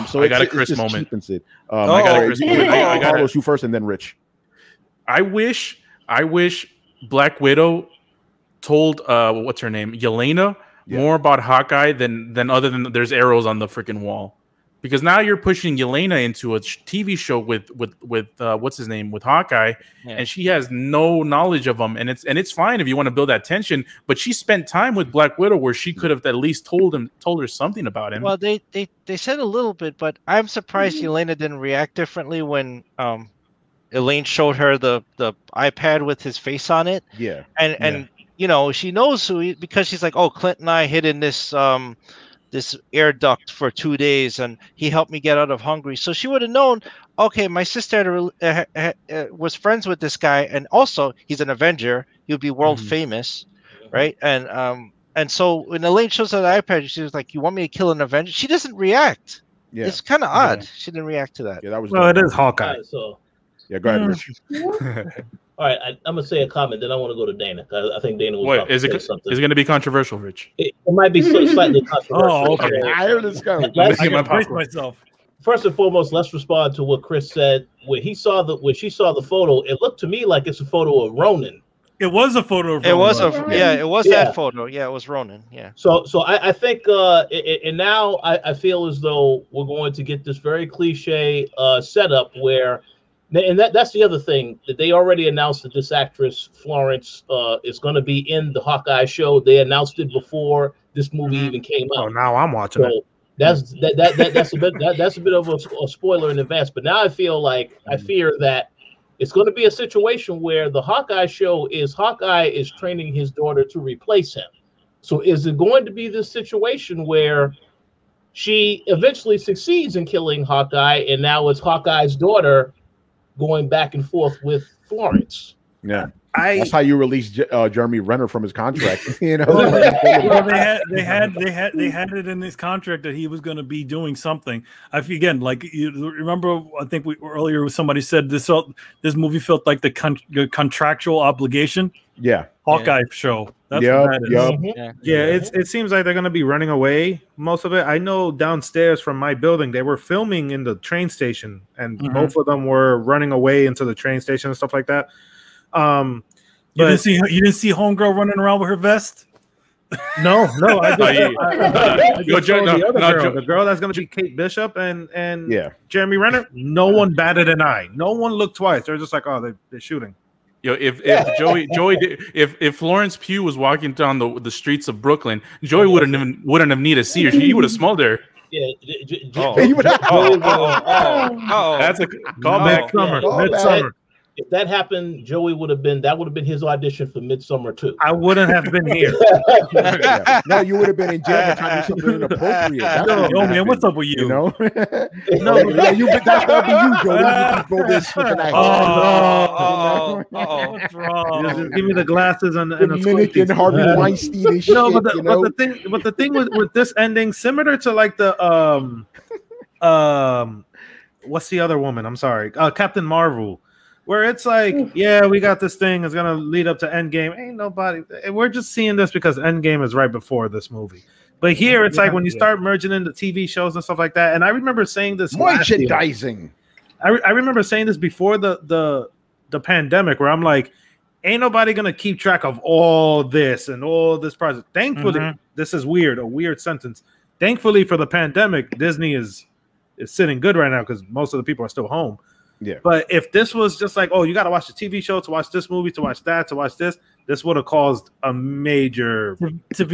So I got a Chris moment. It. I got a Chris moment. I got Carlos, you first, and then Rich. I wish Black Widow told what's her name, Yelena, more about Hawkeye than other than there's arrows on the freaking wall. Because now you're pushing Yelena into a TV show with what's his name, with Hawkeye, and she has no knowledge of him, and it's fine if you want to build that tension, but she spent time with Black Widow where she could have at least told her something about him. Well, they said a little bit, but I'm surprised Yelena didn't react differently when Elaine showed her the iPad with his face on it. Yeah, and you know, she knows because she's like, oh, Clint and I hid in this this air duct for 2 days, and he helped me get out of Hungary. So she would have known, okay, my sister was friends with this guy, and also he's an Avenger. He'll be world famous, right? And so when Elaine shows her the iPad, she was like, "You want me to kill an Avenger?" She doesn't react. Yeah, it's kind of odd. She didn't react to that. Yeah, that was. Well, it is Hawkeye. Right, so yeah, go ahead, Rich. all right, I'm gonna say a comment, then I want to go to Dana. I think Dana was about to say something. Is it going to be controversial, Rich? It might be slightly controversial. Oh, okay. I heard this coming. I can brace myself. First and foremost, let's respond to what Chris said. When she saw the photo, it looked to me like it's a photo of Ronan. It was a photo of Ronan. It was Yeah. that photo. Yeah, it was Ronan. Yeah. So I think and now I feel as though we're going to get this very cliche setup where, and that's the other thing, that they already announced that this actress Florence is going to be in the Hawkeye show. They announced it before this movie even came out. Oh, now I'm watching it. That's a bit of a spoiler in advance. But now I feel like I fear that it's going to be a situation where the Hawkeye show is Hawkeye is training his daughter to replace him. So is it going to be this situation where she eventually succeeds in killing Hawkeye, and now it's Hawkeye's daughter going back and forth with Florence? Yeah. That's how you release Jeremy Renner from his contract. You know, well, they had it in his contract that he was going to be doing something. Again, like you remember, I think earlier somebody said this movie felt like the contractual obligation. Yeah, Hawkeye show. That's what that is. It seems like they're going to be running away most of it. I know downstairs from my building they were filming in the train station, and both of them were running away into the train station and stuff like that. You didn't see Homegirl running around with her vest? No, I just the girl that's going to be Kate Bishop and Jeremy Renner. No one batted an eye. No one looked twice. They're just like, oh, they're shooting. Yo, if if Florence Pugh was walking down the streets of Brooklyn, Joey wouldn't have needed to see her. He would have smelled her. Yeah, that's a callback. Midsummer. If that happened, that would have been his audition for Midsummer too. I wouldn't have been here. No, you would have been in jail for trying to do something inappropriate. No, man, what's up with you? You know? That's gonna be you, Joey. What's wrong? Just give me the glasses and Dominican Harvey Weinstein and shit. But the thing with this ending, similar to like the what's the other woman? I'm sorry, Captain Marvel. Where it's like, yeah, we got this thing. It's gonna lead up to Endgame. Ain't nobody. We're just seeing this because Endgame is right before this movie. But here, it's like when you start merging into TV shows and stuff like that. And I remember saying this. Merchandising. I remember saying this before the pandemic, where I'm like, ain't nobody gonna keep track of all this and all this project. Thankfully, this is weird. A weird sentence. Thankfully for the pandemic, Disney is sitting good right now because most of the people are still home. Yeah. But if this was just like, oh, you got to watch the TV show to watch this movie, to watch that, to watch this would have caused a major. To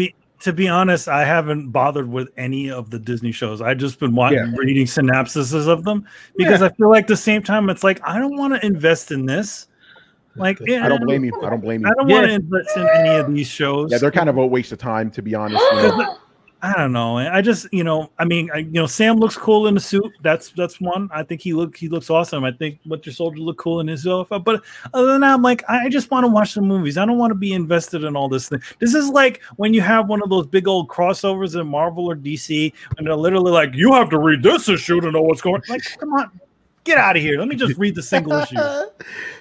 be honest, I haven't bothered with any of the Disney shows. I've just been reading synopsises of them because I feel like at the same time, it's like I don't want to invest in this. Like, I don't blame you. I don't want to invest in any of these shows. Yeah, they're kind of a waste of time, to be honest. I don't know. I just, I mean, Sam looks cool in the suit. That's one. I think he looks awesome. I think Winter Soldier look cool in his outfit. But other than that, I'm like, I just want to watch the movies. I don't want to be invested in all this thing. This is like when you have one of those big old crossovers in Marvel or DC, and they're literally like, you have to read this issue to know what's going on. Like, come on. Get out of here. Let me just read the single issue.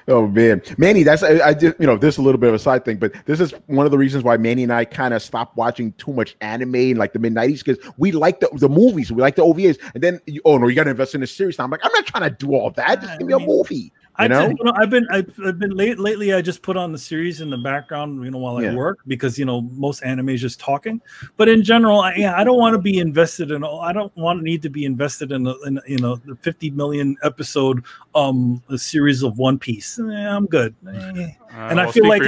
Oh man, Manny, that's I just this is a little bit of a side thing, but this is one of the reasons why Manny and I kind of stopped watching too much anime in like the mid-90s, because we like the movies, we like the OVAs, and then you got to invest in a series. Now I'm like, I'm not trying to do all that. Just give me a movie. I've been lately. I just put on the series in the background, while I work, because most anime is just talking. But in general, I don't want to be invested in. I don't need to be invested in the 50 million episode a series of One Piece. I'm good. And I feel like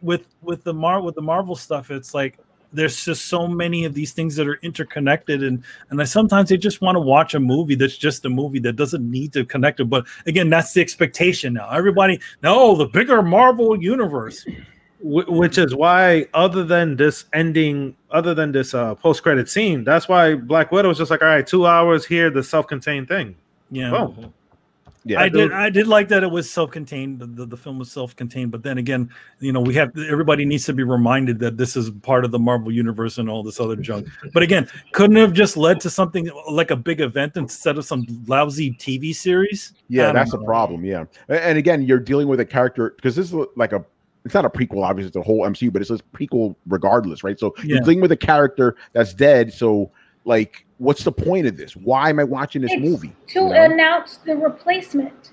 with the Marvel stuff, it's like, there's just so many of these things that are interconnected, and sometimes I just want to watch a movie that's just a movie that doesn't need to connect it. But again, that's the expectation now. Everybody, no, the bigger Marvel universe, which is why, other than this post-credit scene, that's why Black Widow was just like, all right, 2 hours here, the self-contained thing. Yeah. Boom. Yeah, I did like that it was self-contained. The film was self-contained, but then again, everybody needs to be reminded that this is part of the Marvel universe and all this other junk. But again, couldn't it have just led to something like a big event instead of some lousy TV series? Yeah, that's a problem. Yeah, and again, you're dealing with a character, because this is like it's not a prequel, obviously, it's the whole MCU, but it's a prequel regardless, right? So you're dealing with a character that's dead. So like, what's the point of this? Why am I watching this movie? To announce the replacement.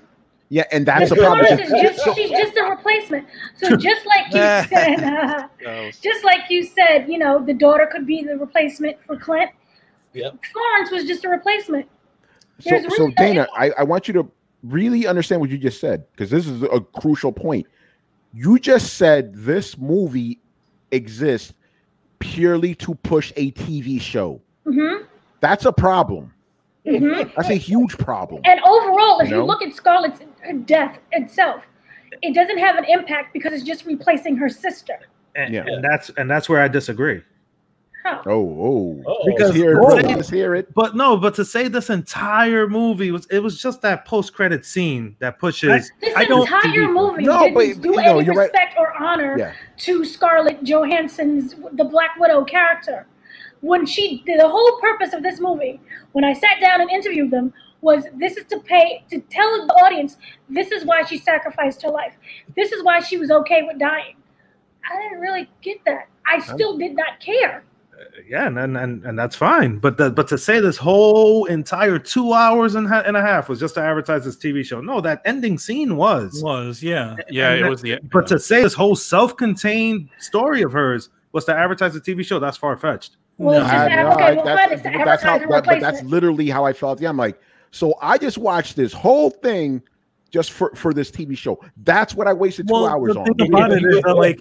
Yeah, and that's the problem. She's just a replacement. So just like you said, the daughter could be the replacement for Clint. Yep. Florence was just a replacement. So Dana, I want you to really understand what you just said, because this is a crucial point. You just said this movie exists purely to push a TV show. Mm-hmm. That's a problem. Mm-hmm. That's a huge problem. And overall, if you look at Scarlett's death itself, it doesn't have an impact because it's just replacing her sister. And that's where I disagree. How? Because let's hear it. But to say this entire movie was just that post-credit scene that pushes. This entire movie didn't do any respect or honor to Scarlett Johansson's the Black Widow character. When the whole purpose of this movie, when I sat down and interviewed them, was this is to tell the audience this is why she sacrificed her life. This is why she was okay with dying. I didn't really get that. I still did not care. And that's fine. But to say this whole entire 2 hours and a half was just to advertise this TV show. No, that ending scene was. But to say this whole self-contained story of hers was to advertise the TV show, that's far-fetched. Well, that's literally how I felt. Yeah, I'm like, so I just watched this whole thing just for this TV show. That's what I wasted 2 hours on. The thing about it is that, like,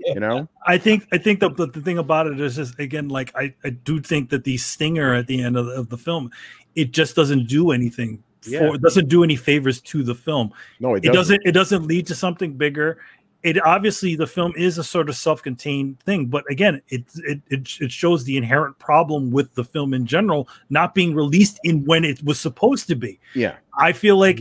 I think the thing about it is just, again, like I do think that the stinger at the end of the film, it just doesn't do anything. It doesn't do any favors to the film. No, it doesn't. It doesn't lead to something bigger. It obviously, the film is a sort of self-contained thing, but again, it shows the inherent problem with the film in general not being released in when it was supposed to be. Yeah, I feel like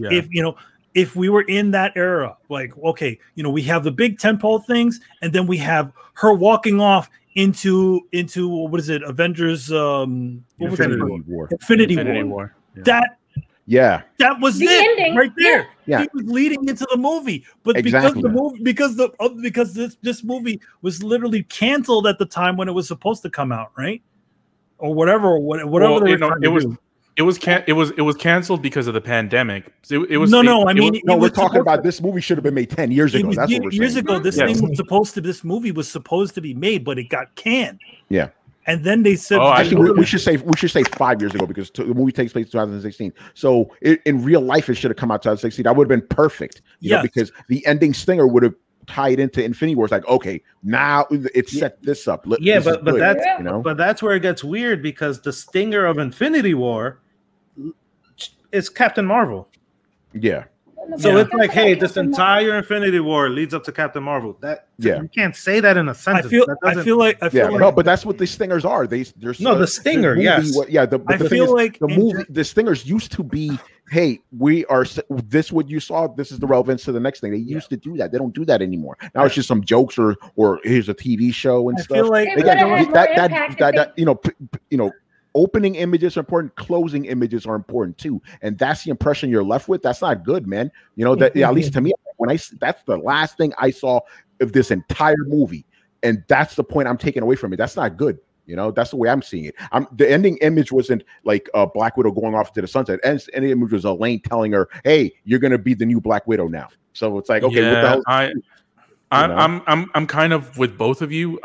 if we were in that era, like, okay, we have the big tentpole things, and then we have her walking off into what is it, Avengers, Infinity War. Infinity War. Yeah. That was the ending right there. Yeah. He was leading into the movie, but because this movie was literally canceled at the time when it was supposed to come out, right? Or whatever. It was canceled because of the pandemic. We're talking about this movie should have been made 10 years ago. That's what we're saying. Years ago, this movie was supposed to be made, but it got canned. Yeah. And then they said, actually, we should say 5 years ago, because the movie takes place in 2016. So in real life, it should have come out 2016. That would have been perfect, because the ending stinger would have tied into Infinity War. It's like, okay, now it's set this up. But that's where it gets weird, because the stinger of Infinity War is Captain Marvel. Yeah. So it's like, hey, this entire Infinity War leads up to Captain Marvel. You can't say that in a sentence. I feel like no, but that's what the stingers are. The stinger, yes, the movie. The stingers used to be, hey, we are this. What you saw, this is the relevance to the next thing. They used to do that. They don't do that anymore. Now it's just some jokes or here's a TV show and stuff. Feel like opening images are important, closing images are important too, and that's the impression you're left with. That's not good, man. You know that at least to me, that's the last thing I saw of this entire movie, and that's the point I'm taking away from it. That's not good. You know, that's the way I'm seeing it. The ending image wasn't like Black Widow going off to the sunset. And the ending image was Elaine telling her, "Hey, you're gonna be the new Black Widow now." So it's like, okay, what the hell? I'm kind of with both of you.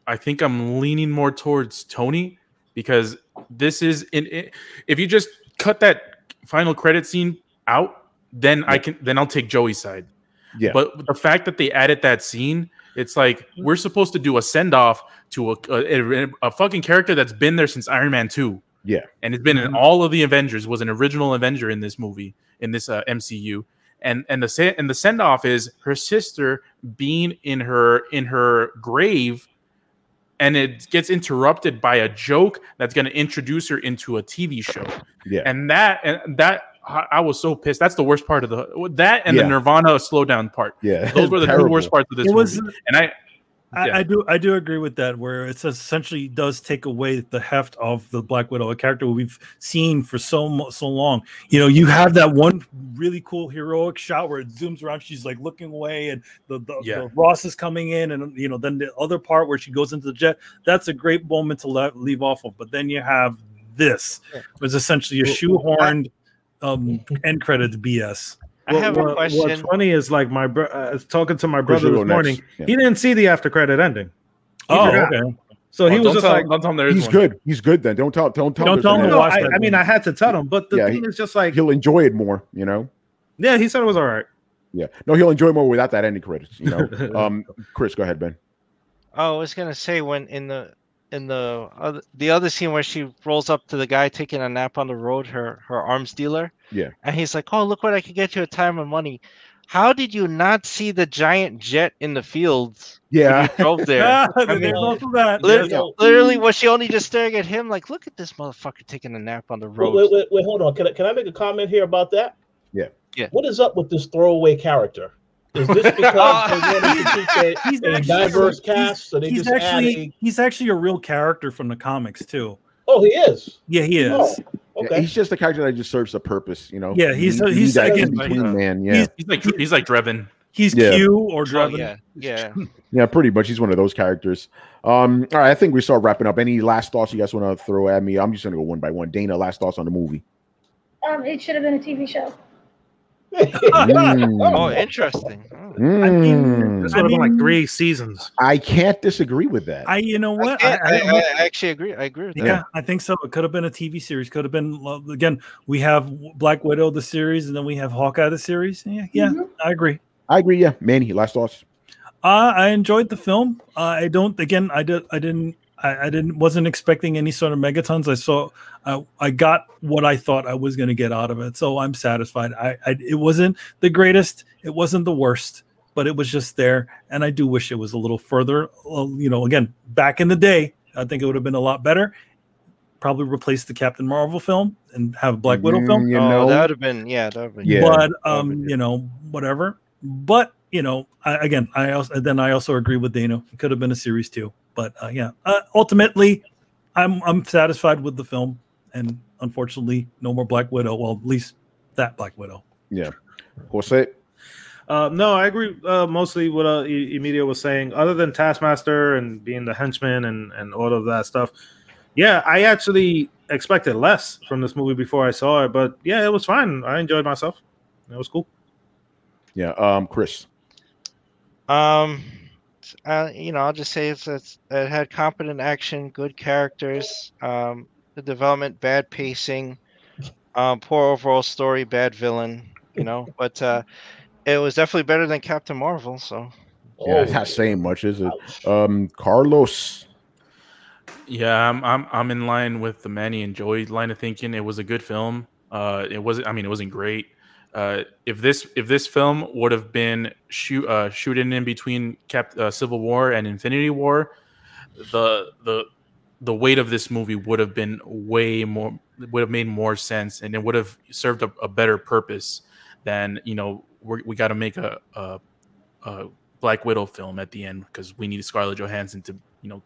I think I'm leaning more towards Tony. Because this is if you just cut that final credit scene out, then I'll take Joey's side. Yeah. But the fact that they added that scene, it's like we're supposed to do a send off to a fucking character that's been there since Iron Man 2. Yeah. And it's been in all of the Avengers. Was an original Avenger in this movie, in this MCU. And the send off is her sister being in her grave. And it gets interrupted by a joke that's going to introduce her into a TV show. Yeah, and that I was so pissed. That's the worst part of the Nirvana slowdown part. Yeah, those were the two worst parts of this movie. And I do agree with that, where it essentially does take away the heft of the Black Widow, a character we've seen for so long. You know, you have that one really cool heroic shot where it zooms around, she's like looking away, and the Ross is coming in, and then the other part where she goes into the jet. That's a great moment to leave off of. But then you have this, was essentially a shoehorned end credits BS. I have a question. What's funny is like talking to my brother this morning. Yeah. He didn't see the after credit ending. Okay. So he was just like, "Don't tell him he's good. He's good." Then don't tell him. No, I mean, I had to tell him, but the thing is just like he'll enjoy it more. You know. Yeah, he said it was all right. Yeah. No, he'll enjoy more without that ending credits. You know. Chris, go ahead, Ben. Oh, I was gonna say when in the other scene where she rolls up to the guy taking a nap on the road, her arms dealer. Yeah. And he's like, "Oh, look what I could get you a time and money." How did you not see the giant jet in the fields? Yeah. When you drove there. I mean, literally, was she only just staring at him like, "Look at this motherfucker taking a nap on the road"? Wait, hold on. Can I make a comment here about that? Yeah. What is up with this throwaway character? Is this because they wanted to keep a diverse cast? So he's actually a real character from the comics too. Oh, he is. Yeah, he is. Oh, okay. Yeah, he's just a character that just serves a purpose, you know. Yeah, he's again, man. Yeah, he's like Drebin. He's Q or Drebin. Yeah, pretty much. He's one of those characters. All right, I think we start wrapping up. Any last thoughts you guys want to throw at me? I'm just gonna go one by one. Dana, last thoughts on the movie. It should have been a TV show. Oh, interesting. I mean, this would have been like 3 seasons. I can't disagree with that. You know what? I actually agree. I agree with that. Yeah, I think so. It could have been a TV series. Could have been, again, we have Black Widow, the series, and then we have Hawkeye, the series. Yeah, I agree. Yeah. Manny, last thoughts? I enjoyed the film. I wasn't expecting any sort of megatons. I got what I thought I was going to get out of it, so I'm satisfied. It wasn't the greatest, it wasn't the worst, but it was just there, and I do wish it was a little further. Again, back in the day, I think it would have been a lot better. Probably replace the Captain Marvel film and have a Black Widow film. That would have been, that would have been. Yeah. But whatever. But I also agree with Dana. It could have been a series too. But ultimately, I'm satisfied with the film, and unfortunately, no more Black Widow. Well, at least that Black Widow. Yeah, Jose. No, I agree mostly what Emilio was saying. Other than Taskmaster and being the henchman and all of that stuff, I actually expected less from this movie before I saw it. But it was fine. I enjoyed myself. It was cool. Yeah, Chris. I'll just say it had competent action, good characters, the development, bad pacing, poor overall story, bad villain, but it was definitely better than Captain Marvel. So not saying much, is it? Carlos. Yeah, I'm in line with the Manny and Joey line of thinking. It was a good film. It wasn't great. if this film would have been shooting in between Civil War and Infinity War, the weight of this movie would have been way more, would have made more sense, and it would have served a better purpose than, you know, we got to make a Black Widow film at the end because we need Scarlett Johansson to, you know,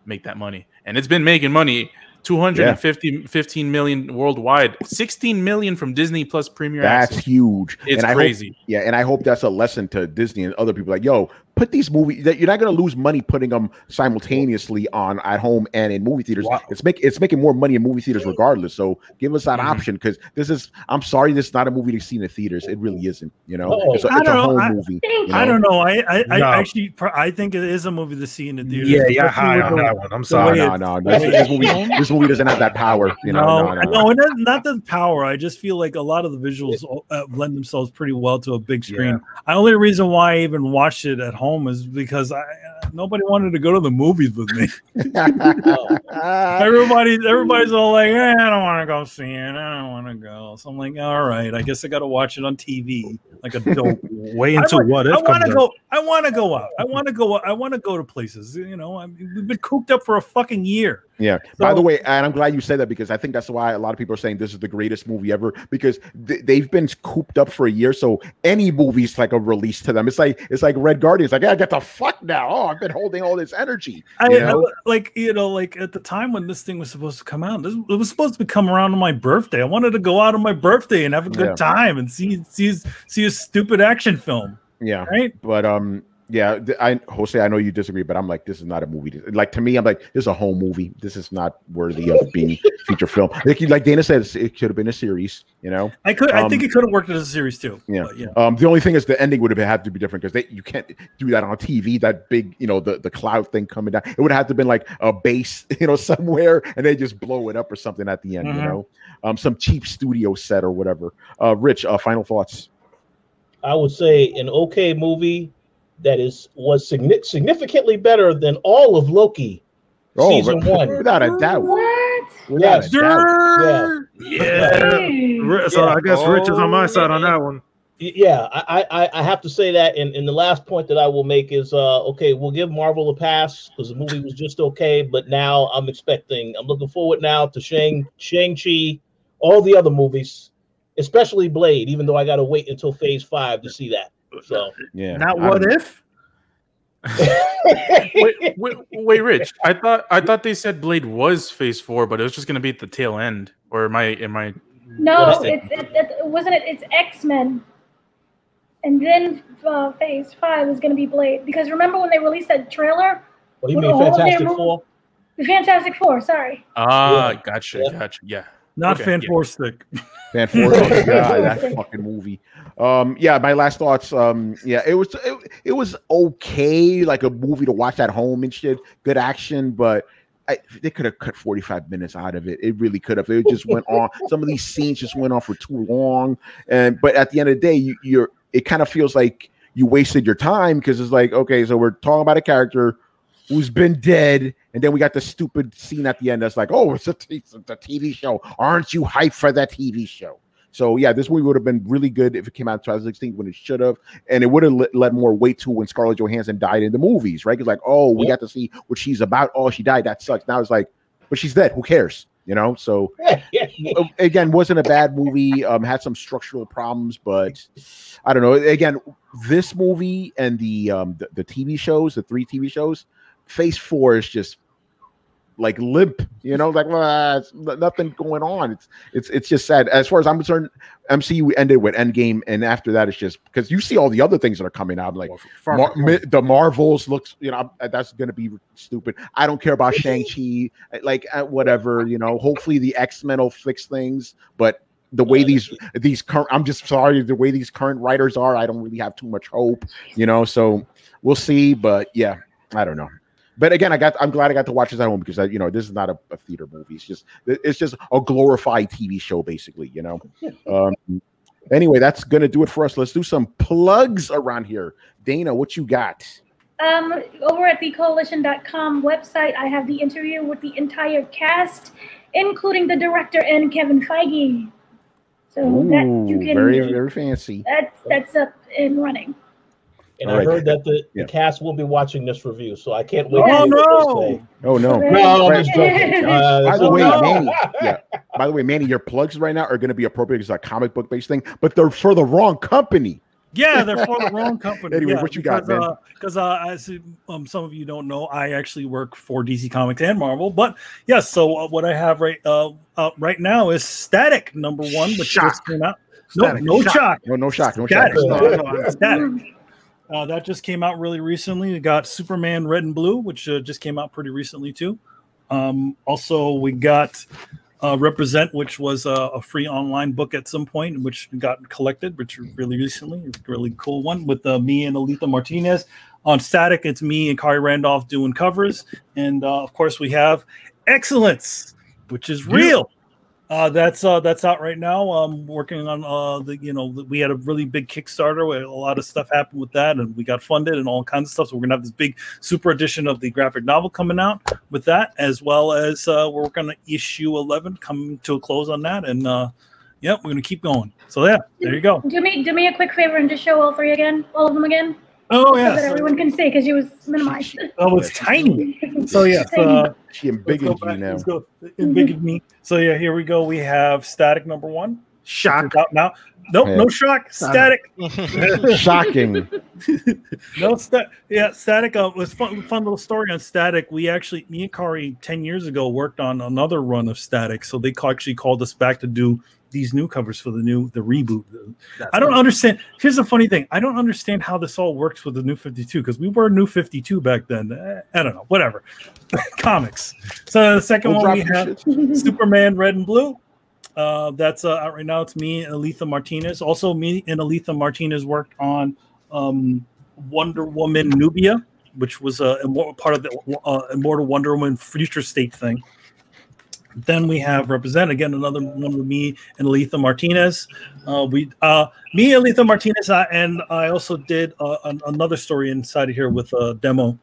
make that money. And it's been making money. 15 million worldwide, 16 million from Disney Plus Premier Access. That's huge. It's crazy. And I hope that's a lesson to Disney and other people. Like, yo, put these movies that you're not going to lose money putting them simultaneously on at home and in movie theaters. Wow. It's making more money in movie theaters regardless. So give us that option, because this is, I'm sorry, this is not a movie to see in the theaters. It really isn't. You know, it's a home movie. You know? I don't know. I actually think it is a movie to see in the theaters. Yeah, high on that one. I'm sorry. No. This movie doesn't have that power. You know, no, not the power. I just feel like a lot of the visuals lend themselves pretty well to a big screen. Yeah. The only reason why I even watched it at home is because nobody wanted to go to the movies with me. Everybody's all like, I don't want to go see it. I don't want to go. So I'm like, all right, I guess I got to watch it on TV like a dope. Way into what if. I want to go. I want to go out. I want to go. I want to go to places. You know, we've been cooped up for a fucking year. Yeah. So, by the way, and I'm glad you said that, because I think that's why a lot of people are saying this is the greatest movie ever, because they've been cooped up for a year. So any movie's like a release to them. It's like Red Guardian. It's like, yeah, I get the fuck now. Oh, I've been holding all this energy. Like at the time when this thing was supposed to come out, it was supposed to come around on my birthday. I wanted to go out on my birthday and have a good time and see a stupid action film. Yeah. Right. But yeah, Jose, I know you disagree, but I'm like, this is not a movie. Like, to me, I'm like, this is a home movie. This is not worthy of being feature film. Like Dana says, it should have been a series. You know, I think it could have worked as a series too. Yeah. The only thing is the ending would have had to be different, because you can't do that on TV. That big, you know, the cloud thing coming down. It would have to been like a base, you know, somewhere, and they just blow it up or something at the end. You know, some cheap studio set or whatever. Rich, final thoughts. I would say an okay movie that was significantly better than all of Loki season 1. Without a doubt. What? Without a doubt. Yeah. So I guess Rich is on my side on that one. Yeah, I have to say that. And the last point that I will make is, okay, we'll give Marvel a pass because the movie was just okay. But now I'm looking forward now to Shang-Chi, all the other movies, especially Blade, even though I got to wait until Phase 5 to see that. So yeah, not what if. wait, Rich. I thought they said Blade was Phase 4, but it was just going to be at the tail end. Or am I? No, it's X-Men, and then Phase 5 is going to be Blade. Because remember when they released that trailer? What do you mean, Fantastic Four? The Fantastic Four. Sorry. Gotcha. Yeah. Not Fan Four Stick. Fan Four Stick. God, that fucking movie. Yeah, my last thoughts. Yeah, it was okay, like a movie to watch at home and shit. Good action, but they could have cut 45 minutes out of it. It really could have. It just went on. Some of these scenes just went on for too long. But at the end of the day, it kind of feels like you wasted your time, because it's like, okay, so we're talking about a character who's been dead, and then we got the stupid scene at the end that's like, oh, it's a TV show. Aren't you hyped for that TV show? So yeah, this movie would have been really good if it came out in 2016 when it should have, and it would have let more weight to when Scarlett Johansson died in the movies, right? It's like, oh, we got to see what she's about. Oh, she died. That sucks. Now it's like, but she's dead. Who cares? You know? So again, wasn't a bad movie. Had some structural problems, but I don't know. Again, this movie and the TV shows, the 3 TV shows, Phase 4 is just like limp, you know, like nothing going on. It's just sad. As far as I'm concerned, MCU ended with Endgame, and after that, it's just because you see all the other things that are coming out, like the Marvels looks, you know, that's gonna be stupid. I don't care about Shang-Chi, like whatever, you know. Hopefully the X-Men will fix things, but the way these current, I'm just sorry, the way these current writers are, I don't really have too much hope, you know. So we'll see, but yeah, I don't know. But again, I'm glad I got to watch this at home, because you know, this is not a theater movie. It's just a glorified TV show, basically. You know. Anyway, that's gonna do it for us. Let's do some plugs around here. Dana, what you got? Over at the Koalition.com website, I have the interview with the entire cast, including the director and Kevin Feige. So Ooh, that you can very fancy. That's up and running. And I heard that the cast will be watching this review, so I can't wait. Oh to hear what they say. Oh no! No, I'm just joking. By the way, Manny, by the way, Manny, your plugs right now are going to be appropriate because it's a comic book based thing, but they're for the wrong company. Yeah, they're for the wrong company. Anyway, what you got, man? Because as some of you don't know, I actually work for DC Comics and Marvel. But yes, so what I have right now is Static #1, which just came out. No shock. No shock. Static. That just came out really recently. We got Superman Red and Blue, which just came out pretty recently too. Also, we got Represent, which was a free online book at some point, which got collected, which really recently, a really cool one with me and Aletha Martinez. On Static, it's me and Kari Randolph doing covers, and of course we have Excellence, which is real. That's out right now. I'm working on we had a really big Kickstarter where a lot of stuff happened with that, and we got funded and all kinds of stuff. So we're gonna have this big super edition of the graphic novel coming out with that, as well as we're working on issue 11 coming to a close on that, and we're gonna keep going. So yeah, there you go. Do me a quick favor and just show all of them again. Oh yeah, so that everyone can see because she was minimized. Oh, it's tiny. So yeah, she embiggened you now. Let's go. Embiggened me. So yeah, here we go. We have Static #1. Shock out now. Nope, no shock. Static. Shocking. Static. It was fun little story on Static. We actually, me and Kari 10 years ago worked on another run of Static. So they actually called us back to do these new covers for the reboot. I don't understand. Here's the funny thing. I don't understand how this all works with the New 52 because we were New 52 back then. I don't know. Whatever. Comics. So the second one we have Superman Red and Blue. That's out right now. It's me and Aletha Martinez. Also, me and Aletha Martinez worked on Wonder Woman Nubia, which was part of the Immortal Wonder Woman Future State thing. Then we have Represent, again, another one with me and Aletha Martinez. Me and Aletha Martinez, and I also did another story inside of here with Demo,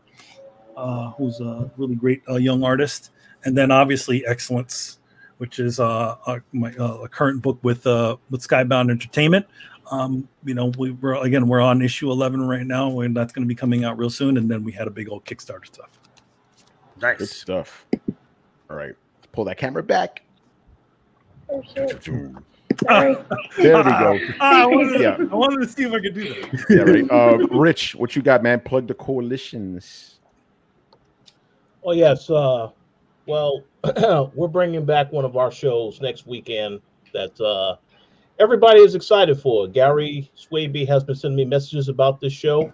who's a really great young artist. And then obviously Excellence, which is my current book with Skybound Entertainment. We're on issue 11 right now, and that's going to be coming out real soon. And then we had a big old Kickstarter stuff. Nice. Good stuff. All right. Pull that camera back. Oh, shit. There we go. I wanted to see if I could do that. Yeah, right. Rich, what you got, man? Plug the coalitions. Oh yes. Well, we're bringing back one of our shows next weekend that everybody is excited for. Gary Swaby has been sending me messages about this show.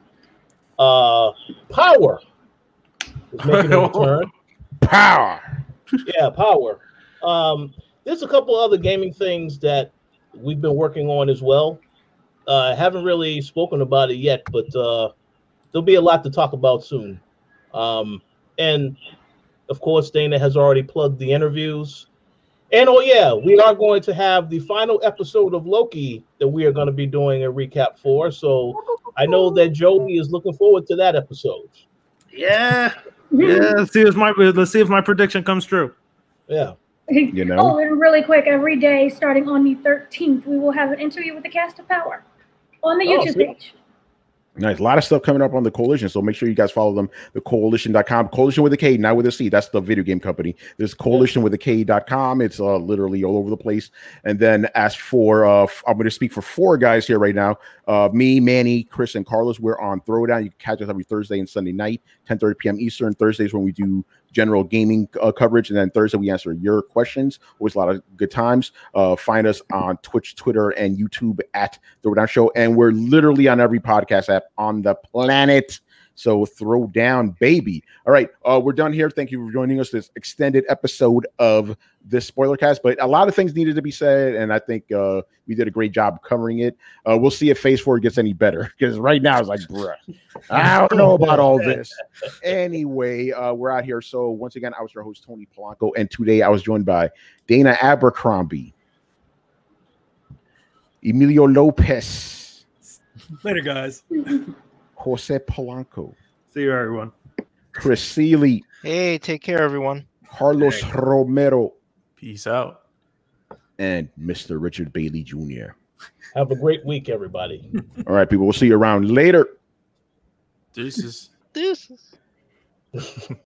Power is making a return. Power. Yeah, Power. There's a couple other gaming things that we've been working on as well. Haven't really spoken about it yet, but there'll be a lot to talk about soon. And of course, Dana has already plugged the interviews. And oh yeah, we are going to have the final episode of Loki that we are going to be doing a recap for. So I know that Joey is looking forward to that episode. Yeah. Yeah, let's see if my prediction comes true. Yeah. You know. Oh, and really quick, every day starting on the 13th, we will have an interview with the cast of Power on the YouTube page. Nice. A lot of stuff coming up on the Koalition, so make sure you guys follow them. The Koalition.com. Koalition with a K, not with a C. That's the video game company. There's Koalition with a K.com. It's literally all over the place. And then as for, I'm going to speak for four guys here right now. Me, Manny, Chris, and Carlos. We're on Throwdown. You can catch us every Thursday and Sunday night, 10:30 p.m. Eastern. Thursdays when we do general gaming coverage, and then Thursday we answer your questions. Always a lot of good times. Find us on Twitch, Twitter, and YouTube at Throwdown Show, and we're literally on every podcast app on the planet. So throw down, baby. All right, we're done here. Thank you for joining us this extended episode of this spoiler cast, but a lot of things needed to be said, and I think we did a great job covering it. We'll see if Phase 4 gets any better, because right now it's like, bruh, I don't know about all this. Anyway, we're out here. So once again, I was your host, Tony Polanco, and today I was joined by Dana Abercrombie, Emilio Lopez. Later, guys. Jose Polanco. See you, everyone. Chris Seeley. Hey, take care, everyone. Carlos Romero. Peace out. and Mr. Richard Bailey Jr. Have a great week, everybody. All right, people. We'll see you around later. Deuces. Deuces.